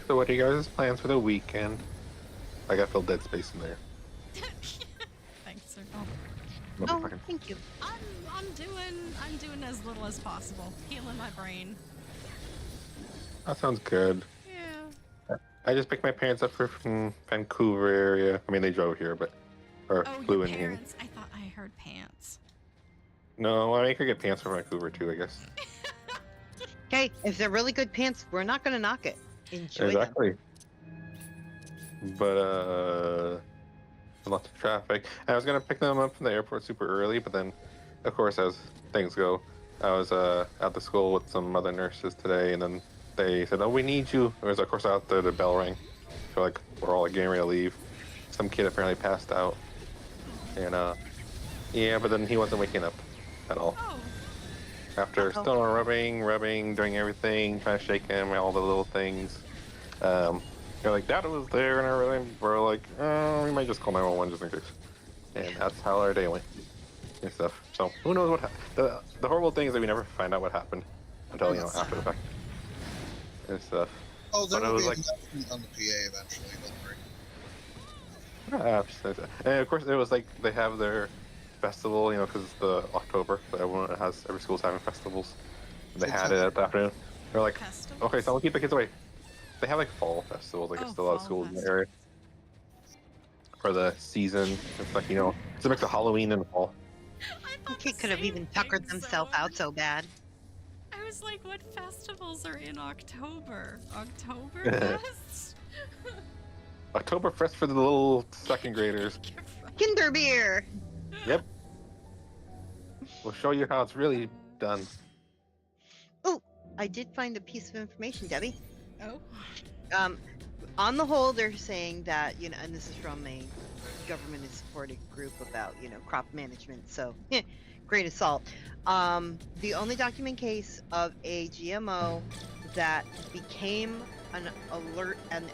So what are you guys' plans for the weekend? I got filled dead space in there. Thanks, sir. Oh, Motherfucking- thank you. I'm doing as little as possible. Healing my brain. That sounds good. Yeah. I just picked my parents up from Vancouver area. I mean, they drove here, but or Oh, flew your in here. parents. I thought I heard pants. No, I could get pants from Vancouver too, I guess. Okay, if they're really good pants, we're not going to knock it. Enjoy them. Exactly. But lots of traffic. I was gonna pick them up from the airport super early, but then, of course, as things go, I was at the school with some other nurses today, and then they said, "Oh, we need you." It was, of course, out there the bell rang. So like we're all like, getting ready to leave. Some kid apparently passed out, and yeah, but then he wasn't waking up at all. Oh. After Uh-oh. still rubbing, doing everything, trying to shake him, all the little things. They're like, Dad was there and everything. We're like, we might just call 911 just in case. And that's how our day went and stuff. So who knows what happened. The horrible thing is that we never find out what happened until, after the fact and stuff. Oh, there But it will was be like- an announcement on the PA eventually, don't worry. Perhaps. And of course, it was like they have their festival, because it's the October. So every school's having festivals. They had it at the afternoon. They're like, Festivals? okay, someone keep the kids away. They have like fall festivals, like Oh, it's still a lot of fall schools in the area. For the season. It's like, it's a mix of Halloween and fall. I The thought kid the could have same even tuckered thing, themselves so- out so bad. I was like, what festivals are in October? Oktoberfest? Oktoberfest for the little second graders. Kinder beer! Yep. We'll show you how it's really done. I did find a piece of information, Debbie. Oh. On the whole, they're saying that, and this is from a government-supported group about, crop management, so, grain of salt. The only document case of a GMO that became an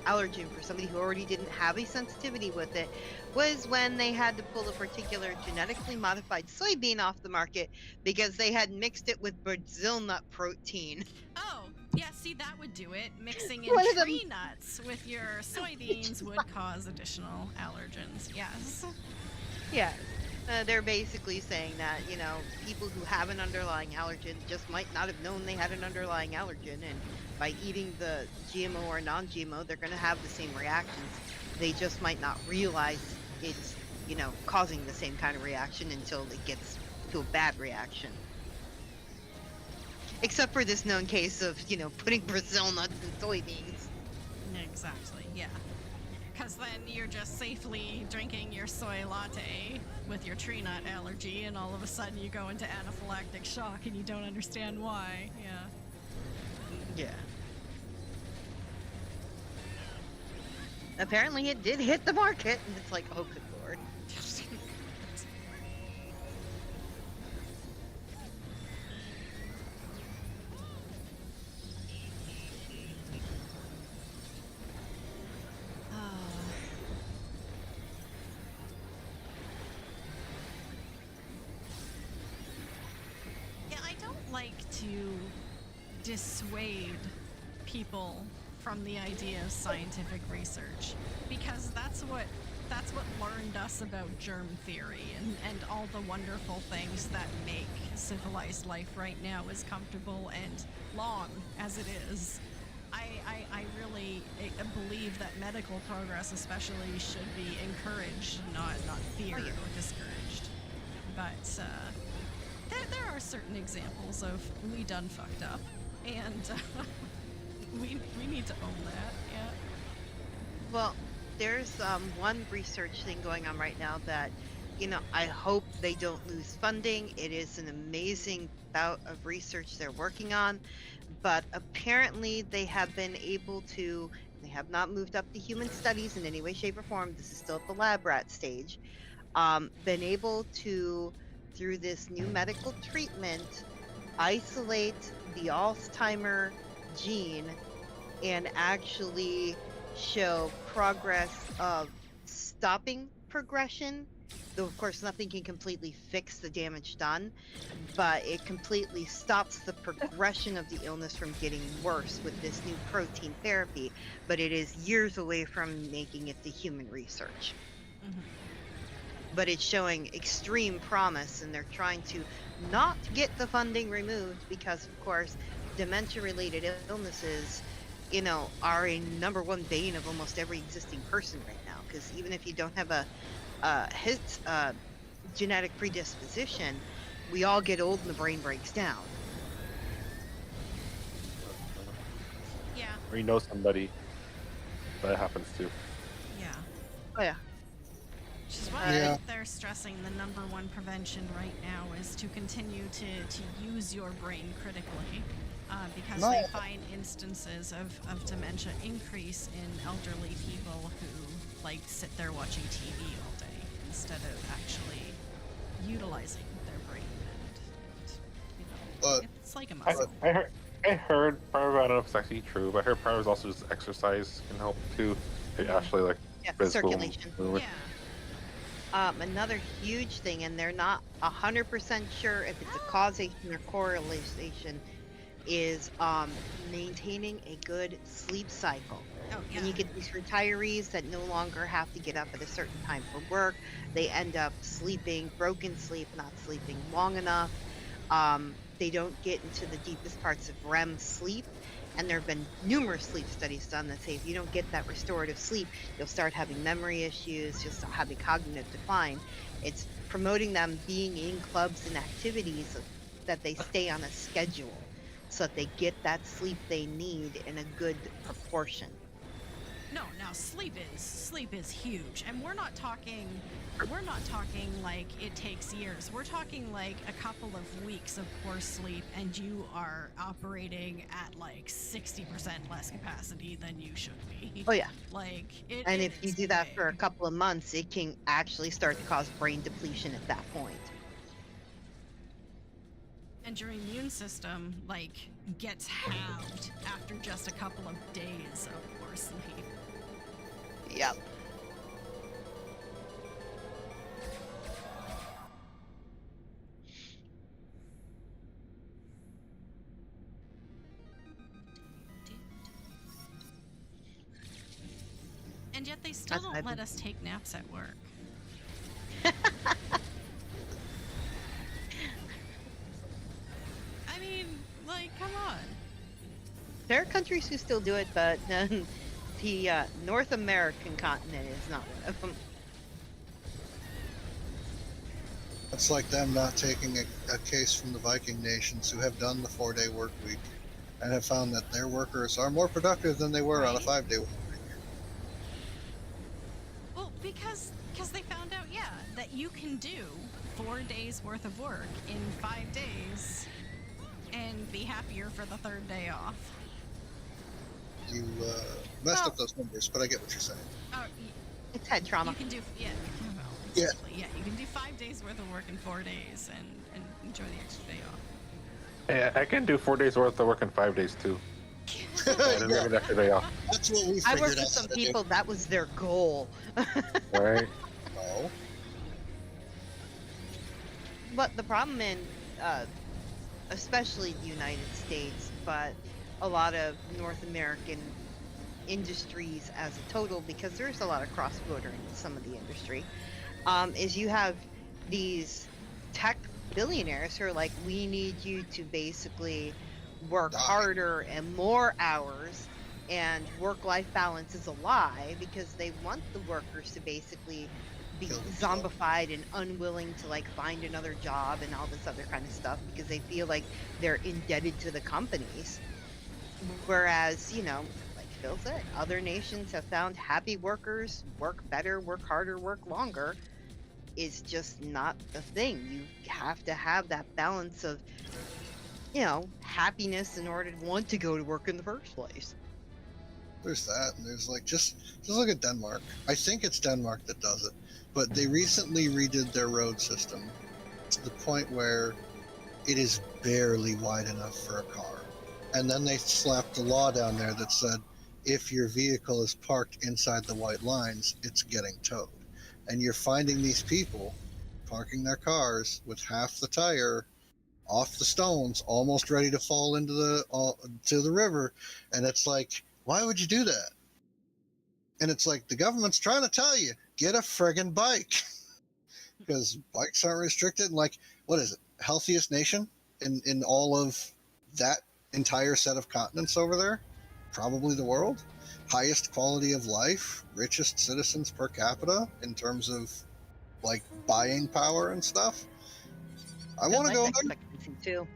allergen for somebody who already didn't have a sensitivity with it was when they had to pull a particular genetically modified soybean off the market because they had mixed it with Brazil nut protein. Oh, yeah, see, that would do it. Mixing in One of them- tree nuts with your soybeans would cause additional allergens. Yes. Yeah. They're basically saying that, people who have an underlying allergen just might not have known they had an underlying allergen, and by eating the GMO or non-GMO, they're going to have the same reactions. They just might not realize it's, causing the same kind of reaction until it gets to a bad reaction. Except for this known case of, putting Brazil nuts in soybeans. Exactly, yeah. Because then you're just safely drinking your soy latte with your tree nut allergy, and all of a sudden you go into anaphylactic shock and you don't understand why. Yeah. Yeah. Apparently it did hit the market, and it's like, oh, good lord. like to dissuade people from the idea of scientific research, because that's what learned us about germ theory and all the wonderful things that make civilized life right now as comfortable and long as it is. I really believe that medical progress especially should be encouraged, not feared or discouraged. But there are certain examples of we done fucked up, and we need to own that. Yeah. Well, there's one research thing going on right now that, I hope they don't lose funding. It is an amazing bout of research they're working on, but apparently they have been able to, they have not moved up to human studies in any way, shape, or form. This is still at the lab rat stage. Been able to, through this new medical treatment, isolate the Alzheimer gene and actually show progress of stopping progression. Though of course nothing can completely fix the damage done, but it completely stops the progression of the illness from getting worse with this new protein therapy. But it is years away from making it to human research. Mm-hmm. But it's showing extreme promise, and they're trying to not get the funding removed because, of course, dementia-related illnesses, are a number one bane of almost every existing person right now. Because even if you don't have a genetic predisposition, we all get old and the brain breaks down. Yeah. Or you know somebody that happens to. Yeah. Oh yeah. Which is why Yeah. they're stressing the number one prevention right now is to continue to use your brain critically, because No. they find instances of dementia increase in elderly people who like sit there watching TV all day instead of actually utilizing their brain. But- It's like a I, muscle. I heard part of it, I don't know if it's actually true, but I heard part of it is also just exercise can help too. It Yeah. actually like Yeah, physical circulation. movement. Yeah. Another huge thing, and they're not 100% sure if it's a causation or correlation, is maintaining a good sleep cycle. Oh yeah. And you get these retirees that no longer have to get up at a certain time for work. They end up sleeping, broken sleep, not sleeping long enough. They don't get into the deepest parts of REM sleep. And there have been numerous sleep studies done that say if you don't get that restorative sleep, you'll start having memory issues, you'll start having cognitive decline. It's promoting them being in clubs and activities that they stay on a schedule so that they get that sleep they need in a good proportion. No, now sleep is huge, and we're not talking like it takes years. We're talking like a couple of weeks of poor sleep, and you are operating at like 60% less capacity than you should be. Oh yeah. Like it. And it if you is do that for a big. couple of months, it can actually start to cause brain depletion at that point. And your immune system like gets halved after just a couple of days of poor sleep. Yep. And yet they still That's don't what I've let been- us take naps at work. I mean, like, come on. There are countries who still do it, but the North American continent is not one of them. It's like them not taking a case from the Viking nations who have done the 4-day work week and have found that their workers are more productive than they were on a Right. 5-day work week. Well, because they found out, yeah, that you can do 4 days worth of work in 5 days and be happier for the third day off. You messed Well- up those numbers, but I get what you're saying. Oh, It's head trauma. you can do, yeah, well, Yeah. exactly, yeah, you can do 5 days worth of work in 4 days and enjoy the extra day off. Yeah, I can do 4 days worth of work in 5 days too. I didn't have an extra day off. That's what we I figured worked out. with some how to do. people, that was their goal. Right? No. But the problem in especially the United States, but a lot of North American industries as a total, because there's a lot of cross-border in some of the industry, is you have these tech billionaires who are like, we need you to basically work harder and more hours, and work-life balance is a lie because they want the workers to basically be zombified and unwilling to like find another job and all this other kind of stuff because they feel like they're indebted to the companies. Whereas, you know, like Phil said, other nations have found happy workers work better, work harder, work longer. Is just not a thing. You have to have that balance of, you know, happiness in order to want to go to work in the first place. There's that, and there's like just look at Denmark. I think it's Denmark that does it, but they recently redid their road system to the point where it is barely wide enough for a car. And then they slapped a law down there that said if your vehicle is parked inside the white lines, it's getting towed. And you're finding these people parking their cars with half the tire off the stones, almost ready to fall into the river. And it's like, why would you do that? And it's like, the government's trying to tell you, get a friggin' bike. Because bikes aren't restricted. And like, what is it? Healthiest nation in all of that entire set of continents over there? Probably the world. Highest quality of life, richest citizens per capita in terms of like buying power and stuff. I want to go there. Too.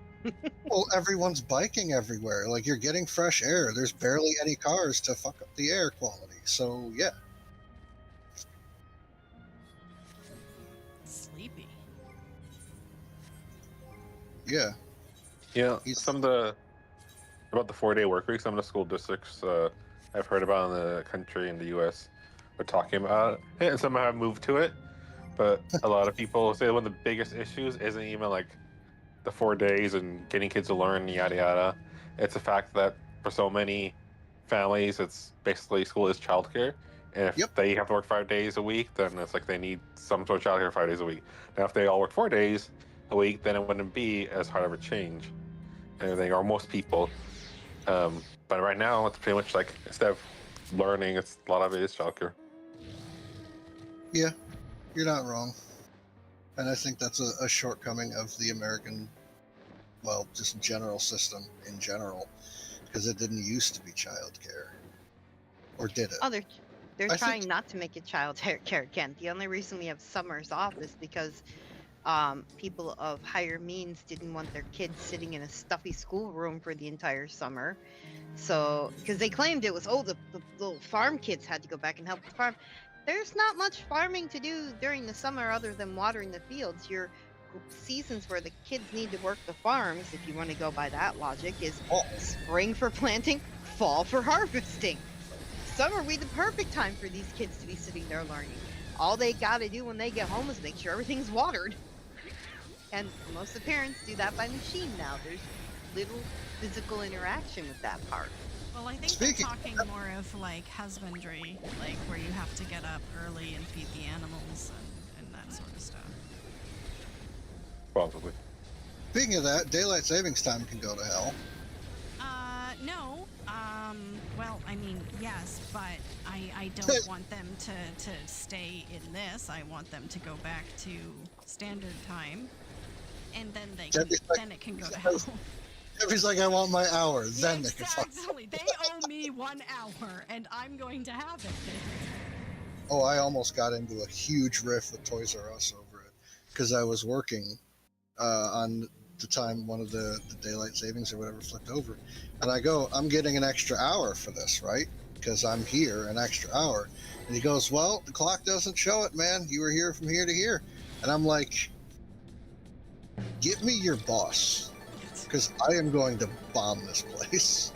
Well, everyone's biking everywhere. Like, you're getting fresh air. There's barely any cars to fuck up the air quality. So yeah. Sleepy. Yeah. Yeah, some of the about the 4-day work week. Some of the school districts I've heard about in the country in the U.S. are talking about it, and some have moved to it. But a lot of people say one of the biggest issues isn't even like the 4 days and getting kids to learn, yada yada. It's the fact that for so many families, it's basically school is childcare. And if they have to work 5 days a week, then it's like they need some sort of childcare 5 days a week. Now, if they all work 4 days a week, then it wouldn't be as hard of a change. And everything, or most people. But right now, it's pretty much like instead of learning, it's a lot of it is childcare. Yeah, you're not wrong. And I think that's a shortcoming of the American, well, just general system in general, because it didn't used to be childcare. Or did it? Oh, they're trying not to make it child care, Kent. The only reason we have summers off is because people of higher means didn't want their kids sitting in a stuffy schoolroom for the entire summer. So, because they claimed it was, the little farm kids had to go back and help the farm. There's not much farming to do during the summer other than watering the fields. Your seasons where the kids need to work the farms, if you want to go by that logic, is spring for planting, fall for harvesting. Summer would be the perfect time for these kids to be sitting there learning. All they got to do when they get home is make sure everything's watered. And most of the parents do that by machine now. There's little physical interaction with that part. Well, I think they're talking more of like husbandry, like where you have to get up early and feed the animals and that sort of stuff. Probably. Speaking of that, daylight savings time can go to hell. No. Well, I mean, yes, but I don't want them to stay in this. I want them to go back to standard time, and then then it can go to hell. If he's like, I want my hour, then they can fuck. Exactly. They owe me 1 hour, and I'm going to have it. Oh, I almost got into a huge riff with Toys R Us over it because I was working on the time one of the daylight savings or whatever flipped over, and I go, I'm getting an extra hour for this, right? Because I'm here an extra hour. And he goes, well, the clock doesn't show it, man. You were here from here to here. And I'm like, get me your boss. Because I am going to bomb this place.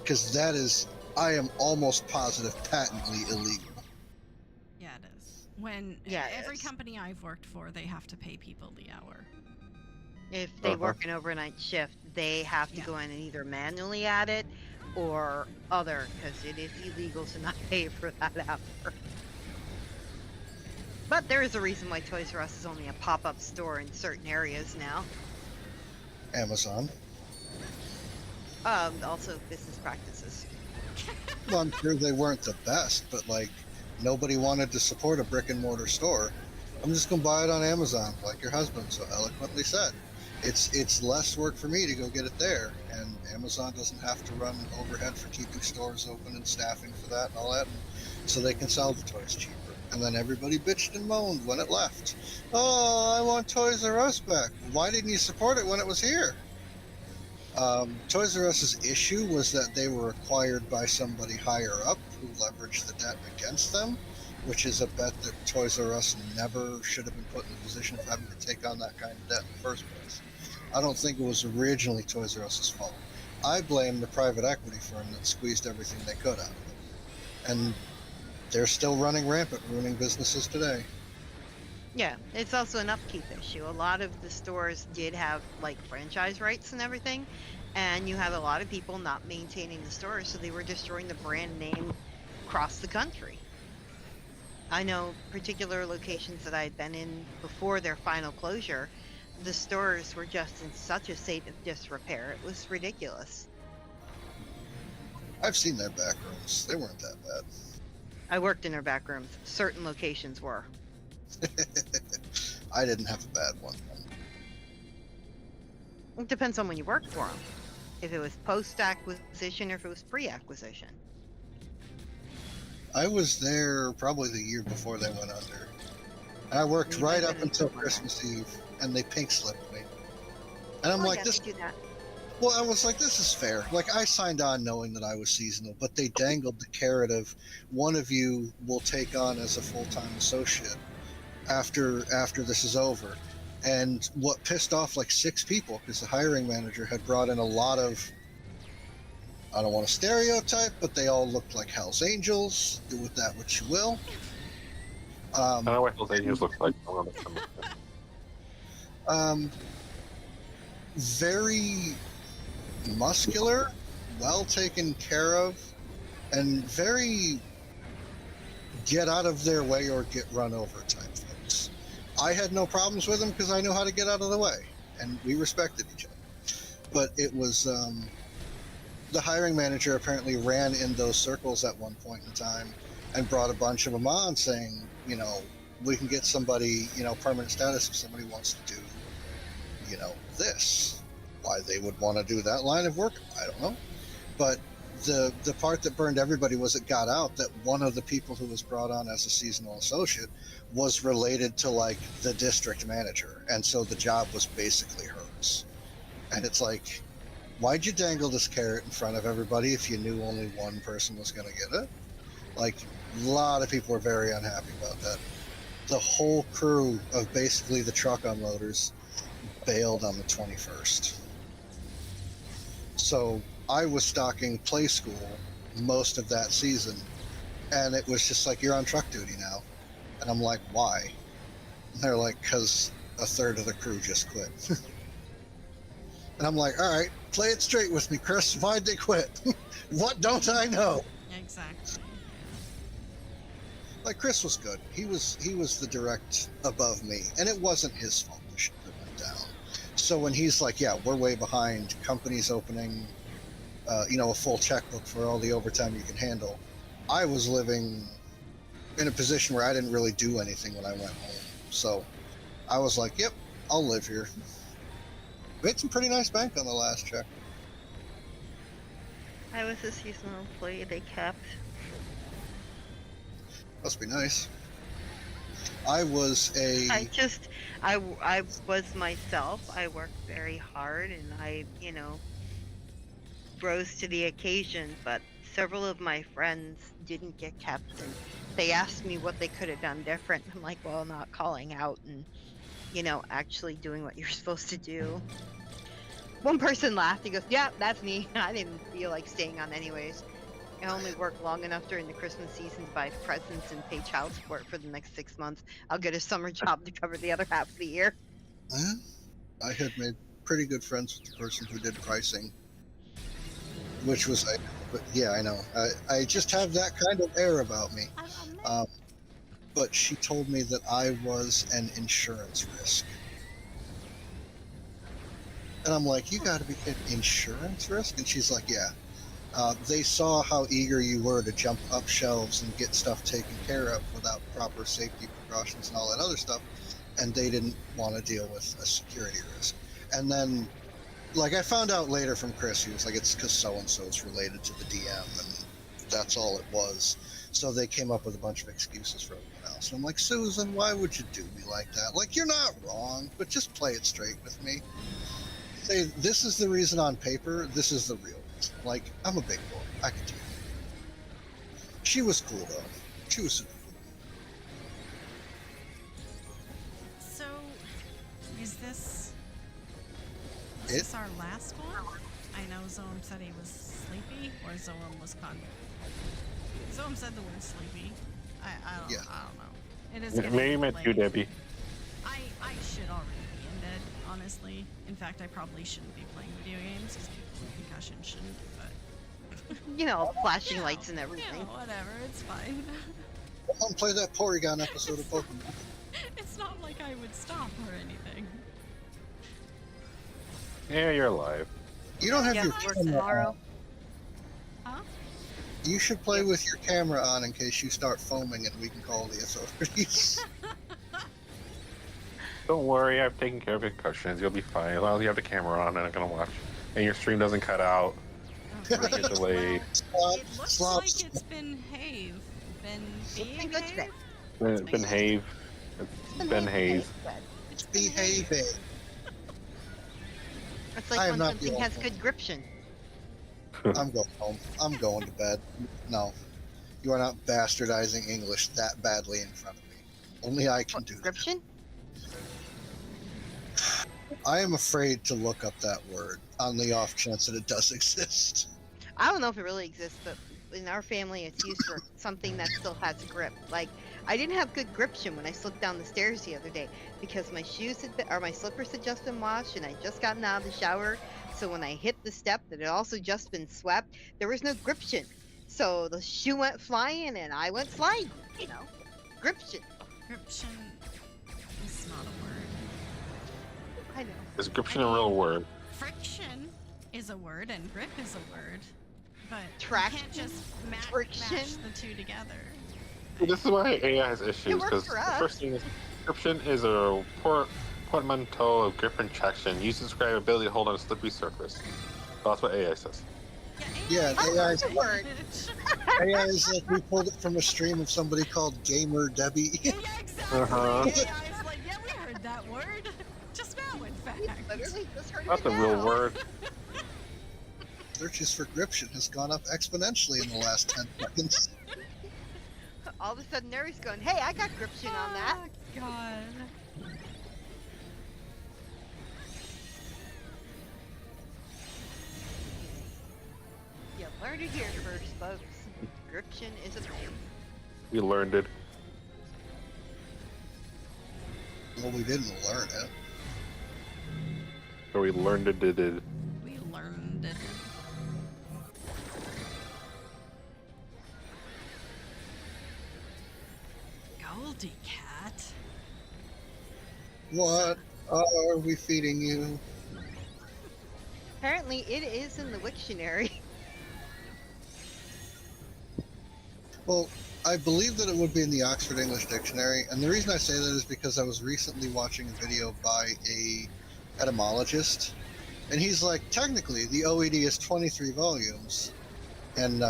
Because I am almost positive patently illegal. Yeah, it is. Every company I've worked for, they have to pay people the hour. If they work an overnight shift, they have to go in and either manually add it or other, because it is illegal to not pay for that hour. But there is a reason why Toys R Us is only a pop-up store in certain areas now. Amazon. Also business practices. Well, I'm sure they weren't the best, but like nobody wanted to support a brick and mortar store. I'm just gonna buy it on Amazon, like your husband so eloquently said. It's less work for me to go get it there, and Amazon doesn't have to run overhead for keeping stores open and staffing for that and all that, so they can sell the toys cheaper. And then everybody bitched and moaned when it left. Oh, I want Toys R Us back. Why didn't you support it when it was here? Toys R Us's issue was that they were acquired by somebody higher up who leveraged the debt against them, which is a bet that Toys R Us never should have been put in the position of having to take on that kind of debt in the first place. I don't think it was originally Toys R Us's fault. I blame the private equity firm that squeezed everything they could out of it. And they're still running rampant, ruining businesses today. Yeah, it's also an upkeep issue. A lot of the stores did have like franchise rights and everything, and you have a lot of people not maintaining the stores, so they were destroying the brand name across the country. I know particular locations that I had been in before their final closure, the stores were just in such a state of disrepair. It was ridiculous. I've seen their back rooms. They weren't that bad. I worked in their back rooms. Certain locations were. I didn't have a bad one. It depends on when you worked for them. If it was post-acquisition or if it was pre-acquisition. I was there probably the year before they went under. And I worked You right might up have been until in Christmas Eve, and they pink slipped me. And I'm Oh, like, yeah, this. they do that. Well, I was like, this is fair. Like, I signed on knowing that I was seasonal, but they dangled the carrot of one of you will take on as a full-time associate after this is over. And what pissed off like 6 people, because the hiring manager had brought in a lot of, I don't want to stereotype, but they all looked like Hell's Angels. Do with that what you will. I don't know what those Angels look like. Very muscular, well taken care of, and very get out of their way or get run over type folks. I had no problems with them because I knew how to get out of the way, and we respected each other. But it was the hiring manager apparently ran in those circles at one point in time and brought a bunch of them on saying, you know, we can get somebody, you know, permanent status if somebody wants to do, you know, this. Why they would want to do that line of work, I don't know. But the part that burned everybody was it got out that one of the people who was brought on as a seasonal associate was related to like the district manager, and so the job was basically hers. And it's like, why'd you dangle this carrot in front of everybody if you knew only one person was going to get it? Like, a lot of people were very unhappy about that. The whole crew of basically the truck unloaders bailed on the 21st. So I was stocking Play School most of that season, and it was just like, you're on truck duty now. And I'm like, why? And they're like, because a third of the crew just quit. And I'm like, all right, play it straight with me, Chris. Why'd they quit? What don't I know? Exactly. Like, Chris was good. He was the direct above me, and it wasn't his fault the shit that went down. So when he's like, yeah, we're way behind, company's opening, you know, a full checkbook for all the overtime you can handle, I was living in a position where I didn't really do anything when I went home. So I was like, yep, I'll live here. Made some pretty nice bank on the last check. I was a seasonal employee they kept. Must be nice. I was a... I was myself. I worked very hard and I, you know, rose to the occasion, but several of my friends didn't get kept and they asked me what they could have done different. I'm like, well, not calling out and, you know, actually doing what you're supposed to do. One person laughed. He goes, yeah, that's me. I didn't feel like staying on anyways. I only work long enough during the Christmas season to buy presents and pay child support for the next 6 months. I'll get a summer job to cover the other half of the year. I had made pretty good friends with the person who did pricing, which was, but yeah, I know. I just have that kind of air about me. But she told me that I was an insurance risk. And I'm like, you got to be kidding. Insurance risk? And she's like, yeah. They saw how eager you were to jump up shelves and get stuff taken care of without proper safety precautions and all that other stuff, and they didn't want to deal with a security risk. And then, like, I found out later from Chris, he was like, it's because so-and-so is related to the DM, and that's all it was. So they came up with a bunch of excuses for everyone else. And I'm like, Susan, why would you do me like that? Like, you're not wrong, but just play it straight with me. Say, this is the reason on paper, this is the real reason. Like, I'm a big boy. I could do it. She was cool, though. She was super cool. So, is this our last one? I know Zoam said he was sleepy, or Zoam was Zoam said the word sleepy. I don't know. It is getting Maybe meant late. you, Debbie. I should already be in bed, honestly. In fact, I probably shouldn't be playing video games because people with concussion shouldn't, but... You know, flashing You know, lights and everything. You know, whatever, it's fine. Come on, play that Porygon episode of Pokemon. It's not like I would stop or anything. Yeah, you're alive. You don't have Yeah, your work camera tomorrow. on. Huh? You should play with your camera on in case you start foaming and we can call the authorities. Don't worry, I've taken care of concussions. You'll be fine as long as you have the camera on and I'm gonna watch. And your stream doesn't cut out. Oh, Don't get delayed. Well, it looks like it's been Have. Something good today. It's been Have. It's been Haze. It's behaving. It's I like am when not something the has only good gription. I'm going home. I'm going to bed. No. You are not bastardizing English that badly in front of me. Only I can What, do that. gription? I am afraid to look up that word on the off chance that it does exist. I don't know if it really exists, but in our family, it's used for something that still has a grip. Like, I didn't have good gription when I slipped down the stairs the other day because my shoes had been, or my slippers had just been washed and I just gotten out of the shower. So when I hit the step that had also just been swept, there was no gription. So the shoe went flying and I went sliding. You know, gription. Description is not a word. I know. Is description a real word? Friction is a word and grip is a word. But Traction, you can't just match friction. the two together. This is why AI has issues, works because for the us. first thing is description is a portmanteau of grip and traction used to describe ability to hold on a slippery surface. That's what AI says. Yeah, Oh, AI, that's a word. AI is like we pulled it from a stream of somebody called Gamer Debbie. Yeah, exactly. Uh-huh. AI is like, yeah, we heard that word. Just now, in fact. Literally just heard That's it a real now. word. Searches for gription has gone up exponentially in the last 10 seconds. All of a sudden, Neri's going, "Hey, I got gription on that." Oh, God. You learned it here first, folks. Gription is a thing. We learned it. Well, we didn't learn it. Or we learned it. We learned it. Goldie cat. What are we feeding you? Apparently, it is in the Wiktionary. Well, I believe that it would be in the Oxford English Dictionary, and the reason I say that is because I was recently watching a video by a etymologist, and he's like, technically, the OED is 23 volumes, and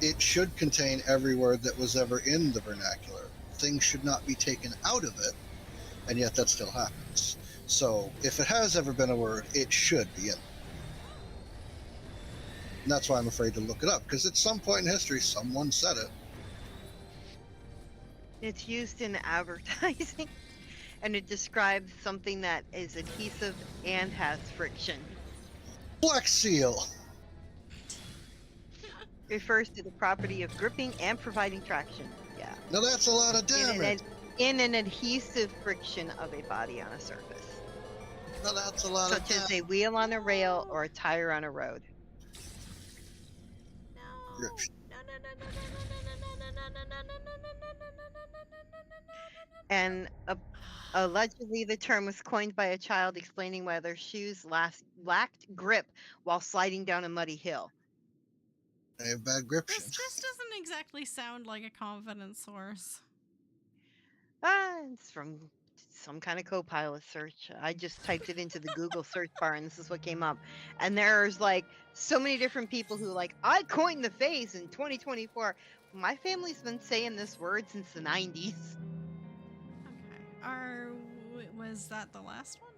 it should contain every word that was ever in the vernacular. Things should not be taken out of it, and yet that still happens. So, if it has ever been a word, it should be in. And that's why I'm afraid to look it up, because at some point in history, someone said it. It's used in advertising, and it describes something that is adhesive and has friction. Flex Seal! Refers to the property of gripping and providing traction. Yeah. Now that's a lot of damage. In an adhesive friction of a body on a surface, Now that's a lot such of as damage. a wheel on a rail or a tire on a road. No. Gription. No, no, no, no, no, no, no, no, And allegedly, the term was coined by a child explaining why their shoes lacked grip while sliding down a muddy hill. They have bad grip This shoes. doesn't exactly sound like a confident source. It's from some kind of Copilot search. I just typed it into the Google search bar, and this is what came up. And there's like so many different people who like, I coined the phrase in 2024. My family's been saying this word since the 90s. Okay. Was that the last one?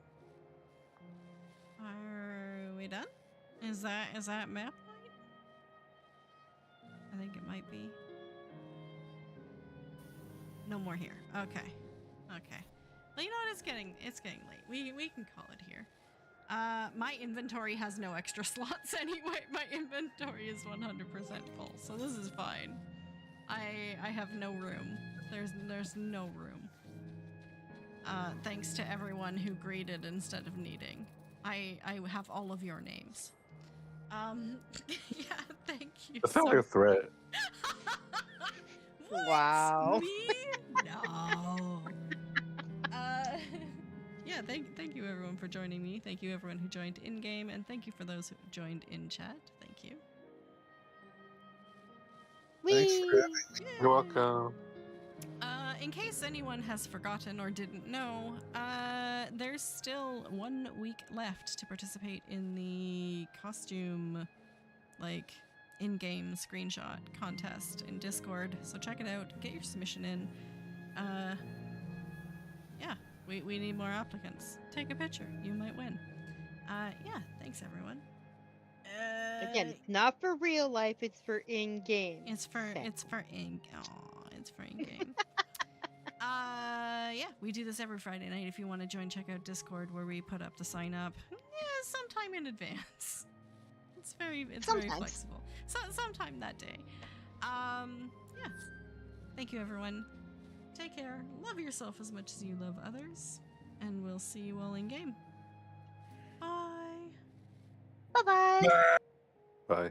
Are we done? Is that map light? I think it might be. No more here. Okay. Okay. Well, you know what? It's getting late. We can call it here. My inventory has no extra slots anyway. My inventory is 100% full, so this is fine. I have no room. There's no room. Thanks to everyone who greeted instead of needing. I have all of your names. Yeah, thank you. That sounds like a threat. What? Wow. Me? No. Yeah, thank you everyone for joining me. Thank you everyone who joined in game, and thank you for those who joined in chat. Thank you. Thanks for having me. You're welcome. In case anyone has forgotten or didn't know, there's still 1 week left to participate in the costume, like, in-game screenshot contest in Discord. So check it out. Get your submission in. Yeah, we need more applicants. Take a picture. You might win. Yeah, thanks everyone. Again, it's not for real life, it's for in-game. It's for in-game. Yeah, we do this every Friday night. If you want to join, check out Discord where we put up the sign up. Yeah, sometime in advance. It's very flexible. So sometime that day. Yeah. Thank you everyone. Take care. Love yourself as much as you love others. And we'll see you all in game. Bye. Bye-bye. Bye.